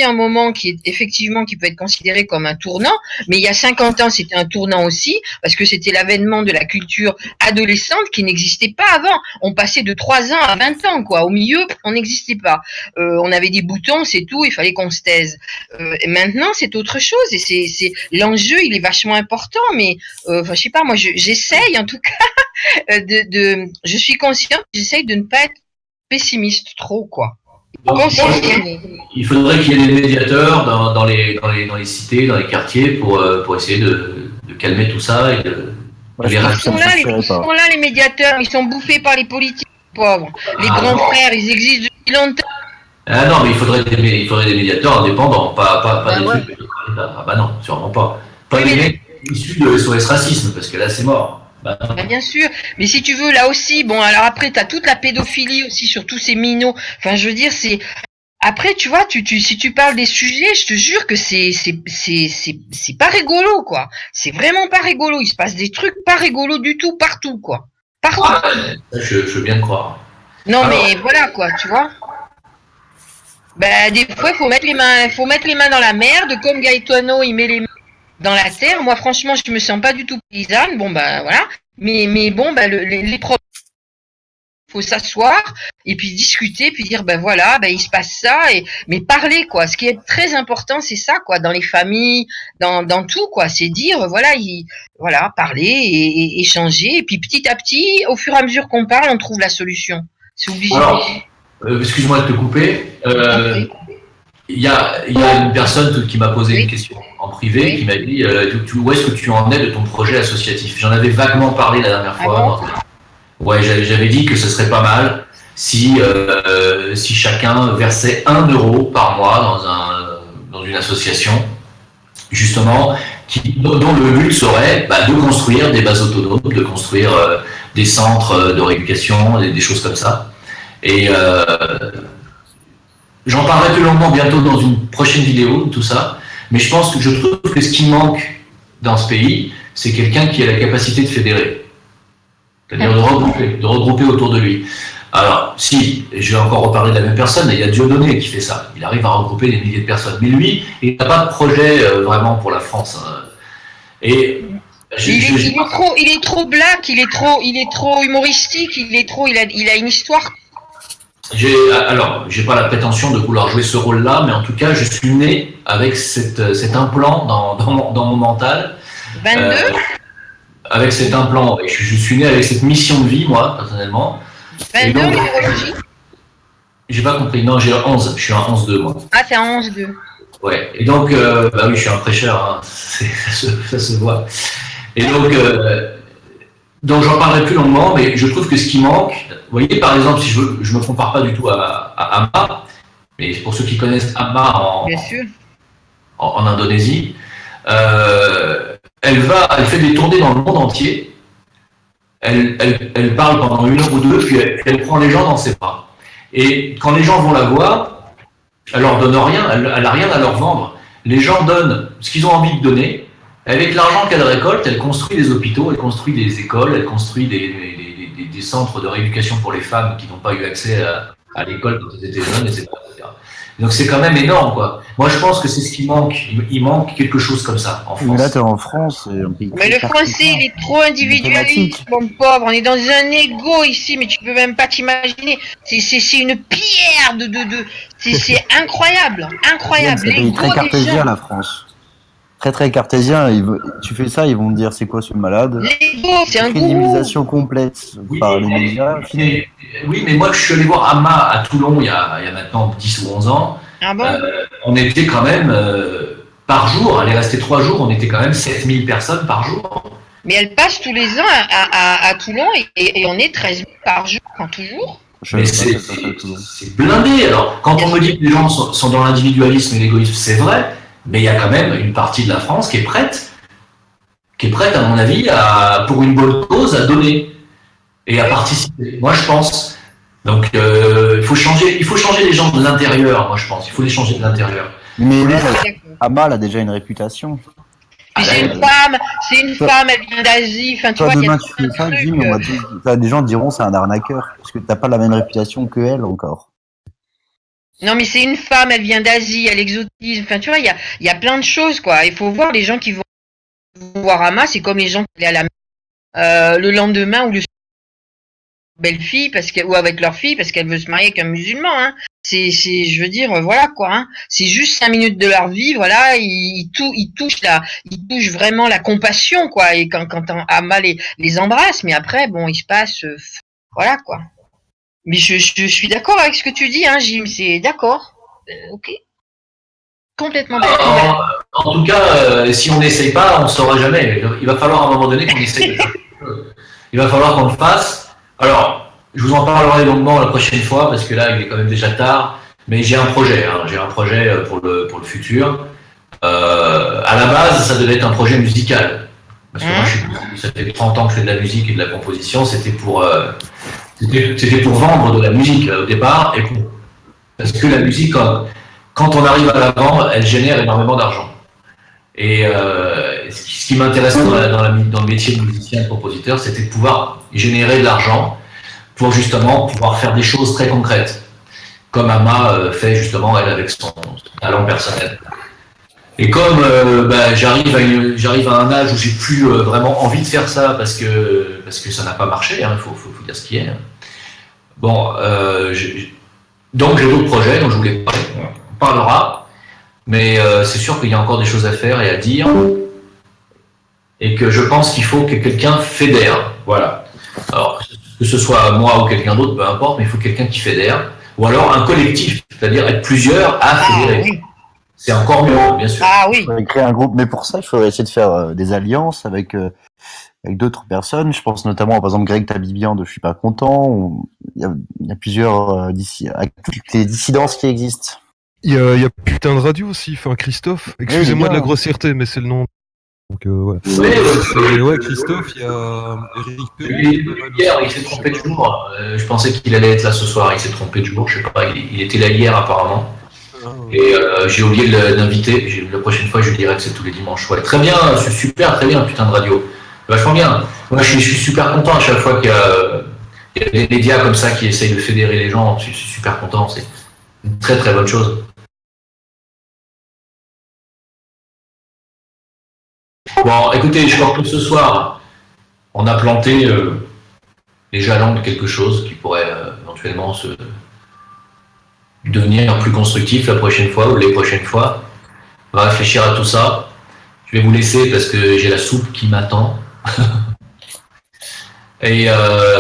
un moment qui est effectivement qui peut être considéré comme un tournant, mais il y a 50 ans, c'était un tournant aussi parce que c'était l'avènement de la culture adolescente qui n'existait pas avant. On passait de 3 ans à 20 ans, quoi. Au milieu, on n'existait pas. On avait des boutons, c'est tout. Il fallait qu'on se taise. Et maintenant, c'est autre chose et c'est l'enjeu, il est vachement important, mais je sais pas, moi j'essaye en tout cas je suis consciente, j'essaye de ne pas être pessimiste trop, quoi. Donc, il faudrait qu'il y ait des médiateurs dans les cités, dans les quartiers pour essayer de calmer tout ça et de les ils sont là, les médiateurs, ils sont bouffés par les politiques pauvres. Les grands frères, ils existent depuis longtemps. Ah non, mais il faudrait des médiateurs indépendants, pas des trucs. Ah bah non, sûrement pas. Pas des mecs issus de SOS Racisme, parce que là c'est mort. Bah, bien sûr, mais si tu veux, là aussi, bon, alors après, t'as toute la pédophilie aussi sur tous ces minots. Enfin, je veux dire, c'est. Après, tu vois, si tu parles des sujets, je te jure que c'est pas rigolo, quoi. C'est vraiment pas rigolo. Il se passe des trucs pas rigolos du tout partout, quoi. Partout. Ah, je veux bien te croire. Non, alors, mais voilà, quoi, tu vois. Ben, des fois, il faut mettre les mains dans la merde, comme Gaetano, il met les mains dans la terre. Moi, franchement, je me sens pas du tout paysanne. Bon, ben, voilà. Mais bon, ben, les problèmes, faut s'asseoir et puis discuter, puis dire, ben voilà, ben, il se passe ça, mais parler, quoi. Ce qui est très important, c'est ça, quoi. Dans les familles, dans tout, quoi. C'est dire, voilà, parler et échanger. Et puis, petit à petit, au fur et à mesure qu'on parle, on trouve la solution. C'est obligé. Alors, excuse-moi de te couper. Il y a une personne qui m'a posé une question en privé qui m'a dit où est-ce que tu en es de ton projet associatif? J'en avais vaguement parlé la dernière fois. Ouais, j'avais dit que ce serait pas mal si chacun versait 1 euro par mois dans une association, justement, dont le but serait de construire des bases autonomes, de construire des centres de rééducation, des choses comme ça. Et j'en parlerai plus longuement bientôt dans une prochaine vidéo, tout ça. Mais je trouve que ce qui manque dans ce pays, c'est quelqu'un qui a la capacité de fédérer. C'est-à-dire de regrouper autour de lui. Alors, si, je vais encore reparler de la même personne, il y a Dieudonné qui fait ça. Il arrive à regrouper des milliers de personnes. Mais lui, il n'a pas de projet vraiment pour la France. Hein. Et il est trop black, il est trop humoristique, il a une histoire. J'ai pas la prétention de vouloir jouer ce rôle-là, mais en tout cas, je suis né avec cet implant dans mon mental. 22 avec cet implant. Et je suis né avec cette mission de vie, moi, personnellement. 22 en neurologie? J'ai pas compris. Non, j'ai 11. Je suis un 11-2, moi. Ah, t'es un 11-2. Ouais. Et donc, oui, je suis un prêcheur. Hein. Ça se voit. Et donc j'en parlerai plus longuement, mais je trouve que ce qui manque, vous voyez, par exemple, si je me compare pas du tout à Amma, mais pour ceux qui connaissent Amma en Indonésie, elle fait des tournées dans le monde entier. elle parle pendant 1 heure ou 2, puis elle prend les gens dans ses bras. Et quand les gens vont la voir, elle leur donne rien, elle n'a rien à leur vendre. Les gens donnent ce qu'ils ont envie de donner. Avec l'argent qu'elle récolte, elle construit des hôpitaux, elle construit des écoles, elle construit des centres de rééducation pour les femmes qui n'ont pas eu accès à l'école quand elles étaient jeunes, etc. Donc c'est quand même énorme, quoi. Moi, je pense que c'est ce qui manque. Il manque quelque chose comme ça en France. Mais là, t'es en France. Mais le français, il est trop individualiste, mon pauvre. On est dans un égo ici, mais tu peux même pas t'imaginer. C'est une pierre c'est incroyable, incroyable. C'est un pays très cartésien, la France. Très très cartésien. Tu fais ça, ils vont te dire c'est quoi ce malade. L'ego, c'est un gourou. Criminalisation complète par les médias. Oui, mais moi, je suis allé voir Amma à Toulon il y a maintenant 10 ou 11 ans. Ah bon on était quand même, par jour, elle est restée 3 jours, on était quand même 7000 personnes par jour. Mais elle passe tous les ans à Toulon et on est 13 000 par jour, toujours. Mais c'est blindé. Alors, quand on me dit que les gens sont dans l'individualisme et l'égoïsme, c'est vrai, mais il y a quand même une partie de la France qui est prête, à mon avis, pour une bonne cause, à donner et à participer. Moi, je pense. Donc, il faut changer les gens de l'intérieur, moi, je pense. Il faut les changer de l'intérieur. Mais Amma a déjà une réputation. Puis c'est une femme, elle vient d'Asie. Enfin, tu vois, demain, tu fais ça, Jim, des gens diront c'est un arnaqueur, parce que t'as pas la même réputation que elle encore. Non, mais c'est une femme, elle vient d'Asie, elle exotisme. Enfin, tu vois, il y a plein de choses, quoi. Il faut voir les gens qui vont voir Amma, c'est comme les gens qui allaient à la le lendemain ou le belle-fille ou avec leur fille parce qu'elle veut se marier avec un musulman, hein. Je veux dire, voilà, quoi, hein. C'est juste 5 minutes de leur vie, voilà, ils touchent vraiment la compassion, quoi, et quand Amma les embrasse, mais après, bon, il se passe, voilà, quoi. Mais je suis d'accord avec ce que tu dis, hein, Jim, c'est d'accord. Ok. Complètement d'accord. En tout cas, si on n'essaye pas, on ne saura jamais. Il va falloir à un moment donné qu'on essaye. Il va falloir qu'on le fasse. Alors, je vous en parlerai longuement la prochaine fois, parce que là, il est quand même déjà tard. Mais j'ai un projet. J'ai un projet pour le futur. À la base, ça devait être un projet musical. Parce que moi, ça fait 30 ans que je fais de la musique et de la composition. C'était pour vendre de la musique au départ. Parce que la musique, quand on arrive à la vendre, elle génère énormément d'argent. Et ce qui m'intéresse dans le métier de musicien et de compositeur, c'était de pouvoir générer de l'argent pour justement pouvoir faire des choses très concrètes, comme Amma fait justement elle avec son talent personnel. Et comme j'arrive à un âge où j'ai plus vraiment envie de faire ça parce que ça n'a pas marché, il faut dire ce qui est. Bon, donc j'ai d'autres projets dont je voulais parler. On parlera, mais c'est sûr qu'il y a encore des choses à faire et à dire, et que je pense qu'il faut que quelqu'un fédère. Voilà. Alors, que ce soit moi ou quelqu'un d'autre, peu importe, mais il faut quelqu'un qui fédère, ou alors un collectif, c'est-à-dire être plusieurs à fédérer. Oui. C'est encore mieux, bien sûr. Ah oui. Il faudrait créer un groupe, mais pour ça, il faudrait essayer de faire des alliances avec d'autres personnes. Je pense notamment, par exemple, Greg Tabibian de Je suis pas content. Il y a plusieurs avec toutes les dissidences qui existent. Il y a putain de radio aussi, enfin Christophe. Excusez-moi de la grossièreté, mais c'est le nom. Donc voilà. Ouais, Christophe, il y a Eric. Hier, il s'est trompé de jour. Je pensais qu'il allait être là ce soir. Il s'est trompé de jour. Je sais pas. Il était là hier apparemment. Et j'ai oublié de l'inviter. La prochaine fois, je lui dirai que c'est tous les dimanches. Ouais, très bien, c'est super, très bien, putain de radio. Vachement bien. Moi, je suis super content à chaque fois qu'il y a des médias comme ça qui essayent de fédérer les gens. Je suis super content. C'est une très très bonne chose. Bon, écoutez, je crois que ce soir, on a planté les jalons de quelque chose qui pourrait éventuellement devenir plus constructif la prochaine fois ou les prochaines fois. On va réfléchir à tout ça. Je vais vous laisser parce que j'ai la soupe qui m'attend. Et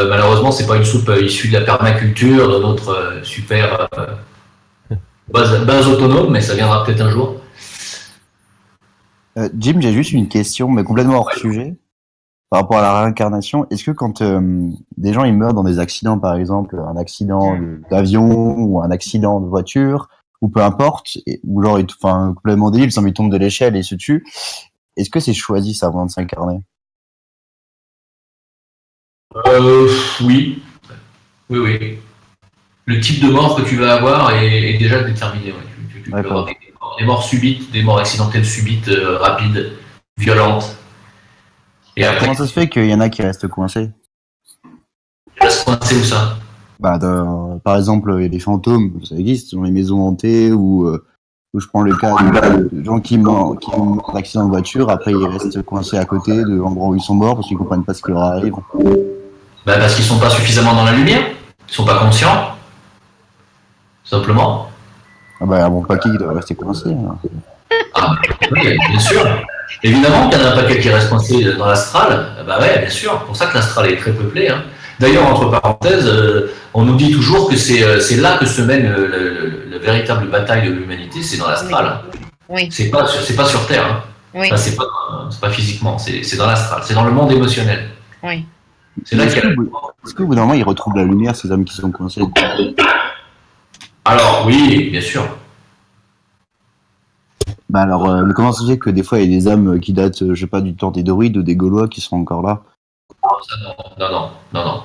malheureusement, c'est pas une soupe issue de la permaculture, de notre super base autonome, mais ça viendra peut-être un jour. Jim, j'ai juste une question, mais complètement hors sujet, par rapport à la réincarnation. Est-ce que quand des gens ils meurent dans des accidents, par exemple, un accident d'avion ou un accident de voiture, ou peu importe, ou genre complètement débile, il tombe de l'échelle et il se tue, est-ce que c'est choisi ça avant de s'incarner? Oui, oui, oui. Le type de mort que tu vas avoir est déjà déterminé. Ouais. Tu peux avoir des morts subites, des morts accidentelles subites, rapides, violentes. Et après, comment ça se fait qu'il y en a qui restent coincés? tu restes coincé où ça? Bah, par exemple, il y a des fantômes, ça existe dans les maisons hantées où je prends le cas de gens qui meurent d'accident de voiture, après ils restent coincés à côté de l'endroit où ils sont morts parce qu'ils comprennent pas ce qui leur arrive. Bah, parce qu'ils sont pas suffisamment dans la lumière, ils sont pas conscients, simplement. Ah bah, un bon paquet qui doit rester coincé. Hein. Ah, oui, bien sûr. Évidemment qu'il y en a un paquet qui reste coincé dans l'astral. Bah ouais, bien sûr. C'est pour ça que l'astral est très peuplé. Hein. D'ailleurs, entre parenthèses, on nous dit toujours que c'est là que se mène la véritable bataille de l'humanité, c'est dans l'astral. Oui. C'est pas sur Terre. Hein. Oui. Enfin, c'est pas physiquement, c'est dans l'astral, c'est dans le monde émotionnel. Oui. C'est là est-ce qu'au bout d'un moment ils retrouvent la lumière, ces hommes qui sont coincés? Alors oui, bien sûr. Bah alors, mais comment ça se fait que des fois il y a des âmes qui datent, je sais pas, du temps des Druides ou des Gaulois qui sont encore là? Non,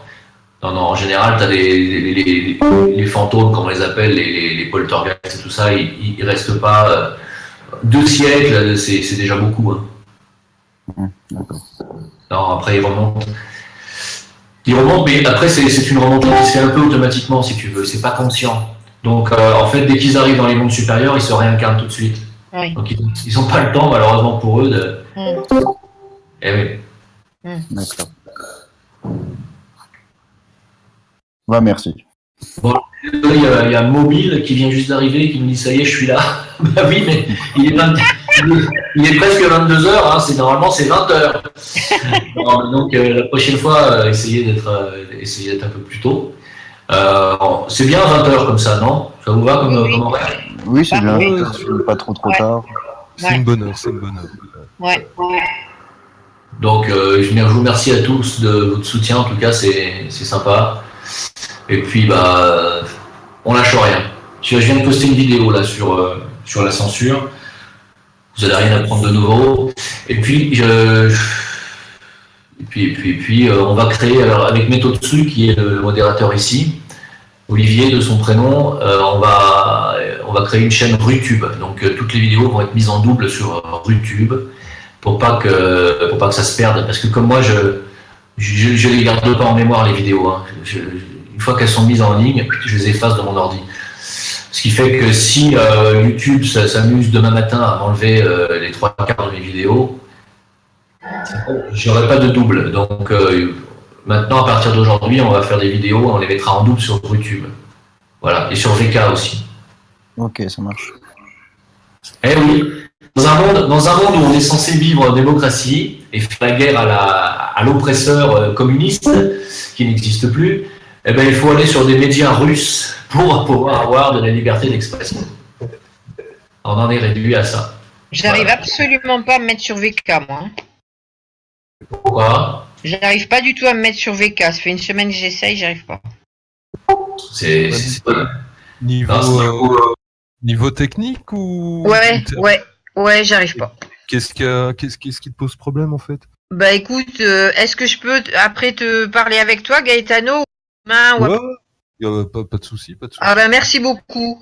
en général, tu as les fantômes, comme on les appelle, les poltergeists et tout ça, ils restent pas 2 siècles, c'est déjà beaucoup. Hein. D'accord. Non, après, ils remontent. Ils remontent, mais après, c'est une remontée qui se fait un peu automatiquement, si tu veux, c'est pas conscient. Donc, en fait, dès qu'ils arrivent dans les mondes supérieurs, ils se réincarnent tout de suite. Oui. Donc, ils n'ont pas le temps, malheureusement pour eux, de. Eh oui. D'accord. Ouais, merci. Bon, il y a Mobile qui vient juste d'arriver, qui me dit ça y est, je suis là. Bah oui, mais il est presque 22h, hein, normalement c'est 20h. Donc la prochaine fois, essayez d'être un peu plus tôt. C'est bien 20h comme ça, non? Ça vous va comme horaire? Oui, c'est bien, pas trop tard. C'est une bonne heure, c'est une bonne heure. Ouais. Donc je vous remercie à tous de votre soutien, en tout cas c'est sympa. Et puis on lâche rien. Je viens de poster une vidéo là sur la censure. Vous n'allez rien apprendre de nouveau. Et puis on va créer, alors avec Metotsu qui est le modérateur ici, Olivier de son prénom, on va créer une chaîne RuTube. Donc toutes les vidéos vont être mises en double sur RuTube pour pas que ça se perde. Parce que comme moi je les garde pas en mémoire les vidéos. Hein. Une fois qu'elles sont mises en ligne, je les efface de mon ordi. Ce qui fait que si YouTube s'amuse demain matin à m'enlever les 3/4 de mes vidéos, j'aurai pas de double. Donc maintenant, à partir d'aujourd'hui, on va faire des vidéos, on les mettra en double sur YouTube. Voilà, et sur VK aussi. Ok, ça marche. Eh oui, dans un monde où on est censé vivre en démocratie et faire la guerre à l'oppresseur communiste qui n'existe plus, eh ben, il faut aller sur des médias russes pour pouvoir avoir de la liberté d'expression. On en est réduit à ça. J'arrive absolument pas à me mettre sur VK, moi. Pourquoi? J'arrive pas du tout à me mettre sur VK. Ça fait une semaine que j'essaye, j'arrive pas. C'est Niveau technique ou Ouais, j'arrive pas. Qu'est-ce qui te pose problème en fait? Bah écoute, est-ce que je peux après te parler avec toi, Gaetano? Pas de souci, pas de souci. Ah bah merci beaucoup.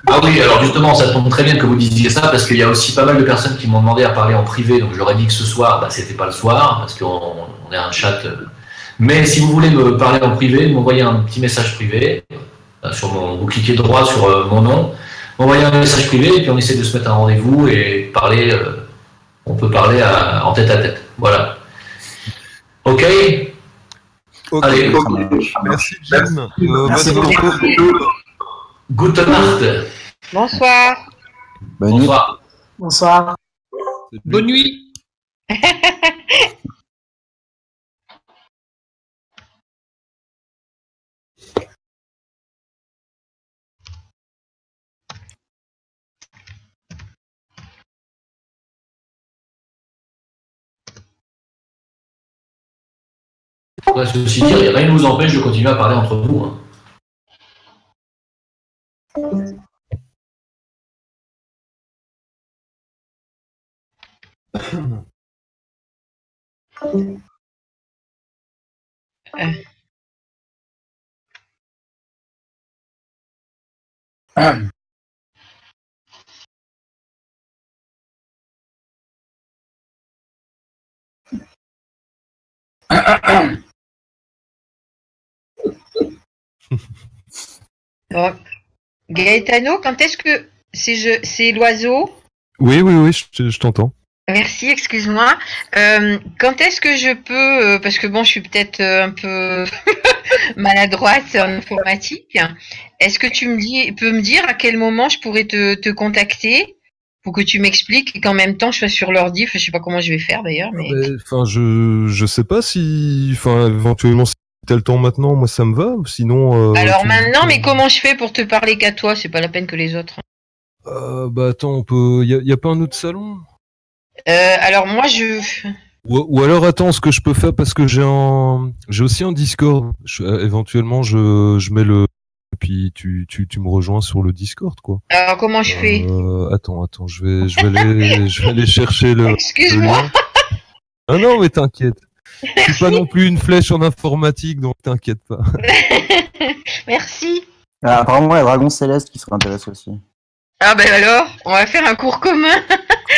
Ah oui, alors justement, ça tombe très bien que vous disiez ça, parce qu'il y a aussi pas mal de personnes qui m'ont demandé à parler en privé, donc j'aurais dit que ce soir, c'était pas le soir, parce qu'on est un chat. Mais si vous voulez me parler en privé, m'envoyer un petit message privé, vous cliquez droit sur mon nom, m'envoyez un message privé, et puis on essaie de se mettre un rendez-vous et parler, on peut parler en tête à tête. Voilà. Ok? Allez, merci Jim. Merci beaucoup. Gute Nacht. Bonsoir. Bonsoir. Bonsoir. Bonne nuit. Ouais, ceci dit, rien ne vous empêche de continuer à parler entre vous. Hein. Bon. Gaetano, quand est-ce que c'est l'oiseau? Oui, oui, oui, je t'entends. Merci, excuse-moi. Quand est-ce que je peux, parce que bon, je suis peut-être un peu maladroite en informatique, est-ce que peux me dire à quel moment je pourrais te contacter pour que tu m'expliques et qu'en même temps je sois sur l'ordi, enfin, je sais pas comment je vais faire d'ailleurs, mais... Enfin, je sais pas si, enfin, éventuellement, si t'as le temps maintenant, moi ça me va. Sinon. Alors tu me dis maintenant, que- mais comment je fais pour te parler qu'à toi? C'est pas la peine que les autres. Bah attends, on peut. Y a pas un autre salon? Alors moi je... Ou alors attends, ce que je peux faire parce que j'ai aussi un Discord. Éventuellement, je mets le. Et puis tu me rejoins sur le Discord, quoi. Alors comment je fais? Attends, je vais aller chercher le Excuse-moi. lien. Ah non, mais t'inquiète. Je suis pas non plus une flèche en informatique, donc t'inquiète pas. Merci. Apparemment, il y a Dragon Céleste qui serait intéressé aussi. Ah ben alors, on va faire un cours commun.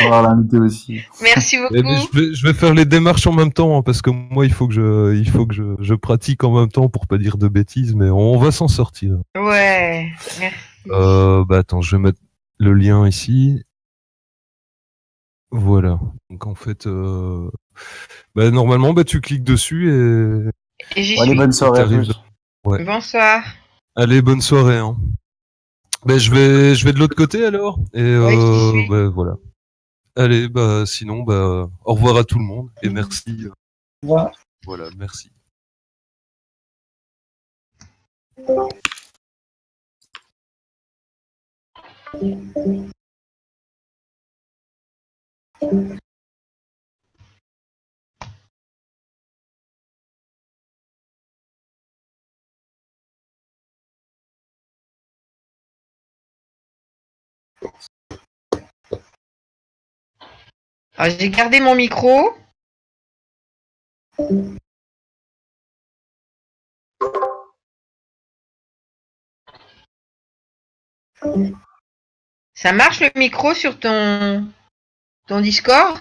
On va l'inviter aussi. Merci beaucoup. Mais je vais faire les démarches en même temps, hein, parce que moi, il faut que je pratique en même temps pour pas dire de bêtises, mais on va s'en sortir. Ouais, merci. Bah attends, je vais mettre le lien ici. Voilà. Donc en fait, bah, normalement, bah, tu cliques dessus Et j'y Allez, suis. bonne soirée à t'arrives. tous. Ouais. Bonsoir. Allez, bonne soirée. Hein. Bah, je vais de l'autre côté alors. Et Oui, j'y suis. bah, voilà. Allez, bah sinon, bah au revoir à tout le monde et merci. Voilà, merci. Alors, j'ai gardé mon micro. Ça marche le micro sur ton Discord?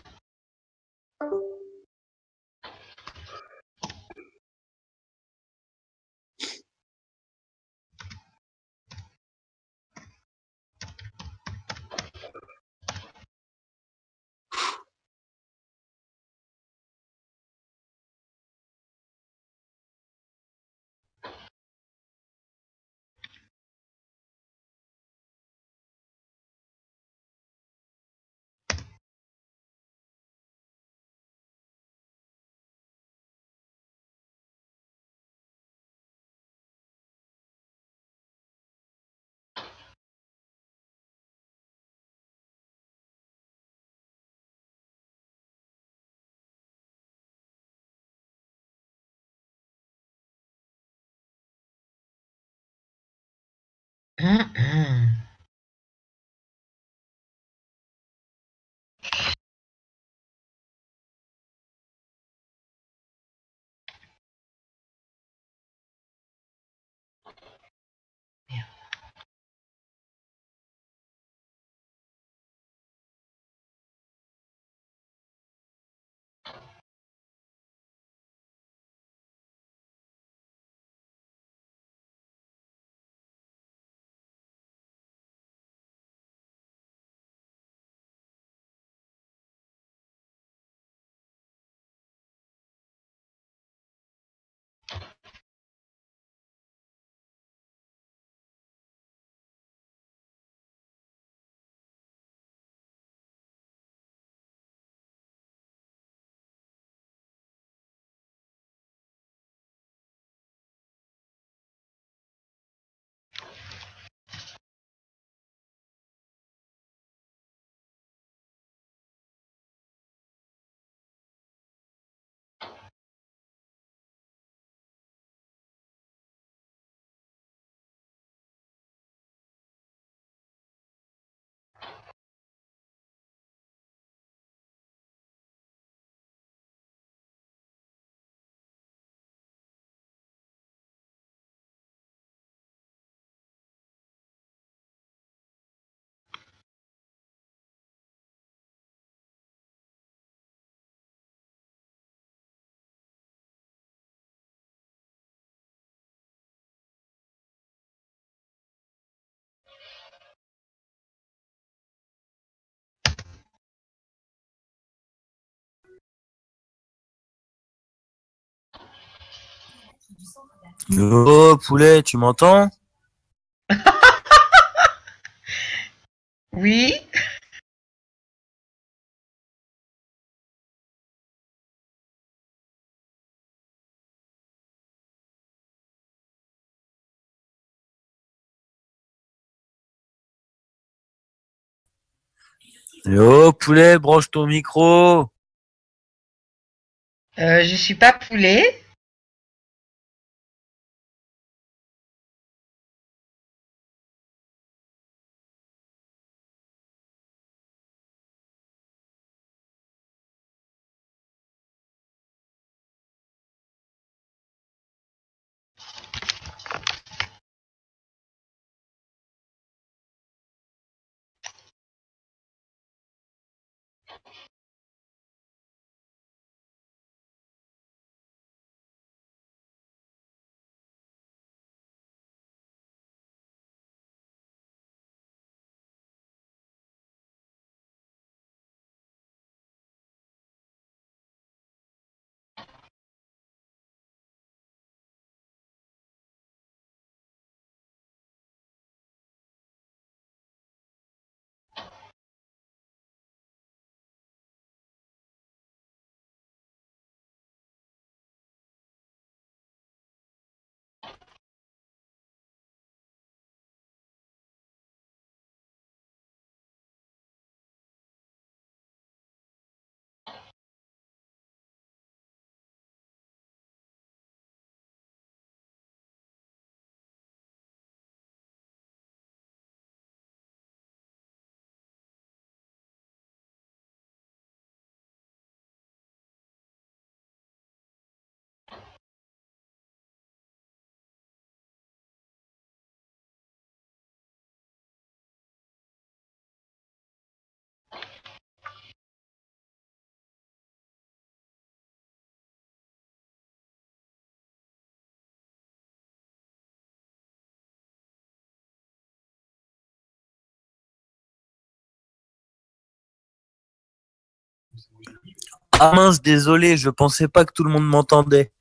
Oh, poulet, tu m'entends? Oui. Oh, poulet, branche ton micro. Je suis pas poulet. Ah mince, désolé, je pensais pas que tout le monde m'entendait.